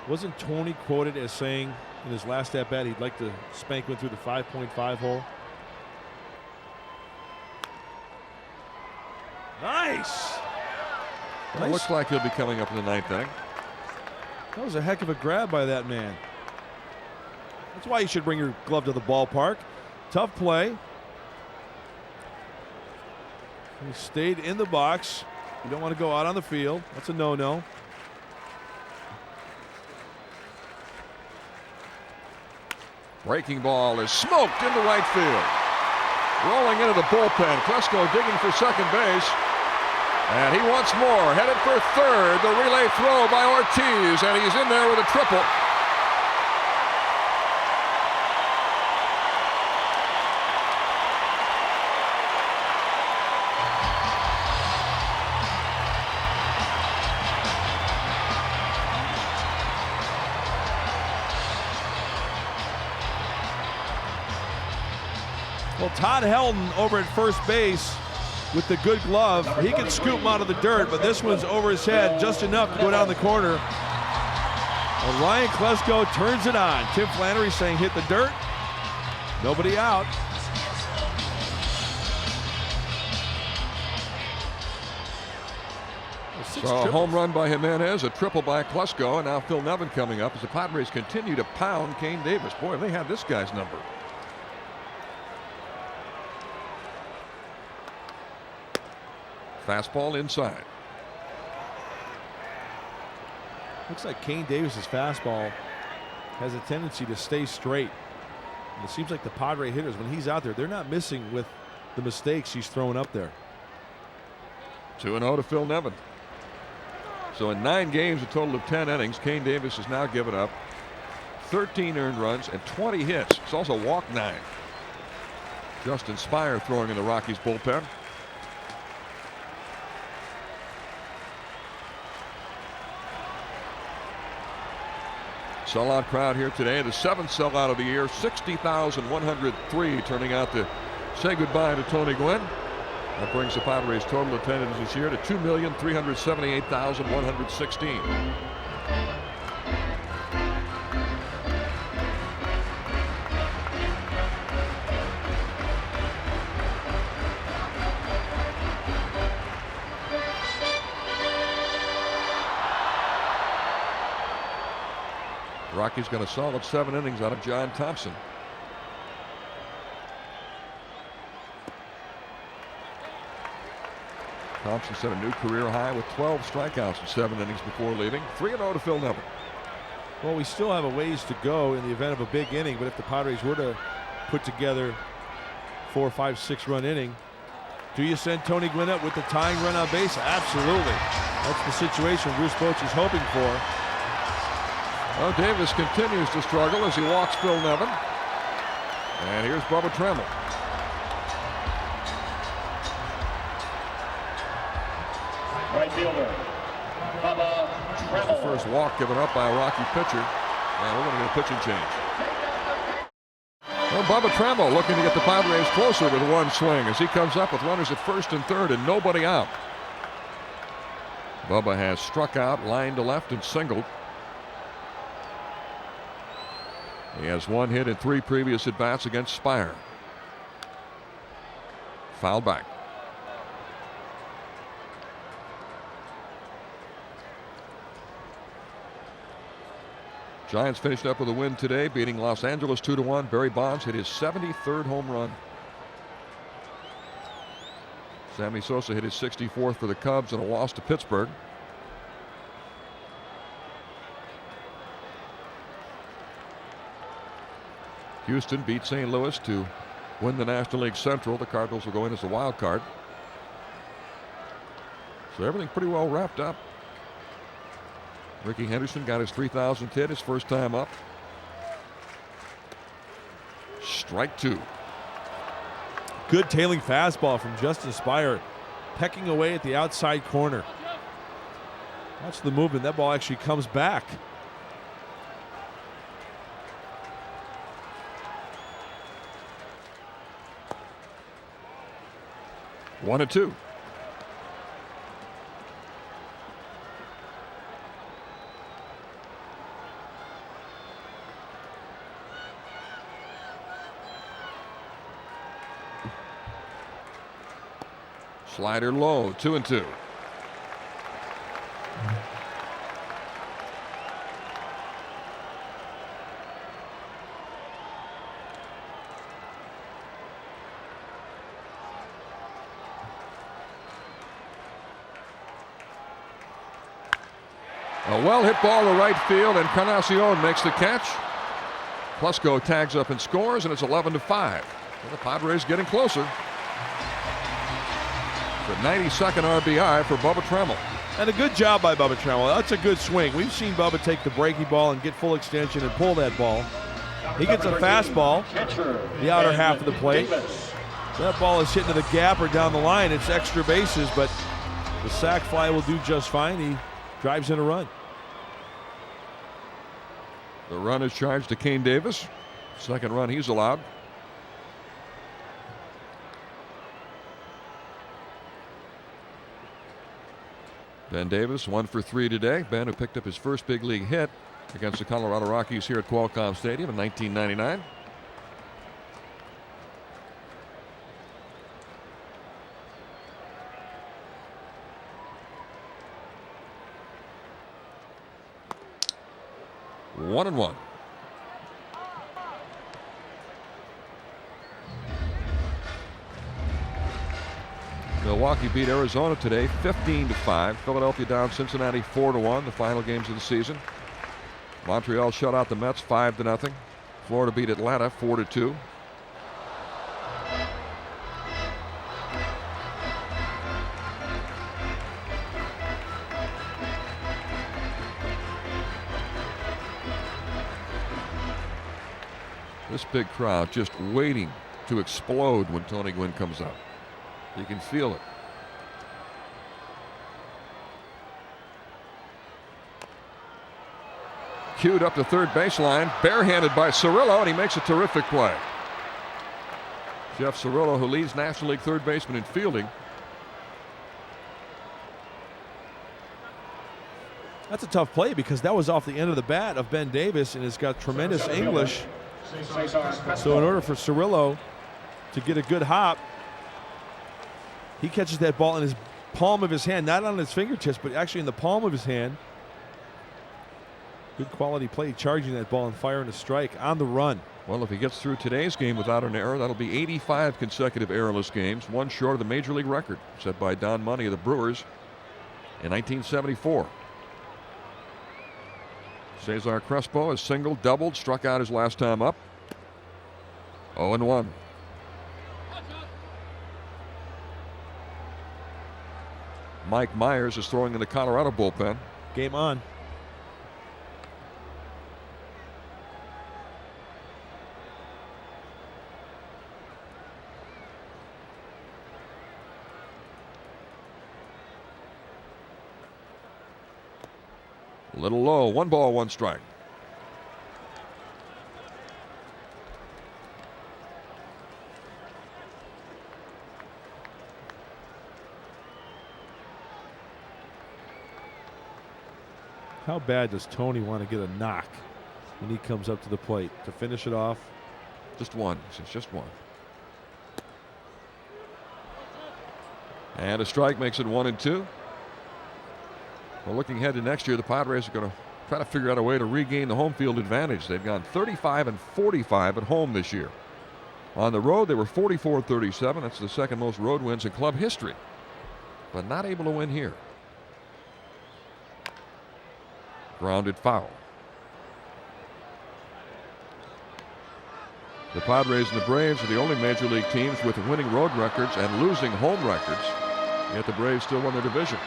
Wasn't Tony quoted as saying in his last at bat he'd like to spank one through the 5.5 hole? Nice. Well, it looks like he'll be coming up in the 9th inning. That was a heck of a grab by that man. That's why you should bring your glove to the ballpark. Tough play. He stayed in the box. You don't want to go out on the field. That's a no-no. Breaking ball is smoked into right field. Rolling into the bullpen. Klesko digging for second base. And he once more headed for third. The relay throw by Ortiz, and he's in there with a triple. Well, Todd Helton over at first base with the good glove. He can scoop him out of the dirt, but this one's over his head just enough to go down the corner. And Ryan Klesko turns it on. Tim Flannery saying hit the dirt. Nobody out. So a home run by Jimenez, a triple by Klesko, and now Phil Nevin coming up as the Padres continue to pound Kane Davis. Boy, they had this guy's number. Fastball inside. Looks like Kane Davis's fastball has a tendency to stay straight. And it seems like the Padre hitters, when he's out there, they're not missing with the mistakes he's throwing up there. 2-0 to Phil Nevin. So in 9 games, a total of 10 innings, Kane Davis has now given up 13 earned runs and 20 hits. He's also walked 9. Justin Spire throwing in the Rockies bullpen. Sellout crowd here today. The 7th sellout of the year. 60,103 turning out to say goodbye to Tony Gwynn. That brings the Padres' total attendance this year to 2,378,116. Rockies got a solid 7 innings out of John Thompson. Thompson set a new career high with 12 strikeouts in 7 innings before leaving. 3-0 to Phil Nevin. Well, we still have a ways to go in the event of a big inning, but if the Padres were to put together 4, 5, 6 run inning, do you send Tony Gwynn up with the tying run on base? Absolutely. That's the situation Bruce Bochy's hoping for. Well, Davis continues to struggle as he walks Phil Nevin. And here's Bubba Trammell. Right fielder, Bubba Trammell. The first walk given up by a Rocky pitcher. And we're going to get a pitching change. Well, Bubba Trammell looking to get the Padres closer with one swing as he comes up with runners at first and third and nobody out. Bubba has struck out, lined to left, and singled. He has 1 hit in 3 previous at-bats against Spire. Foul back. Giants finished up with a win today, beating Los Angeles 2-1. Barry Bonds hit his 73rd home run. Sammy Sosa hit his 64th for the Cubs in a loss to Pittsburgh. Houston beat St. Louis to win the National League Central. The Cardinals will go in as a wild card. So everything pretty well wrapped up. Rickey Henderson got his 3,000th hit, his first time up. Strike 2. Good tailing fastball from Justin Spire, pecking away at the outside corner. Watch the movement. That ball actually comes back. One and 2. Slider low, 2-2. A well-hit ball to right field, and Encarnacion makes the catch. Plesko tags up and scores, and it's 11-5. Well, the Padres getting closer. The 92nd RBI for Bubba Trammell. And a good job by Bubba Trammell. That's a good swing. We've seen Bubba take the breaking ball and get full extension and pull that ball. He gets a fastball, the outer half of the plate. That ball is hitting to the gap or down the line. It's extra bases, but the sac fly will do just fine. He drives in a run. The run is charged to Kane Davis. Second run he's allowed. Ben Davis 1 for 3 today. Ben, who picked up his first big league hit against the Colorado Rockies here at Qualcomm Stadium in 1999. One and one. Milwaukee beat Arizona today 15-5. Philadelphia down Cincinnati 4-1, the final games of the season. Montreal shut out the Mets 5-0. Florida beat Atlanta 4-2. This big crowd just waiting to explode when Tony Gwynn comes up. You can feel it. Cued up the third baseline, barehanded by Cirillo, and he makes a terrific play. Jeff Cirillo, who leads National League third baseman in fielding. That's a tough play because that was off the end of the bat of Ben Davis, and it's got tremendous English. So in order for Cirillo to get a good hop, he catches that ball in his palm of his hand, not on his fingertips, but actually in the palm of his hand. Good quality play, charging that ball and firing a strike on the run. Well, if he gets through today's game without an error, that'll be 85 consecutive errorless games, one short of the major league record set by Don Money of the Brewers in 1974. Cesar Crespo has singled, doubled, struck out his last time up. 0-1. Mike Myers is throwing in the Colorado bullpen. Game on. A little low. 1 ball, 1 strike. How bad does Tony want to get a knock when he comes up to the plate to finish it off? Just one. It's just one. And a strike makes it 1-2. Well, looking ahead to next year, the Padres are going to try to figure out a way to regain the home field advantage. They've gone 35-45 at home this year. On the road, they were 44-37. That's the second most road wins in club history. But not able to win here. Grounded foul. The Padres and the Braves are the only major league teams with winning road records and losing home records. Yet the Braves still won their division.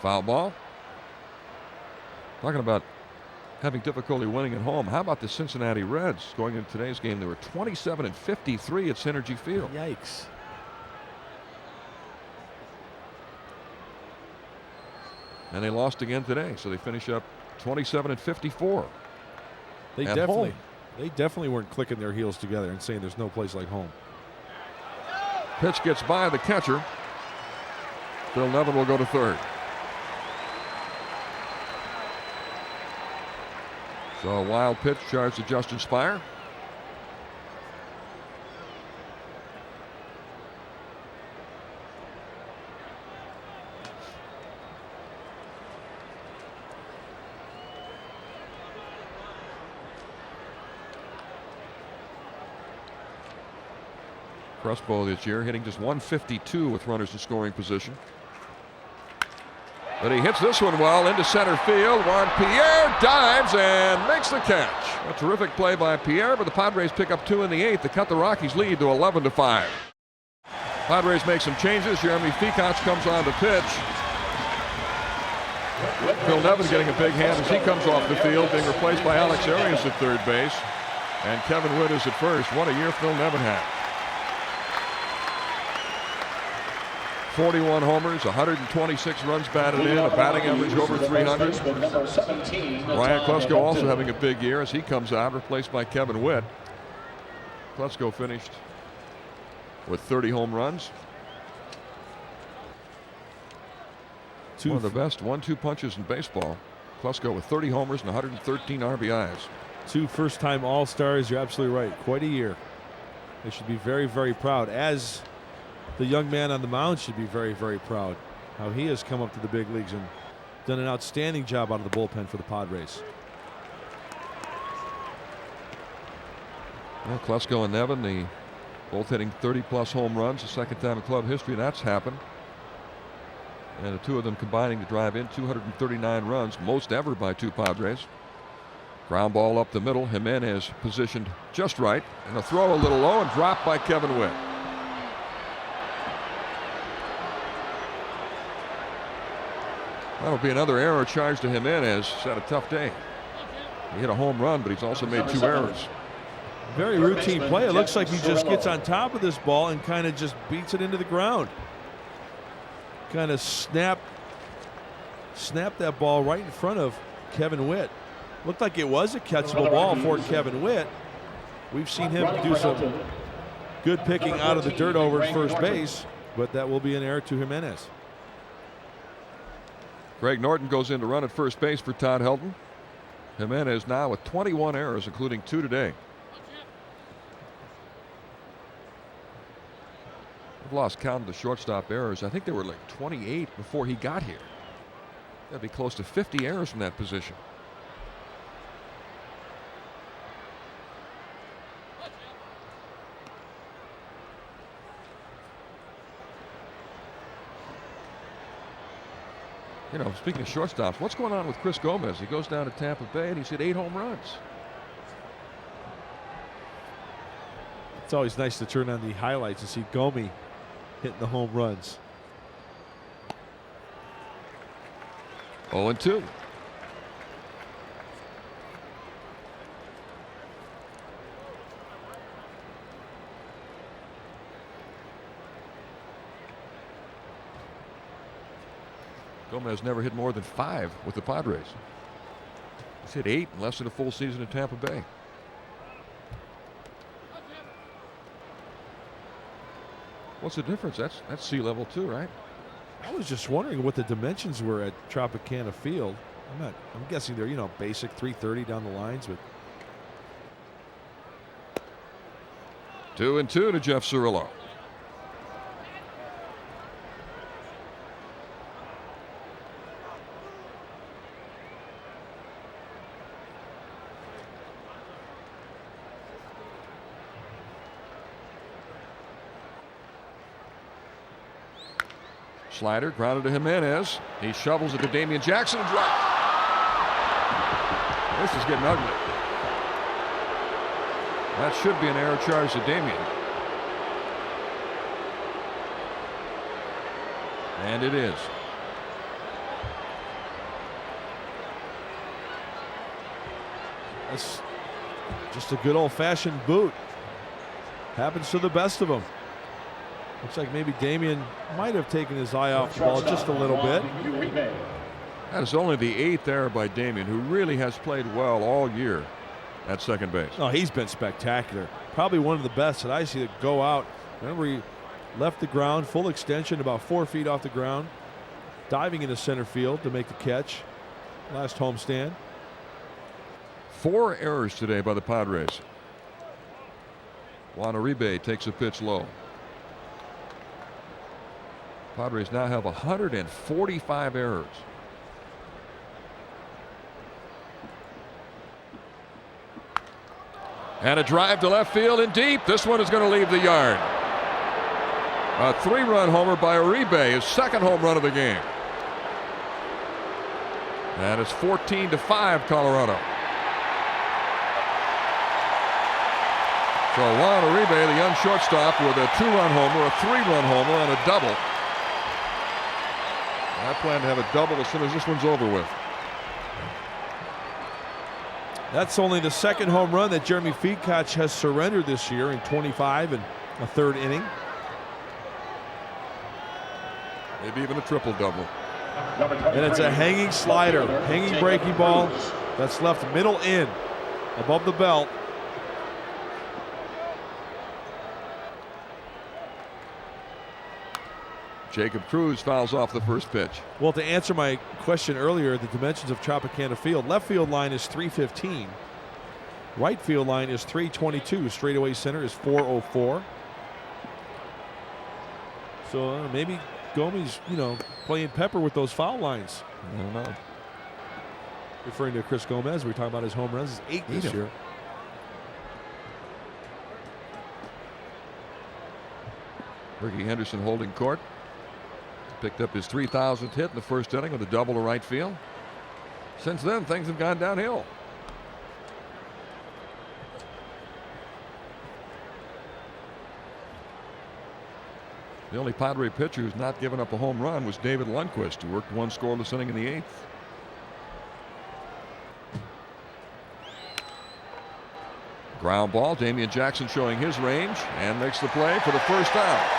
Foul ball. Talking about having difficulty winning at home. How about the Cincinnati Reds? Going into today's game, they were 27-53 at Synergy Field. Yikes. And they lost again today, so they finish up 27-54. They definitely weren't clicking their heels together and saying there's no place like home. Pitch gets by the catcher. Phil Nevin will go to third. So a wild pitch charged to Justin Spire. Crespo this year hitting just 152 with runners in scoring position. But he hits this one well into center field. Juan Pierre dives and makes the catch. A terrific play by Pierre, but the Padres pick up 2 in the 8th to cut the Rockies' lead to 11-5. Padres make some changes. Jeremy Fekoch comes on to pitch. Phil Nevin getting a big hand as he comes off the field, being replaced by Alex Arias at third base. And Kevin Witt is at first. What a year Phil Nevin had. 41 homers, 126 runs batted in, a batting average over 300. Ryan Klesko also having a big year as he comes out, replaced by Kevin Witt. Klesko finished with 30 home runs. One of the best 1-2 punches in baseball. Klesko with 30 homers and 113 RBIs. 2 first-time All-Stars. You're absolutely right. Quite a year. They should be very, very proud. As the young man on the mound should be very, very proud how he has come up to the big leagues and done an outstanding job out of the bullpen for the Padres. Well, Klesko and Nevin, both hitting 30-plus home runs, the second time in club history that's happened. And the two of them combining to drive in 239 runs, most ever by two Padres. Ground ball up the middle. Jimenez positioned just right. And a throw a little low and dropped by Kevin Witt. That'll be another error charged to Jimenez. He's had a tough day. He hit a home run, but he's also made 2 errors. Very routine play. It looks like he just gets on top of this ball and kind of just beats it into the ground. Kind of snap that ball right in front of Kevin Witt. Looked like it was a catchable ball for Kevin Witt. We've seen him do some good picking out of the dirt over at first base, but that will be an error to Jimenez. Greg Norton goes in to run at first base for Todd Helton. Jimenez now with 21 errors, including 2 today. I've lost count of the shortstop errors. I think there were like 28 before he got here. That'd be close to 50 errors from that position. You know, speaking of shortstops, what's going on with Chris Gomez? He goes down to Tampa Bay and he's hit 8 home runs. It's always nice to turn on the highlights and see Gomi hitting the home runs. 0-2. Gomez never hit more than 5 with the Padres. He's hit 8 in less than a full season in Tampa Bay. What's the difference? That's sea level too, right? I was just wondering what the dimensions were at Tropicana Field. I'm guessing they're, you know, basic 330 down the lines, but 2-2 to Jeff Cirillo. Slider grounded to Jimenez. He shovels it to Damian Jackson. Drop. This is getting ugly. That should be an error charge to Damian. And it is. That's just a good old-fashioned boot. Happens to the best of them. Looks like maybe Damian might have taken his eye off the ball just a little bit. That is only the 8th error by Damian, who really has played well all year at second base. Oh, he's been spectacular. Probably one of the best that I see that go out. Remember, he left the ground, full extension, about 4 feet off the ground, diving into center field to make the catch. Last homestand. 4 errors today by the Padres. Juan Uribe takes a pitch low. Padres now have 145 errors. And a drive to left field and deep. This one is going to leave the yard. A 3-run homer by Uribe, his second home run of the game. And it's 14-5 Colorado. So Juan Uribe, the young shortstop, with a 2-run homer, a 3-run homer, and a double. I plan to have a double as soon as this one's over with. That's only the second home run that Jeremy Feedkach has surrendered this year in 25 and a third inning. Maybe even a triple-double. And it's a hanging slider, hanging breaking ball that's left middle in, above the belt. Jacob Cruz fouls off the first pitch. Well, to answer my question earlier, the dimensions of Tropicana Field, left field line is 315. Right field line is 322. Straightaway center is 404. So maybe Gomi's, you know, playing pepper with those foul lines. I don't know. Referring to Chris Gomez, we're talking about his home runs. Is 8 this year. Rickey Henderson holding court. Picked up his 3,000th hit in the first inning with a double to right field. Since then, things have gone downhill. The only Padre pitcher who's not given up a home run was David Lundquist, who worked one scoreless inning in the 8th. Ground ball. Damian Jackson showing his range and makes the play for the first out.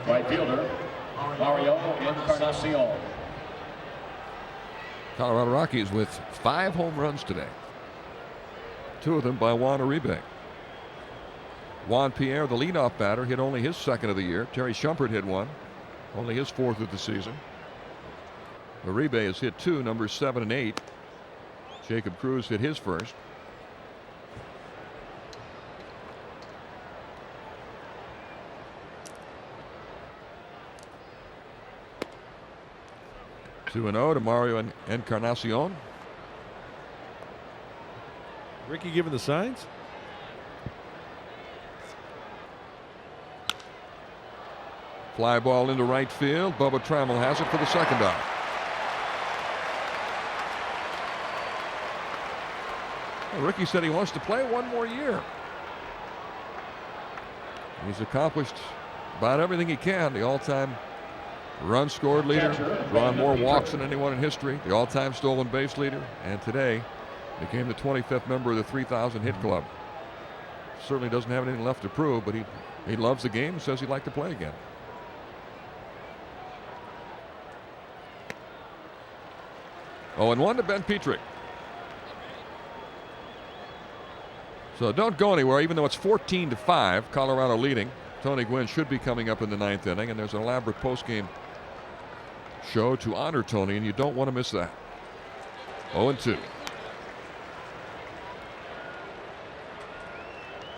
Right fielder, Mario Encarnacion. Colorado Rockies with 5 home runs today. 2 of them by Juan Uribe. Juan Pierre, the leadoff batter, hit only his 2nd of the year. Terry Shumpert hit 1, only his 4th of the season. Uribe has hit 2, numbers 7 and 8. Jacob Cruz hit his first. Two and 0 to Mario Encarnacion. Rickey giving the signs. Fly ball into right field. Bubba Trammell has it for the second out. Well, Rickey said he wants to play one more year. He's accomplished about everything he can. The all-time run scored leader, drawn more walks than anyone in history, the all-time stolen base leader, and today became the 25th member of the 3,000 hit club. Certainly doesn't have anything left to prove, but he loves the game and says he'd like to play again. Oh, and 1 to Ben Petrick. So don't go anywhere, even though it's 14-5, Colorado leading. Tony Gwynn should be coming up in the 9th inning, and there's an elaborate postgame show to honor Tony, and you don't want to miss that. 0-2.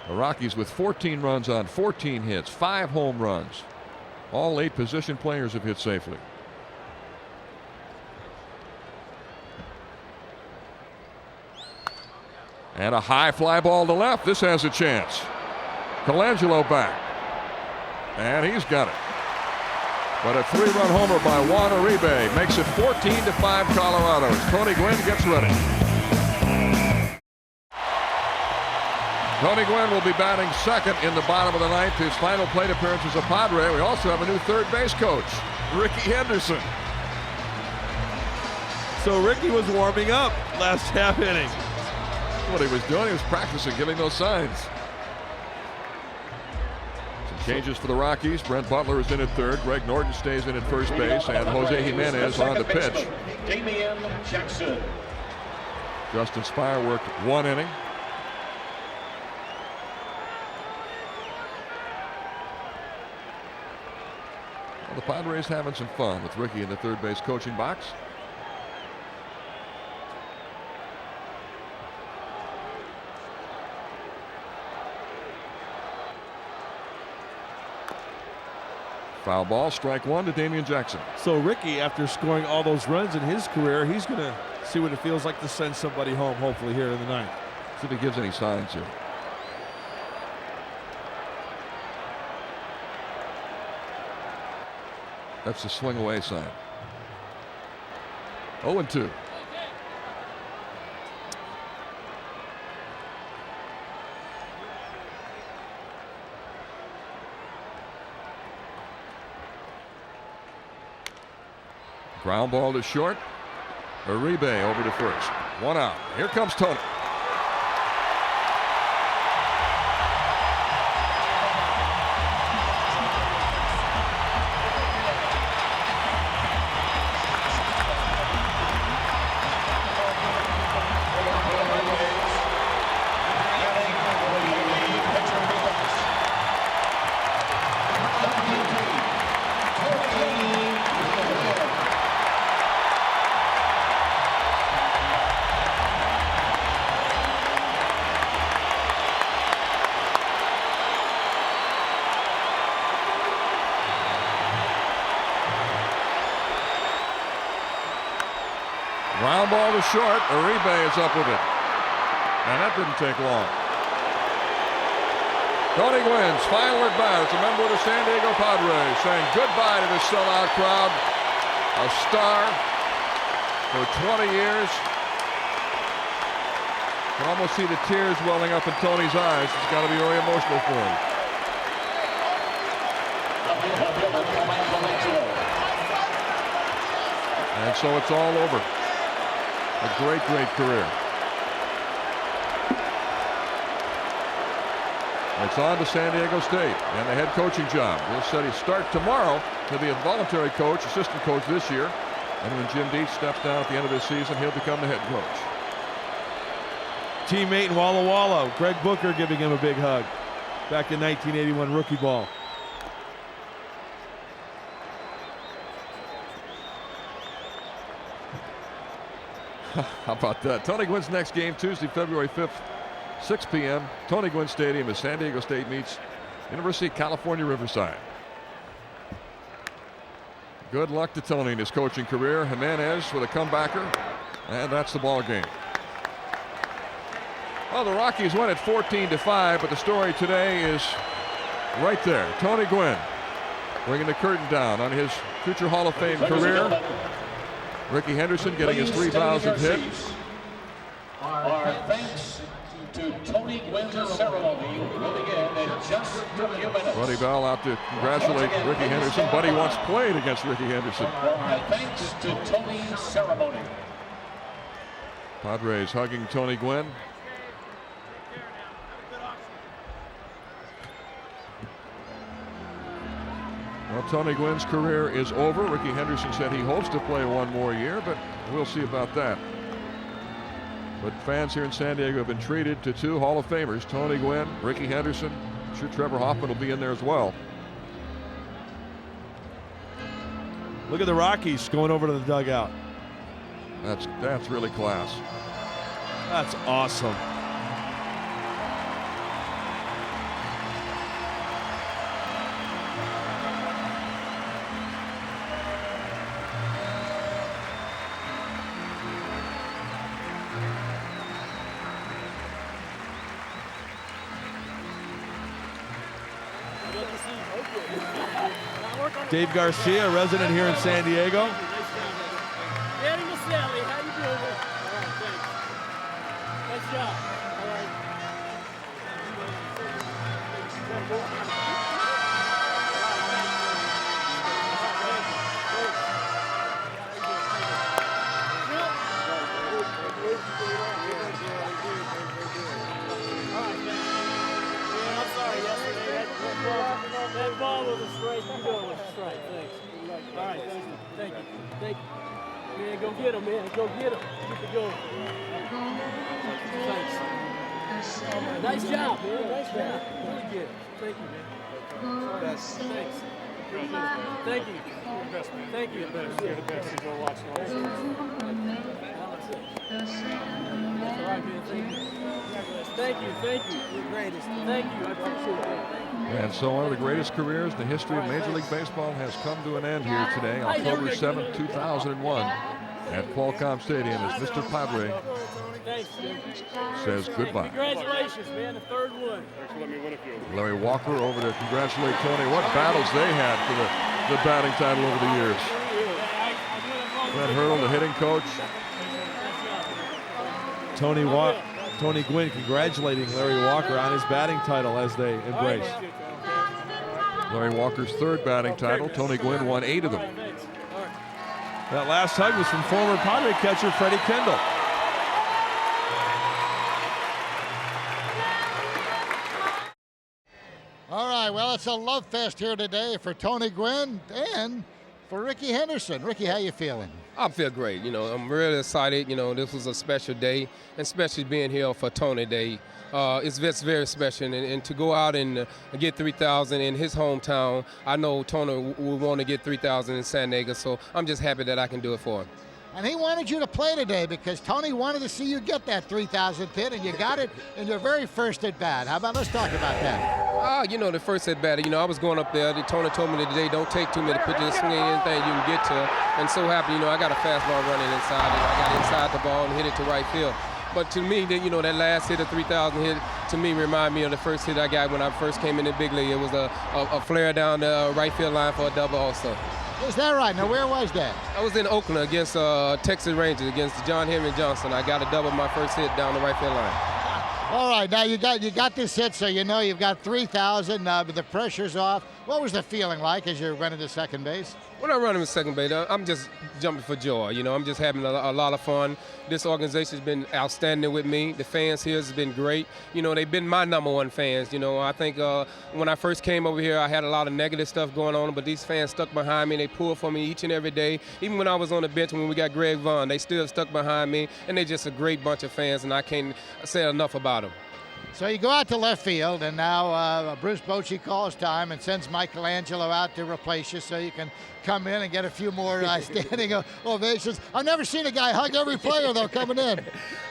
The Rockies with 14 runs on 14 hits, 5 home runs. All 8 position players have hit safely. And a high fly ball to left. This has a chance. Colangelo back. And he's got it. But a 3-run homer by Juan Uribe makes it 14-5 Colorado as Tony Gwynn gets ready. Tony Gwynn will be batting second in the bottom of the 9th. His final plate appearance as a Padre. We also have a new third base coach, Rickey Henderson. So Rickey was warming up last half inning. What he was doing, he was practicing, giving those signs. Some changes for the Rockies. Brent Butler is in at third. Greg Norton stays in at first base, and Jose Jimenez on the pitch. Damian Jackson. Justin Spire worked 1 inning. Well, the Padres having some fun with Rickey in the third base coaching box. Foul ball, strike 1 to Damian Jackson. So Rickey, after scoring all those runs in his career, he's going to see what it feels like to send somebody home, hopefully here in the 9th. See if he gives any signs here. That's the swing away sign. 0-2. Ground ball to short. Uribe over to first. 1 out. Here comes Tony. Ground ball to short. Uribe is up with it. And that didn't take long. Tony Gwynn's final at bat as a member of the San Diego Padres, saying goodbye to this sellout crowd. A star for 20 years. You can almost see the tears welling up in Tony's eyes. It's got to be very emotional for him. And so it's all over. A great, great career. It's on to San Diego State and the head coaching job. Will said he start tomorrow to be a voluntary coach, assistant coach this year. And when Jim Deach steps down at the end of this season, he'll become the head coach. Teammate in Walla Walla, Greg Booker, giving him a big hug back in 1981 rookie ball. How about that? Tony Gwynn's next game Tuesday, February 5th, 6 p.m. Tony Gwynn Stadium as San Diego State meets University of California, Riverside. Good luck to Tony in his coaching career. Jimenez with a comebacker, and that's the ball game. Well, the Rockies win at 14-5, but the story today is right there. Tony Gwynn bringing the curtain down on his future Hall of Fame career. Rickey Henderson getting his 3,000th hit. Our thanks to Tony Gwynn's ceremony will begin in just a few minutes. Buddy Bell out to congratulate Rickey Henderson. Buddy once played against Rickey Henderson. Our thanks to Tony's ceremony. Padres hugging Tony Gwynn. Well, Tony Gwynn's career is over. Rickey Henderson said he hopes to play one more year, but we'll see about that. But fans here in San Diego have been treated to two Hall of Famers, Tony Gwynn, Rickey Henderson. I'm sure Trevor Hoffman will be in there as well. Look at the Rockies going over to the dugout. That's really class. That's awesome. Dave Garcia, resident here in San Diego. Danny Maselli, how you doing? All right, thanks. Nice job. All right. I'm sorry yesterday. That ball was a strike. You know it was a strike. Thanks. All right, thank you. Thank you. Thank you. Man, go get him, man. Go get him. Keep it going. Thanks. Nice job, man. Nice job. Really good. Thank you, man. Thanks. Thank you. Thank you. You're the best. You go watch all this. That's all right, man. Thank you. Thank you. Thank you. You're the greatest. Thank you. I appreciate that. And so one of the greatest careers in the history of Major League Baseball has come to an end here today, October 7, 2001, at Qualcomm Stadium as Mr. Padre says goodbye. Congratulations, man, the third one. Larry Walker over to congratulate Tony. What battles they had for the batting title over the years. Brent Hurdle, the hitting coach. Tony Gwynn congratulating Larry Walker on his batting title as they embrace. Larry Walker's third batting title. Tony Gwynn won 8 of them. That last hug was from former Padre catcher Freddie Kendall. All right, well, it's a love fest here today for Tony Gwynn and for Rickey Henderson. Rickey, how you feeling? I feel great. You know, I'm really excited. You know, this was a special day, and especially being here for Tony Day. It's very special, and to go out and get 3,000 in his hometown, I know Tony will want to get 3,000 in San Diego, so I'm just happy that I can do it for him. and he wanted you to play today because Tony wanted to see you get that 3,000th hit, and you got it in your very first at bat. How about, let's talk about that. You know, the first at bat, you know, I was going up there. Tony told me that today, don't take too many pitches, swing anything you can get to. And so happy, you know, I got a fastball running inside, and I got inside the ball and hit it to right field. But to me, you know, that last hit, a 3,000 hit, to me reminded me of the first hit I got when I first came in the big league. It was a flare down the right field line for a double also. Is that right? Now, where was that? I was in Oakland against Texas Rangers, against John Henry Johnson. I got a double my first hit down the right field line. All right, now you got this hit, so you know you've got 3,000, but the pressure's off. What was the feeling like as you're running to second base? When I'm running to second base, I'm just jumping for joy. You know, I'm just having a lot of fun. This organization's been outstanding with me. The fans here has been great. You know, they've been my #1 fans. You know, I think when I first came over here, I had a lot of negative stuff going on, but these fans stuck behind me. They pulled for me each and every day. Even when I was on the bench when we got Greg Vaughn, they still stuck behind me, and they're just a great bunch of fans, and I can't say enough about them. So you go out to left field, and now Bruce Bochy calls time and sends Michelangelo out to replace you so you can come in and get a few more standing ovations. I've never seen a guy hug every player, though, coming in.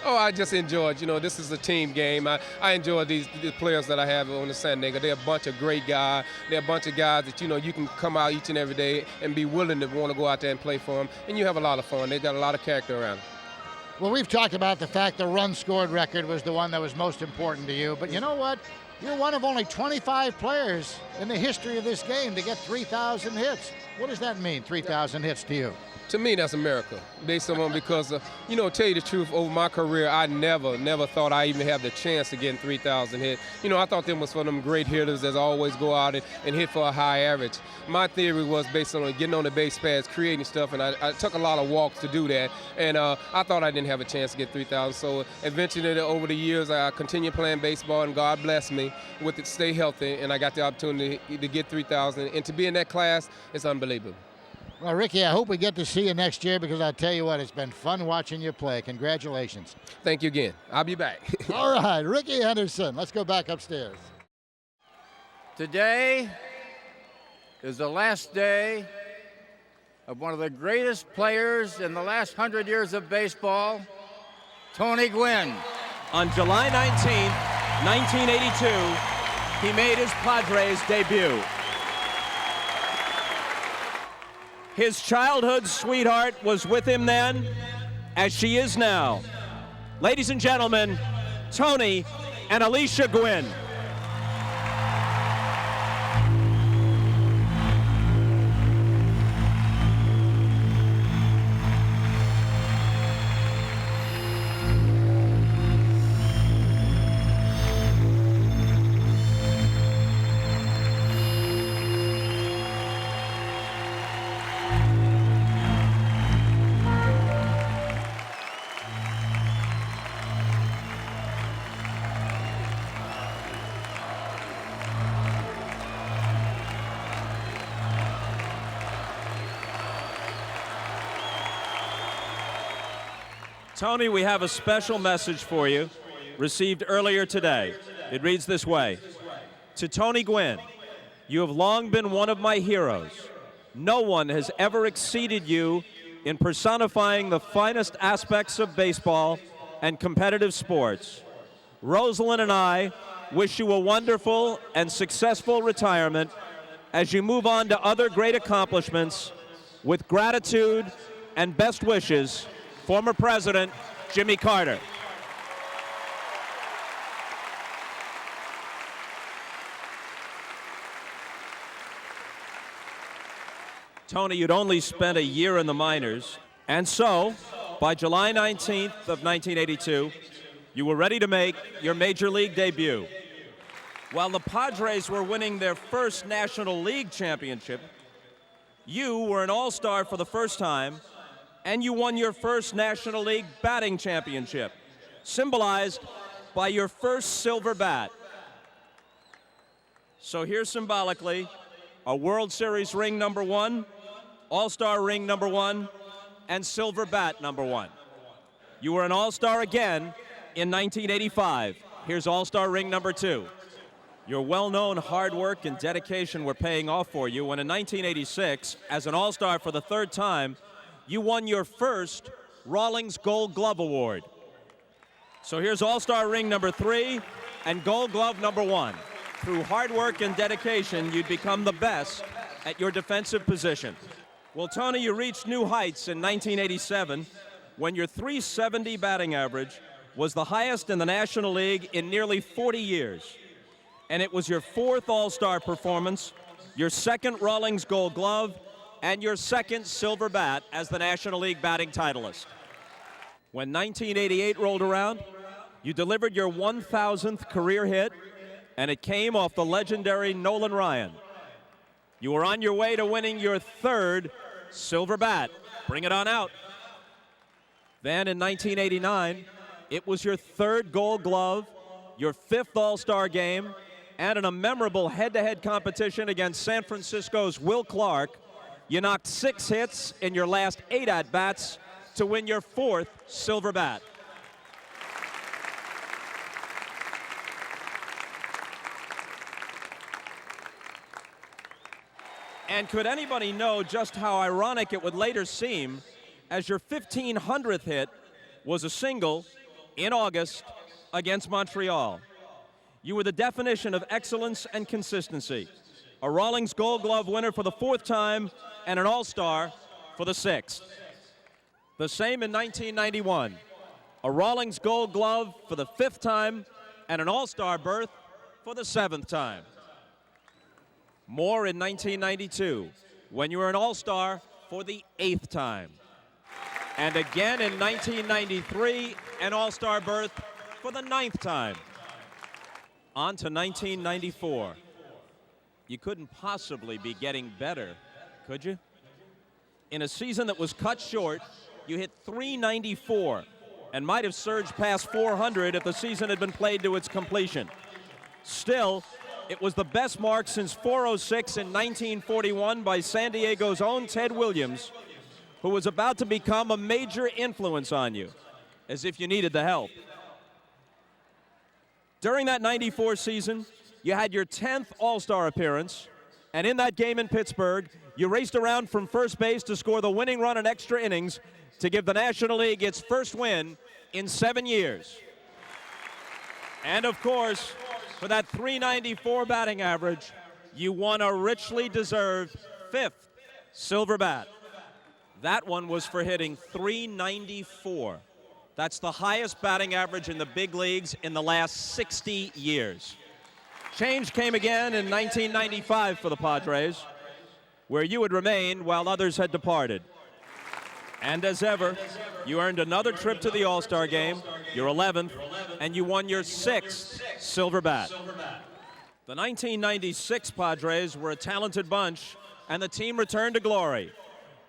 Oh, I just enjoyed, you know, this is a team game. I enjoy these players that I have on the San Diego. They're a bunch of great guys. They're a bunch of guys that, you know, you can come out each and every day and be willing to want to go out there and play for them, and you have a lot of fun. They got a lot of character around them. Well, we've talked about the fact the run scored record was the one that was most important to you, but you know what? You're one of only 25 players in the history of this game to get 3,000 hits. What does that mean, 3,000 hits to you? To me, that's a miracle, based on because, you know, tell you the truth, over my career, I never thought I even have the chance to get 3,000 hits. You know, I thought them was for them great hitters that always go out and hit for a high average. My theory was based on getting on the base pads, creating stuff, and I took a lot of walks to do that, and I thought I didn't have a chance to get 3,000. So eventually, over the years, I continued playing baseball, and God blessed me with it, stay healthy, and I got the opportunity to get 3,000. And to be in that class, it's unbelievable. Well, Rickey, I hope we get to see you next year because I tell you what, it's been fun watching you play. Congratulations. Thank you again. I'll be back. All right, Rickey Henderson. Let's go back upstairs. Today is the last day of one of the greatest players in the last 100 years of baseball, Tony Gwynn. On July 19th, 1982, he made his Padres debut. His childhood sweetheart was with him then, as she is now. Ladies and gentlemen, Tony and Alicia Gwynn. Tony, we have a special message for you, received earlier today. It reads this way. To Tony Gwynn, you have long been one of my heroes. No one has ever exceeded you in personifying the finest aspects of baseball and competitive sports. Rosalind and I wish you a wonderful and successful retirement as you move on to other great accomplishments. With gratitude and best wishes, former President Jimmy Carter. Tony, you'd only spent a year in the minors, and so, by July 19th of 1982, you were ready to make your Major League debut. While the Padres were winning their first National League championship, you were an all-star for the first time, and you won your first National League batting championship, symbolized by your first silver bat. So here symbolically, a World Series ring #1, All-Star ring #1, and silver bat #1. You were an All-Star again in 1985. Here's All-Star ring #2. Your well-known hard work and dedication were paying off for you when in 1986, as an All-Star for the third time, you won your first Rawlings Gold Glove Award. So here's All-Star ring number 3 and Gold Glove number 1. Through hard work and dedication, you'd become the best at your defensive position. Well, Tony, you reached new heights in 1987 when your .370 batting average was the highest in the National League in nearly 40 years. And it was your 4th All-Star performance, your 2nd Rawlings Gold Glove, and your 2nd silver bat as the National League batting titleist. When 1988 rolled around, you delivered your 1,000th career hit, and it came off the legendary Nolan Ryan. You were on your way to winning your 3rd silver bat. Bring it on out. Then in 1989, it was your 3rd Gold Glove, your 5th All-Star game, and in a memorable head-to-head competition against San Francisco's Will Clark, you knocked 6 hits in your last 8 at-bats to win your 4th silver bat. And could anybody know just how ironic it would later seem as your 1,500th hit was a single in August against Montreal? You were the definition of excellence and consistency. A Rawlings Gold Glove winner for the 4th time and an All-Star for the 6th. The same in 1991. A Rawlings Gold Glove for the 5th time and an All-Star berth for the 7th time. More in 1992, when you were an All-Star for the 8th time. And again in 1993, an All-Star berth for the 9th time. On to 1994. You couldn't possibly be getting better, could you? In a season that was cut short, you hit .394 and might have surged past .400 if the season had been played to its completion. Still, it was the best mark since .406 in 1941 by San Diego's own Ted Williams, who was about to become a major influence on you, as if you needed the help. During that '94 season, you had your 10th All-Star appearance, and in that game in Pittsburgh, you raced around from first base to score the winning run in extra innings to give the National League its first win in 7 years. And of course, for that .394 batting average, you won a richly deserved 5th silver bat. That one was for hitting .394. That's the highest batting average in the big leagues in the last 60 years. Change came again in 1995 for the Padres, where you would remain while others had departed. And as ever, you earned another trip to the All-Star game, your 11th, and you won your 6th silver bat. The 1996 Padres were a talented bunch, and the team returned to glory.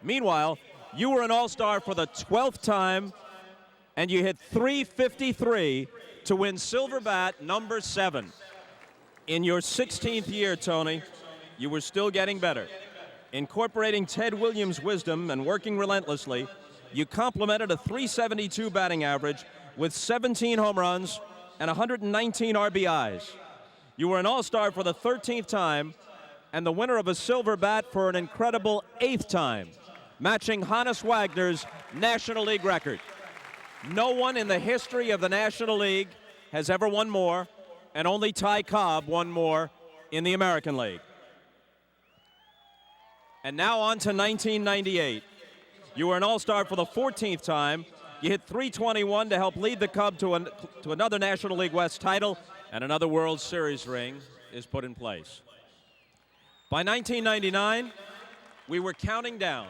Meanwhile, you were an All-Star for the 12th time, and you hit .353 to win silver bat number 7. In your 16th year, Tony, you were still getting better. Incorporating Ted Williams' wisdom and working relentlessly, you complemented a .372 batting average with 17 home runs and 119 RBIs. You were an All-Star for the 13th time and the winner of a silver bat for an incredible 8th time, matching Hannes Wagner's National League record. No one in the history of the National League has ever won more, and only Ty Cobb won more in the American League. And now on to 1998. You were an All-Star for the 14th time. You hit .321 to help lead the Cub to another National League West title, and another World Series ring is put in place. By 1999, we were counting down,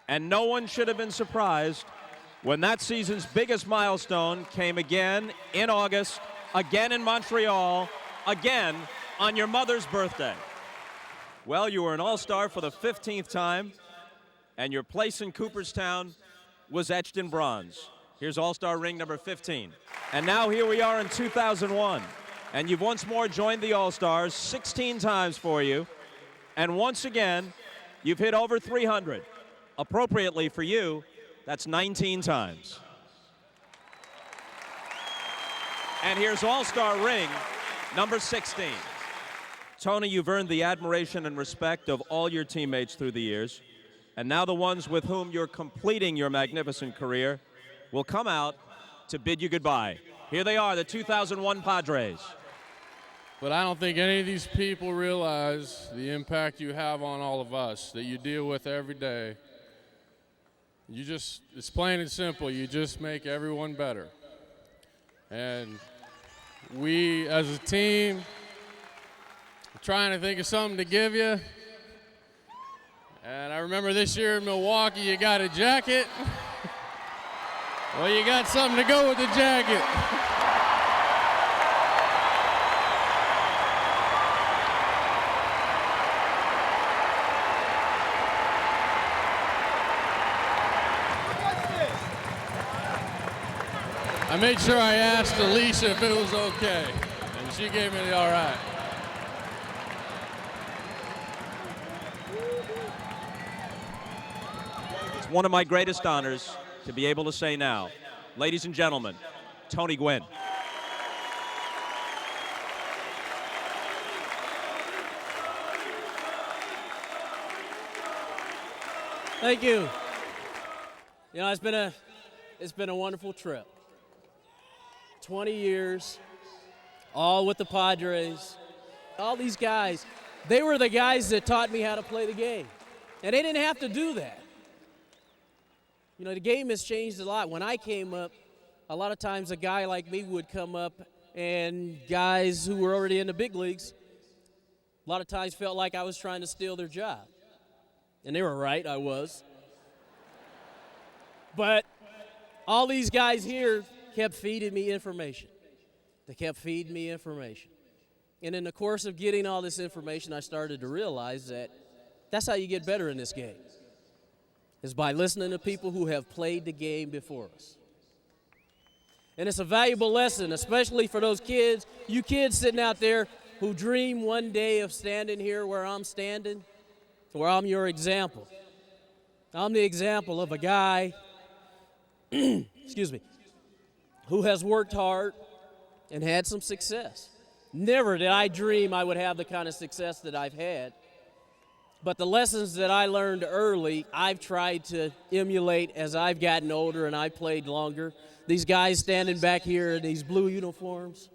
and no one should have been surprised when that season's biggest milestone came again in August, again in Montreal, again on your mother's birthday. Well, you were an All-Star for the 15th time, and your place in Cooperstown was etched in bronze. Here's All-Star ring number 15. And now here we are in 2001, and you've once more joined the All-Stars 16 times for you, and once again, you've hit over 300. Appropriately for you, that's 19 times. And here's All-Star ring number 16. Tony, you've earned the admiration and respect of all your teammates through the years. And now the ones with whom you're completing your magnificent career will come out to bid you goodbye. Here they are, the 2001 Padres. But I don't think any of these people realize the impact you have on all of us, that you deal with every day. It's plain and simple, you just make everyone better. And we, as a team, are trying to think of something to give you. And I remember this year in Milwaukee, you got a jacket. Well, you got something to go with the jacket. I made sure I asked Alicia if it was okay, and she gave me the all right. It's one of my greatest honors to be able to say now, ladies and gentlemen, Tony Gwynn. Thank you. You know, it's been a wonderful trip. 20 years, all with the Padres. All these guys, they were the guys that taught me how to play the game. And they didn't have to do that. You know, the game has changed a lot. When I came up, a lot of times a guy like me would come up, and guys who were already in the big leagues, a lot of times felt like I was trying to steal their job. And they were right, I was. But all these guys here kept feeding me information. They kept feeding me information. And in the course of getting all this information, I started to realize that that's how you get better in this game, is by listening to people who have played the game before us. And it's a valuable lesson, especially for those kids, you kids sitting out there who dream one day of standing here where I'm standing, where I'm your example. I'm the example of a guy, excuse me, who has worked hard and had some success. Never did I dream I would have the kind of success that I've had. But the lessons that I learned early, I've tried to emulate as I've gotten older and I played longer. These guys standing back here in these blue uniforms,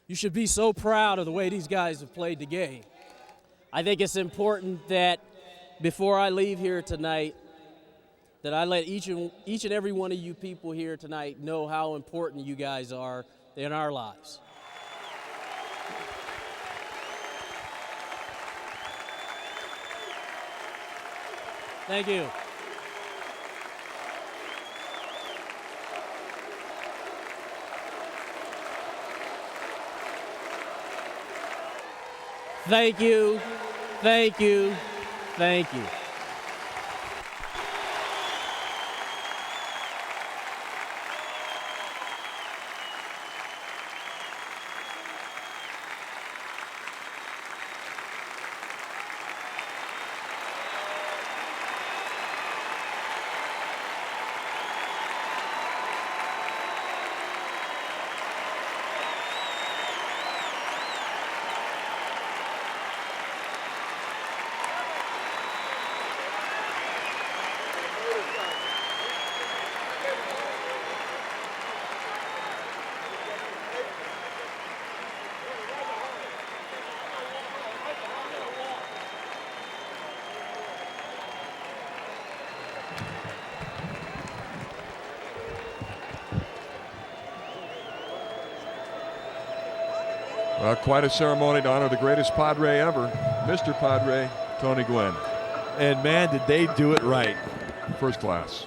you should be so proud of the way these guys have played the game. I think it's important that before I leave here tonight, that I let each and every one of you people here tonight know how important you guys are in our lives. Thank you. Thank you. Thank you. Thank you. Quite a ceremony to honor the greatest Padre ever, Mr. Padre, Tony Gwynn. And man, did they do it right. First class.